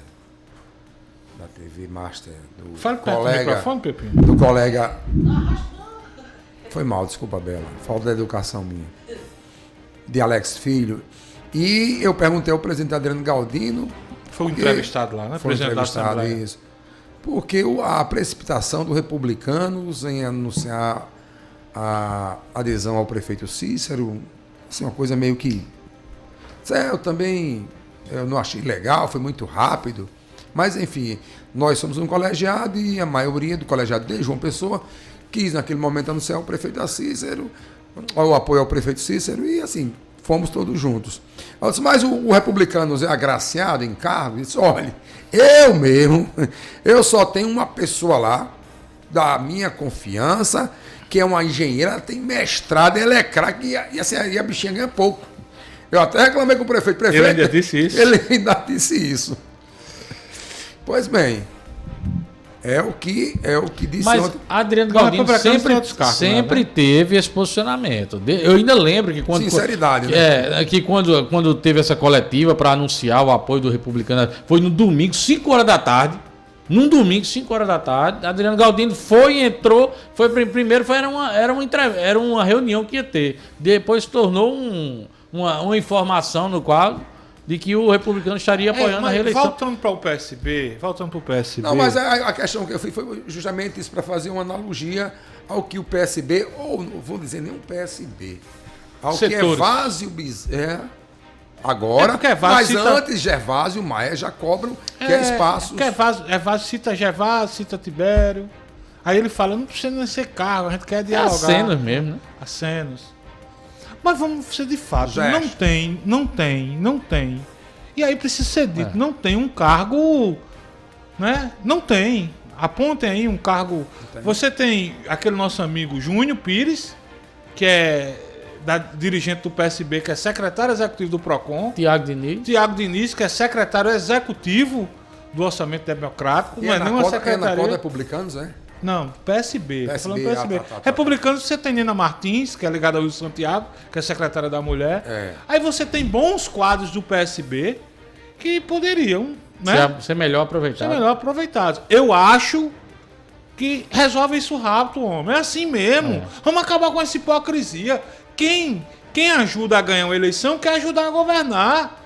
da TV Master, do Fala perto colega, do microfone, Pepinho. do colega... Foi mal, desculpa, Bela. Falta da educação minha. De Alex Filho. E eu perguntei ao presidente Adriano Galdino... Foi o entrevistado lá, né? Foi entrevistado, isso. Porque a precipitação do Republicanos em anunciar a adesão ao prefeito Cícero... Assim, uma coisa meio que... Eu não achei legal, foi muito rápido. Mas, enfim, nós somos um colegiado e a maioria do colegiado de João Pessoa quis, naquele momento, anunciar o prefeito Cícero, o apoio ao prefeito Cícero, e, assim, fomos todos juntos. Eu disse, mas o Republicanos é agraciado em cargo? Ele disse, olha, eu só tenho uma pessoa lá, da minha confiança, que é uma engenheira, ela tem mestrado, ela é craque, e assim, a bichinha ganha pouco. Eu até reclamei com o prefeito. Ele ainda disse isso. Ele ainda disse isso. Pois bem, é o que disse mas ontem. Adriano Galdino sempre teve esse posicionamento. Eu ainda lembro que quando... Sinceridade, né? Que quando teve essa coletiva para anunciar o apoio do Republicano, foi no domingo, 5 horas da tarde. Num domingo, 5 horas da tarde, Adriano Galdino entrou, primeiro era uma reunião que ia ter. Depois se tornou uma informação no quadro de que o Republicano estaria apoiando a reeleição. Voltando para o PSB. Não, mas a questão que eu fiz foi justamente isso, para fazer uma analogia ao que o PSB, ou não vou dizer nem o PSB, ao setores. Que Evásio Bezerra... Agora, mas antes Gervásio e Maia já cobram espaços. Evásio cita Gervásio, cita Tibério. Aí ele fala, não precisa nem ser cargo, a gente quer dialogar. Acenos mesmo, né? Acenos. Mas vamos ser de fato, não tem. E aí precisa ser dito, não tem um cargo, né? Não tem. Apontem aí um cargo. Você tem aquele nosso amigo Júnior Pires, que é dirigente do PSB, que é secretário executivo do PROCON. Tiago Diniz, que é secretário executivo do Orçamento Democrático. Não é nenhuma secretaria. É na Coda Republicanos, é? Não, PSB. Republicanos, você tem Nina Martins, que é ligada ao Wilson Santiago, que é secretária da Mulher. Aí você tem bons quadros do PSB que poderiam, né, ser melhor aproveitados. Eu acho que resolve isso rápido, homem. É assim mesmo. Vamos acabar com essa hipocrisia. Quem ajuda a ganhar uma eleição quer ajudar a governar.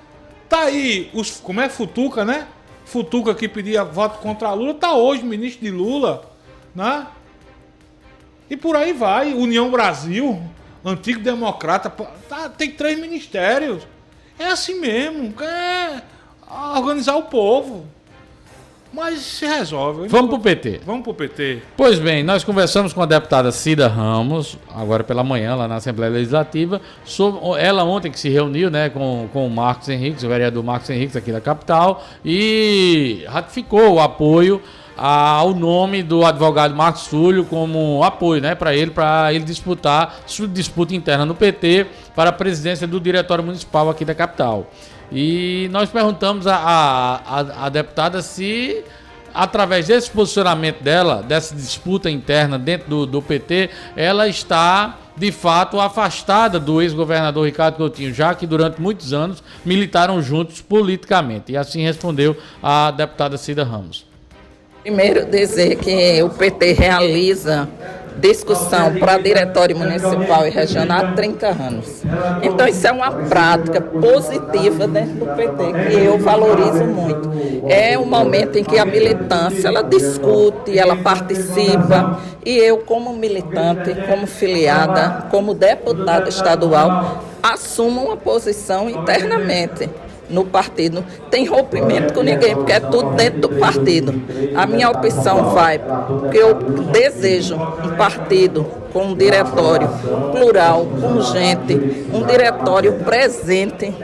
Tá aí, como é Futuca, né? Futuca que pedia voto contra Lula, tá hoje ministro de Lula, né? E por aí vai. União Brasil, antigo democrata, tem 3 ministérios. É assim mesmo, quer organizar o povo. Mas se resolve. Vamos pro PT. Vamos pro PT. Pois bem, nós conversamos com a deputada Cida Ramos, agora pela manhã, lá na Assembleia Legislativa, sobre ela ontem que se reuniu, né, com o Marcos Henriques, o vereador Marcos Henriques aqui da capital, e ratificou o apoio ao nome do advogado Marcos Túlio como apoio, né, para ele disputar sua disputa interna no PT para a presidência do Diretório Municipal aqui da capital. E nós perguntamos à deputada se, através desse posicionamento dela, dessa disputa interna dentro do PT, ela está, de fato, afastada do ex-governador Ricardo Coutinho, já que durante muitos anos militaram juntos politicamente. E assim respondeu a deputada Cida Ramos. Primeiro, dizer que o PT realiza discussão para diretório municipal e regional há 30 anos. Então, isso é uma prática positiva dentro do PT, que eu valorizo muito. É um momento em que a militância, ela discute, ela participa, e eu, como militante, como filiada, como deputada estadual, assumo uma posição internamente. no partido, tem rompimento com ninguém, porque é tudo dentro do partido. A minha opção vai, porque eu desejo um partido com um diretório plural, com gente, um diretório presente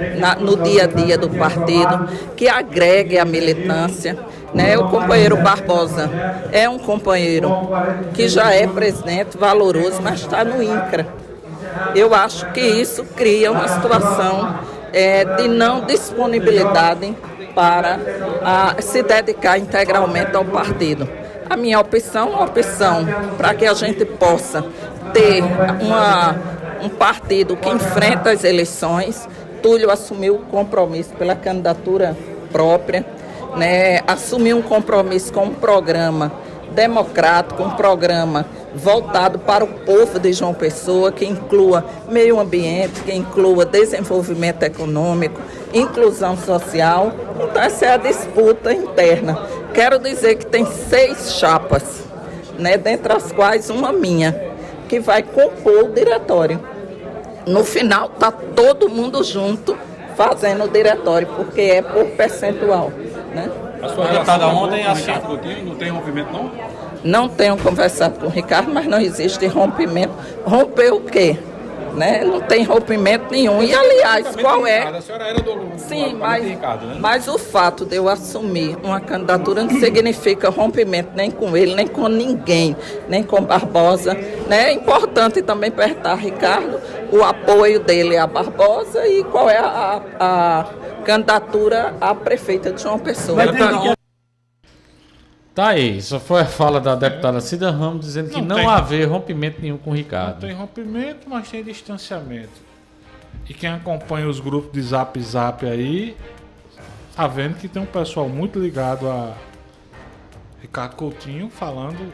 no dia a dia do partido, que agregue a militância. Né? O companheiro Barbosa é um companheiro que já é presidente, valoroso, mas está no INCRA. Eu acho que isso cria uma situação de não disponibilidade para se dedicar integralmente ao partido. A minha opção é uma opção para que a gente possa ter um partido que enfrenta as eleições. Túlio assumiu o compromisso pela candidatura própria, né? Assumiu um compromisso com um programa democrático, um programa voltado para o povo de João Pessoa, que inclua meio ambiente, que inclua desenvolvimento econômico, inclusão social. Então, essa é a disputa interna. Quero dizer que tem 6 chapas, né, dentre as quais uma minha, que vai compor o diretório. No final, está todo mundo junto fazendo o diretório, porque é por percentual. Né? A sua deputada ontem, assim, não tem rompimento, não? Não tenho conversado com o Ricardo, mas não existe rompimento. Romper o quê? Né? Não tem rompimento nenhum. E, aliás, qual é? A senhora era do Sim, Ricardo, né? mas o fato de eu assumir uma candidatura não significa rompimento nem com ele, nem com ninguém, nem com Barbosa. Né? É importante também perguntar a Ricardo o apoio dele a Barbosa e qual é a candidatura à prefeita de João Pessoa. Tá aí, só foi a fala da deputada Cida Ramos dizendo que não haver rompimento nenhum com o Ricardo. Não tem rompimento, mas tem distanciamento. E quem acompanha os grupos de Zap aí, tá vendo que tem um pessoal muito ligado a Ricardo Coutinho falando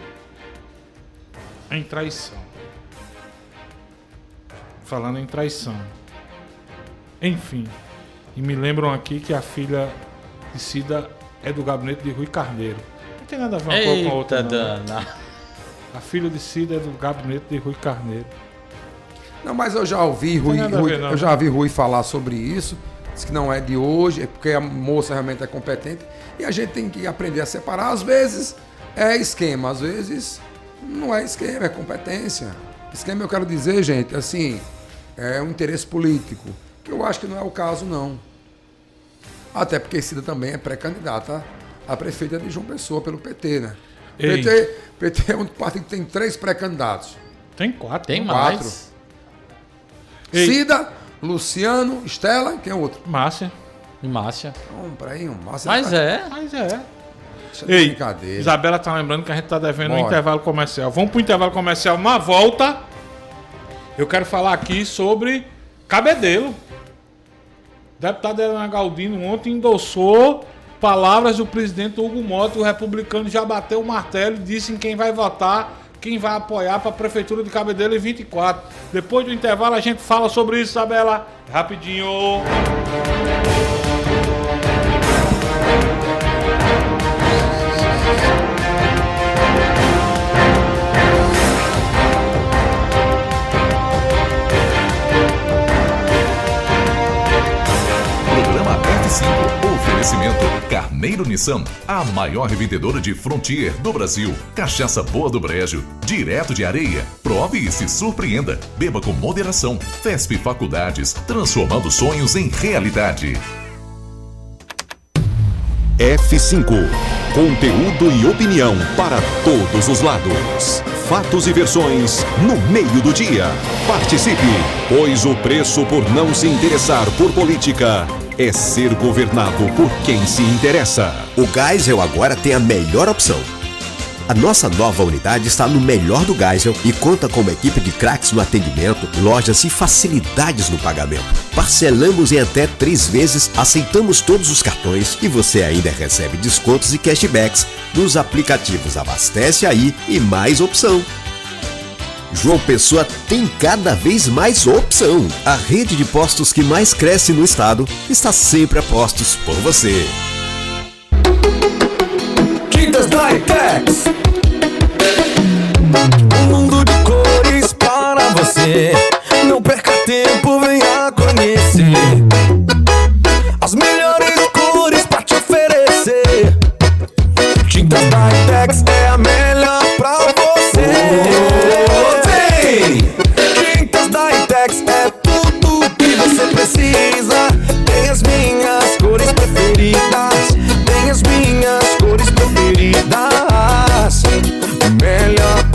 em traição. Falando em traição. Enfim, e me lembram aqui que a filha de Cida é do gabinete de Rui Carneiro. Não tem nada a ver uma coisa com a outra, não. A filha de Cida é do gabinete de Rui Carneiro. Não, mas eu já ouvi Rui falar sobre isso. Diz que não é de hoje, é porque a moça realmente é competente. E a gente tem que aprender a separar. Às vezes é esquema, às vezes não é esquema, é competência. Esquema, eu quero dizer, gente, assim, é um interesse político, que eu acho que não é o caso, não. Até porque Cida também é pré-candidata a prefeita de João Pessoa pelo PT, né? PT é um partido que tem 3 pré-candidatos. Tem 4. Tem mais. Cida, Luciano, Estela, quem é o outro? Márcia. E Márcia. Não, peraí, Márcia. Mas é. Ei, brincadeira. Isabela tá lembrando que a gente tá devendo um intervalo comercial. Vamos pro intervalo comercial. Na volta, eu quero falar aqui sobre Cabedelo. Deputada Helena Galdino ontem endossou palavras do presidente Hugo Mota. O republicano já bateu o martelo e disse em quem vai votar, quem vai apoiar para a prefeitura de Cabedelo em 24. Depois do intervalo a gente fala sobre isso, Isabela. Rapidinho. Oferecimento Carneiro Nissan, a maior revendedora de Frontier do Brasil. Cachaça Boa do Brejo, direto de Areia. Prove e se surpreenda. Beba com moderação. FESP Faculdades, transformando sonhos em realidade. F5. Conteúdo e opinião para todos os lados. Fatos e versões no meio do dia. Participe, pois o preço por não se interessar por política é ser governado por quem se interessa. O Geisel agora tem a melhor opção. A nossa nova unidade está no melhor do Geisel e conta com uma equipe de craques no atendimento, lojas e facilidades no pagamento. Parcelamos em até 3 vezes, aceitamos todos os cartões e você ainda recebe descontos e cashbacks nos aplicativos Abastece Aí e Mais Opção. João Pessoa tem cada vez mais opção. A rede de postos que mais cresce no estado está sempre a postos por você. Tintas da Itex. Um mundo de cores para você. Não perca tempo, venha conhecer as melhores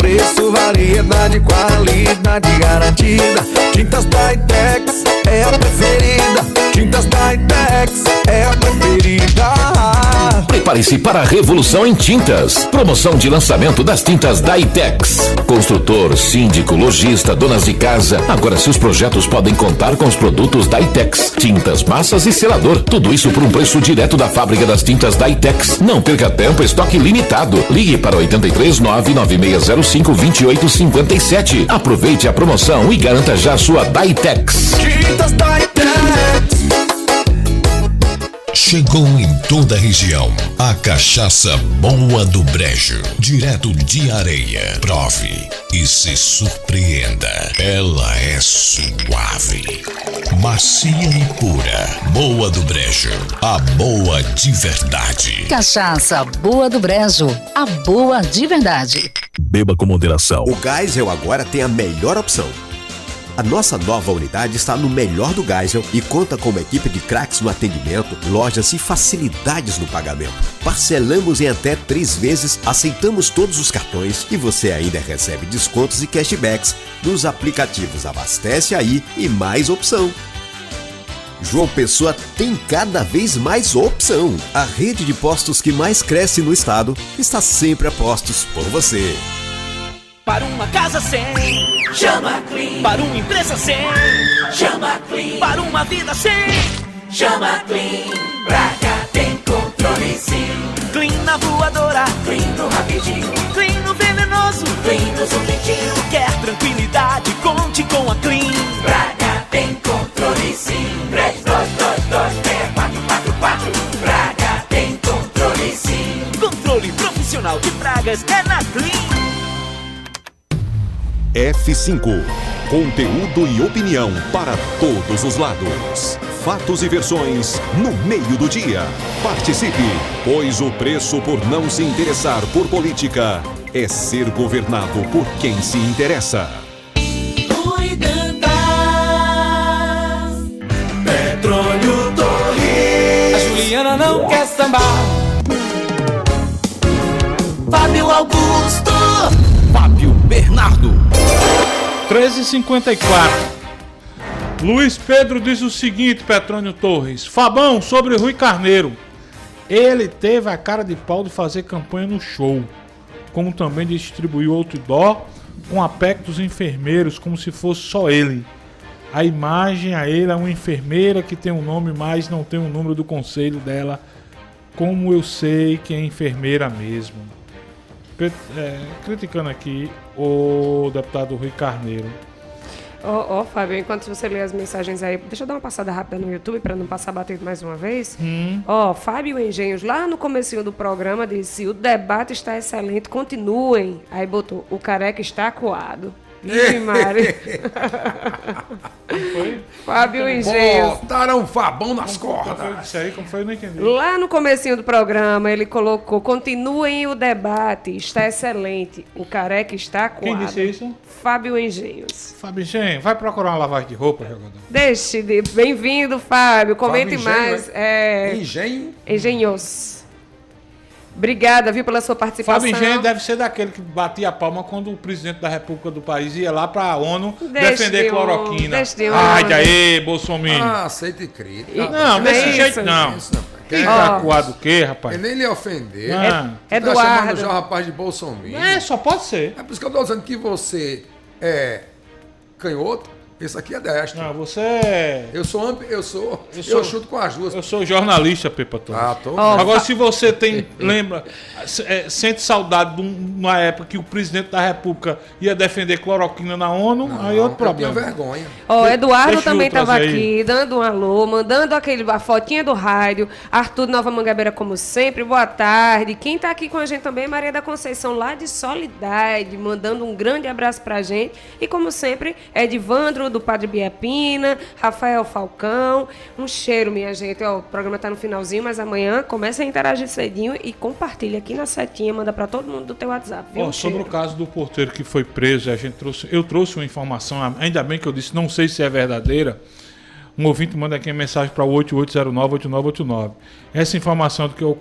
preço, variedade, qualidade garantida. Tintas Daitex é a preferida. Tintas Daitex é a preferida. Prepare-se para a revolução em tintas. Promoção de lançamento das tintas Daitex. Construtor, síndico, lojista, donas de casa. Agora seus projetos podem contar com os produtos Daitex. Tintas, massas e selador. Tudo isso por um preço direto da fábrica das tintas Daitex. Não perca tempo, estoque limitado. Ligue para 83 99605 2857. Aproveite a promoção e garanta já sua Daitex. Tintas Daitex. Chegou em toda a região a cachaça Boa do Brejo, direto de Areia. Prove e se surpreenda. Ela é suave, macia e pura. Boa do Brejo, a boa de verdade. Cachaça Boa do Brejo, a boa de verdade. Beba com moderação. O Geisel agora tem a melhor opção. A nossa nova unidade está no melhor do Geisel e conta com uma equipe de craques no atendimento, lojas e facilidades no pagamento. Parcelamos em até 3 vezes, aceitamos todos os cartões e você ainda recebe descontos e cashbacks nos aplicativos Abastece Aí e Mais Opção. João Pessoa tem cada vez mais opção. A rede de postos que mais cresce no estado está sempre a postos por você. Para uma casa sem, chama Clean. Para uma empresa sem, chama Clean. Para uma vida sem, chama Clean. Pra cá tem controle sim. Clean na voadora, Clean no rapidinho. Clean no venenoso, Clean no zumbitinho. Quer tranquilidade, conte com a Clean. Pra cá tem controle sim. 32226444. Pra cá tem controle sim. Controle profissional de pragas é na Clean. F5. Conteúdo e opinião para todos os lados. Fatos e versões no meio do dia. Participe, pois o preço por não se interessar por política é ser governado por quem se interessa. Petróleo Torres. A Juliana não quer sambar. Fábio Augusto. Fábio Bernardo. 13h54. Luiz Pedro diz o seguinte, Petrônio Torres. Fabão, sobre Rui Carneiro. Ele teve a cara de pau de fazer campanha no show, como também distribuiu outdoor com a PEC dos enfermeiros, como se fosse só ele. A imagem a ele é uma enfermeira que tem um nome, mas não tem o número do conselho dela. Como eu sei que é enfermeira mesmo. Criticando aqui o deputado Rui Carneiro. Fábio, enquanto você lê as mensagens aí, deixa eu dar uma passada rápida no YouTube para não passar batendo mais uma vez. Fábio Engenhos, lá no comecinho do programa, disse: o debate está excelente, continuem. Aí botou: o careca está acuado. Vixe, Mari. Foi? Fábio Engenhos. Botaram o Fabão nas cordas. Isso aí, como foi? Eu não entendi. Lá no comecinho do programa, ele colocou: continuem o debate, está excelente. O careca está acuado. Quem disse isso? Fábio Engenhos. Fábio Engenhos, vai procurar uma lavagem de roupa, jogador. Bem-vindo, Fábio. Comente Fábio mais. Engenhos. Obrigada, viu, pela sua participação. Fábio Engenho deve ser daquele que batia a palma quando o presidente da República do país ia lá para a ONU defender cloroquina. Ai, daí, Bolsonaro. Aceita e crítica. Não, desse jeito não. Quem tá acuado o quê, rapaz? Ele nem lhe ofender. Eduardo. Tá chamando já o rapaz de Bolsonaro. Só pode ser. É por isso que eu tô dizendo que você é canhoto. Esse aqui é destro. Não, você... Eu chuto com as duas. Eu sou jornalista, Pepa Torres. Agora, se você sente saudade de uma época que o presidente da República ia defender cloroquina na ONU, aí é outro problema. Eu tenho vergonha. Eduardo também estava aqui, dando um alô, mandando a fotinha do rádio. Arthur Nova Mangabeira, como sempre, boa tarde. Quem está aqui com a gente também é Maria da Conceição, lá de Solidade, mandando um grande abraço pra gente. E, como sempre, Edivandro, do Padre Biapina, Rafael Falcão. Um cheiro, minha gente. O programa está no finalzinho, mas amanhã começa a interagir cedinho e compartilha aqui na setinha, manda para todo mundo do teu WhatsApp. Viu? Sobre o caso do porteiro que foi preso, eu trouxe uma informação, ainda bem que eu disse, não sei se é verdadeira. Um ouvinte manda aqui uma mensagem para o 8809-8989. Essa informação de que o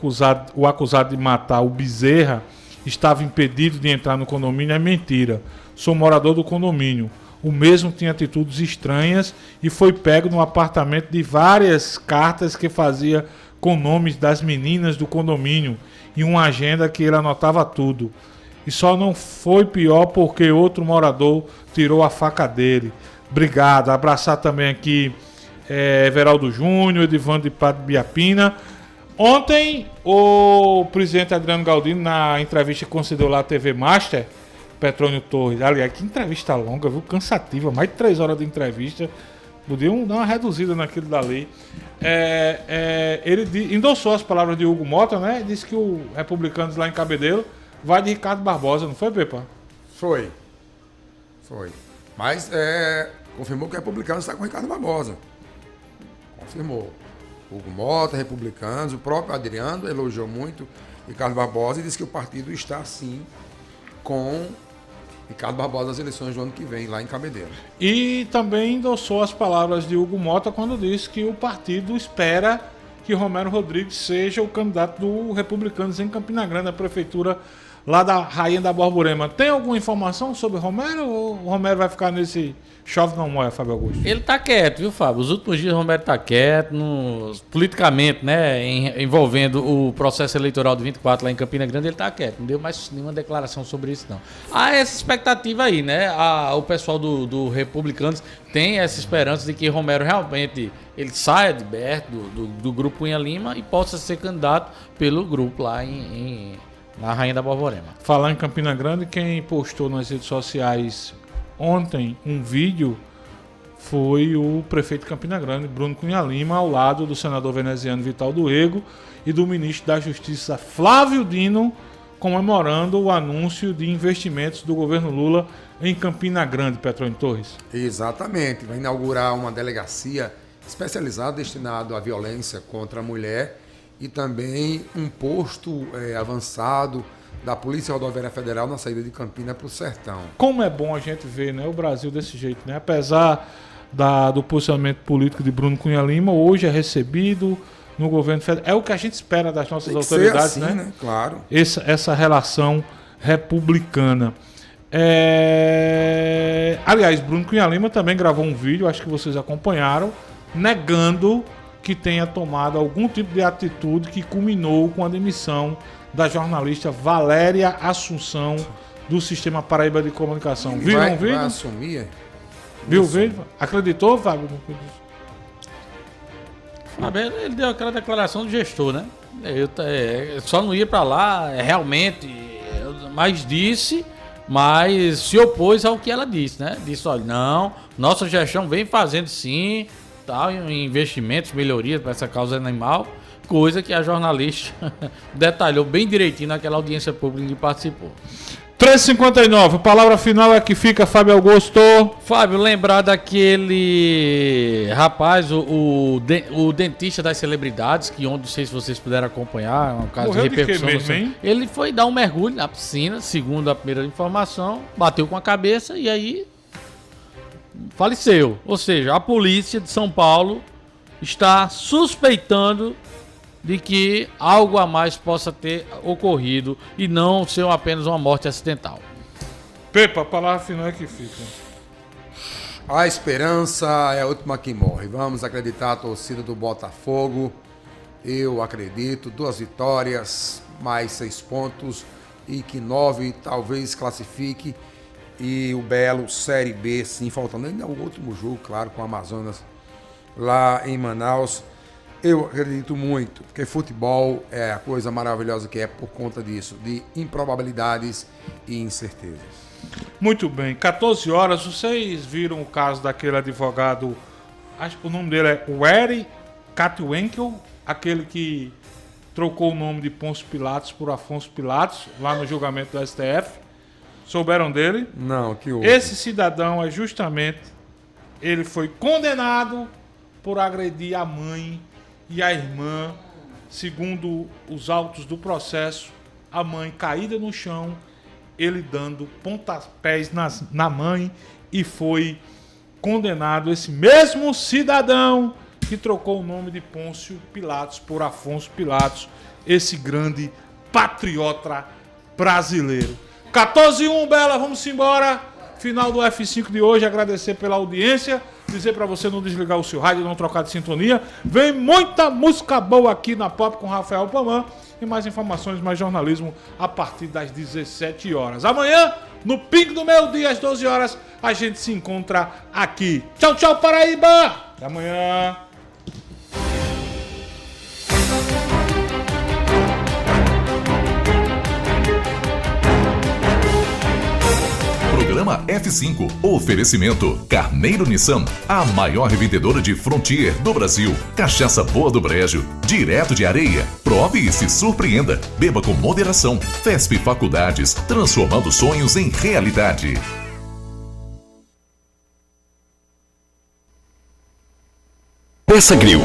acusado de matar o Bezerra estava impedido de entrar no condomínio é mentira. Sou morador do condomínio. O mesmo tinha atitudes estranhas e foi pego no apartamento de várias cartas que fazia com nomes das meninas do condomínio e uma agenda que ele anotava tudo. E só não foi pior porque outro morador tirou a faca dele. Obrigado. Abraçar também aqui Everaldo Júnior, Edivando de Padre Biapina. Ontem, o presidente Adriano Galdino, na entrevista que concedeu lá à TV Master, Petrônio Torres, aliás, que entrevista longa, viu? Cansativa, mais de 3 horas de entrevista. Podiam dar uma reduzida naquilo dali. Ele endossou as palavras de Hugo Mota, né? Disse que o Republicanos lá em Cabedelo vai de Ricardo Barbosa, não foi, Pepa? Foi. Mas confirmou que o Republicanos está com o Ricardo Barbosa. Confirmou. Hugo Mota, Republicanos, o próprio Adriano elogiou muito Ricardo Barbosa e disse que o partido está, sim, com Ricardo Barbosa nas eleições do ano que vem, lá em Cabedelo. E também endossou as palavras de Hugo Mota quando disse que o partido espera que Romero Rodrigues seja o candidato do Republicanos em Campina Grande, a prefeitura lá da Rainha da Borborema. Tem alguma informação sobre Romero ou o Romero vai ficar nesse chove não molha, Fábio Augusto? Ele tá quieto, viu, Fábio? Os últimos dias o Romero tá quieto, politicamente, né, envolvendo o processo eleitoral de 24 lá em Campina Grande, ele tá quieto. Não deu mais nenhuma declaração sobre isso, não. Há essa expectativa aí, né? O pessoal do Republicanos tem essa esperança de que Romero realmente ele saia de perto do grupo Cunha Lima e possa ser candidato pelo grupo lá na Rainha da Borborema. Falar em Campina Grande, quem postou nas redes sociais ontem um vídeo foi o prefeito de Campina Grande, Bruno Cunha Lima, ao lado do senador veneziano Vital do Rego e do ministro da Justiça Flávio Dino, comemorando o anúncio de investimentos do governo Lula em Campina Grande, Petrônio Torres. Exatamente, vai inaugurar uma delegacia especializada destinada à violência contra a mulher e também um posto avançado da Polícia Rodoviária Federal na saída de Campina para o Sertão. Como é bom a gente ver, né, o Brasil desse jeito, né? Apesar do posicionamento político de Bruno Cunha Lima, hoje é recebido no governo federal. É o que a gente espera das nossas autoridades, assim, né? Claro. Essa relação republicana. Aliás, Bruno Cunha Lima também gravou um vídeo, acho que vocês acompanharam, negando que tenha tomado algum tipo de atitude que culminou com a demissão da jornalista Valéria Assunção do Sistema Paraíba de Comunicação. Viu o vídeo? Vai assumir? Viu o vídeo? Acreditou, Fábio? Ele deu aquela declaração do gestor, né? Só não ia para lá, realmente, mas se opôs ao que ela disse, né? Disse, olha, não, nossa gestão vem fazendo sim, tal, investimentos, melhorias para essa causa animal, coisa que a jornalista detalhou bem direitinho naquela audiência pública que participou. 3h59, a palavra final é que fica, Fábio Augusto. Fábio, lembrar daquele rapaz, o dentista das celebridades, que ontem, não sei se vocês puderam acompanhar, um caso morreu de repercussão. De quê mesmo, hein? Ele foi dar um mergulho na piscina, segundo a primeira informação, bateu com a cabeça e aí faleceu. Ou seja, a polícia de São Paulo está suspeitando de que algo a mais possa ter ocorrido e não ser apenas uma morte acidental. Pepa, a palavra final é que fica. A esperança é a última que morre. Vamos acreditar a torcida do Botafogo. Eu acredito. 2 vitórias, mais 6 pontos e que 9 talvez classifique. E o Belo, Série B, sim, faltando ainda o último jogo, claro, com o Amazonas lá em Manaus. Eu acredito muito, porque futebol é a coisa maravilhosa que é por conta disso, de improbabilidades e incertezas. Muito bem, 14 horas, vocês viram o caso daquele advogado, acho que o nome dele é Wery Katwenkel, aquele que trocou o nome de Pôncio Pilatos por Afonso Pilatos, lá no julgamento do STF. Souberam dele? Não, que houve? Esse cidadão é justamente, ele foi condenado por agredir a mãe e a irmã, segundo os autos do processo, a mãe caída no chão, ele dando pontapés na mãe e foi condenado esse mesmo cidadão que trocou o nome de Pôncio Pilatos por Afonso Pilatos, esse grande patriota brasileiro. 14h01, Bela, vamos embora. Final do F5 de hoje, agradecer pela audiência, dizer para você não desligar o seu rádio, não trocar de sintonia. Vem muita música boa aqui na Pop com Rafael Paman e mais informações, mais jornalismo a partir das 17 horas. Amanhã, no Ping do Meio-Dia, às 12 horas, a gente se encontra aqui. Tchau, tchau, Paraíba! Até amanhã! Programa F5. Oferecimento Carneiro Nissan, a maior revendedora de Frontier do Brasil. Cachaça Boa do Brejo, direto de Areia. Prove e se surpreenda. Beba com moderação. FESP Faculdades, transformando sonhos em realidade. Peça Grill.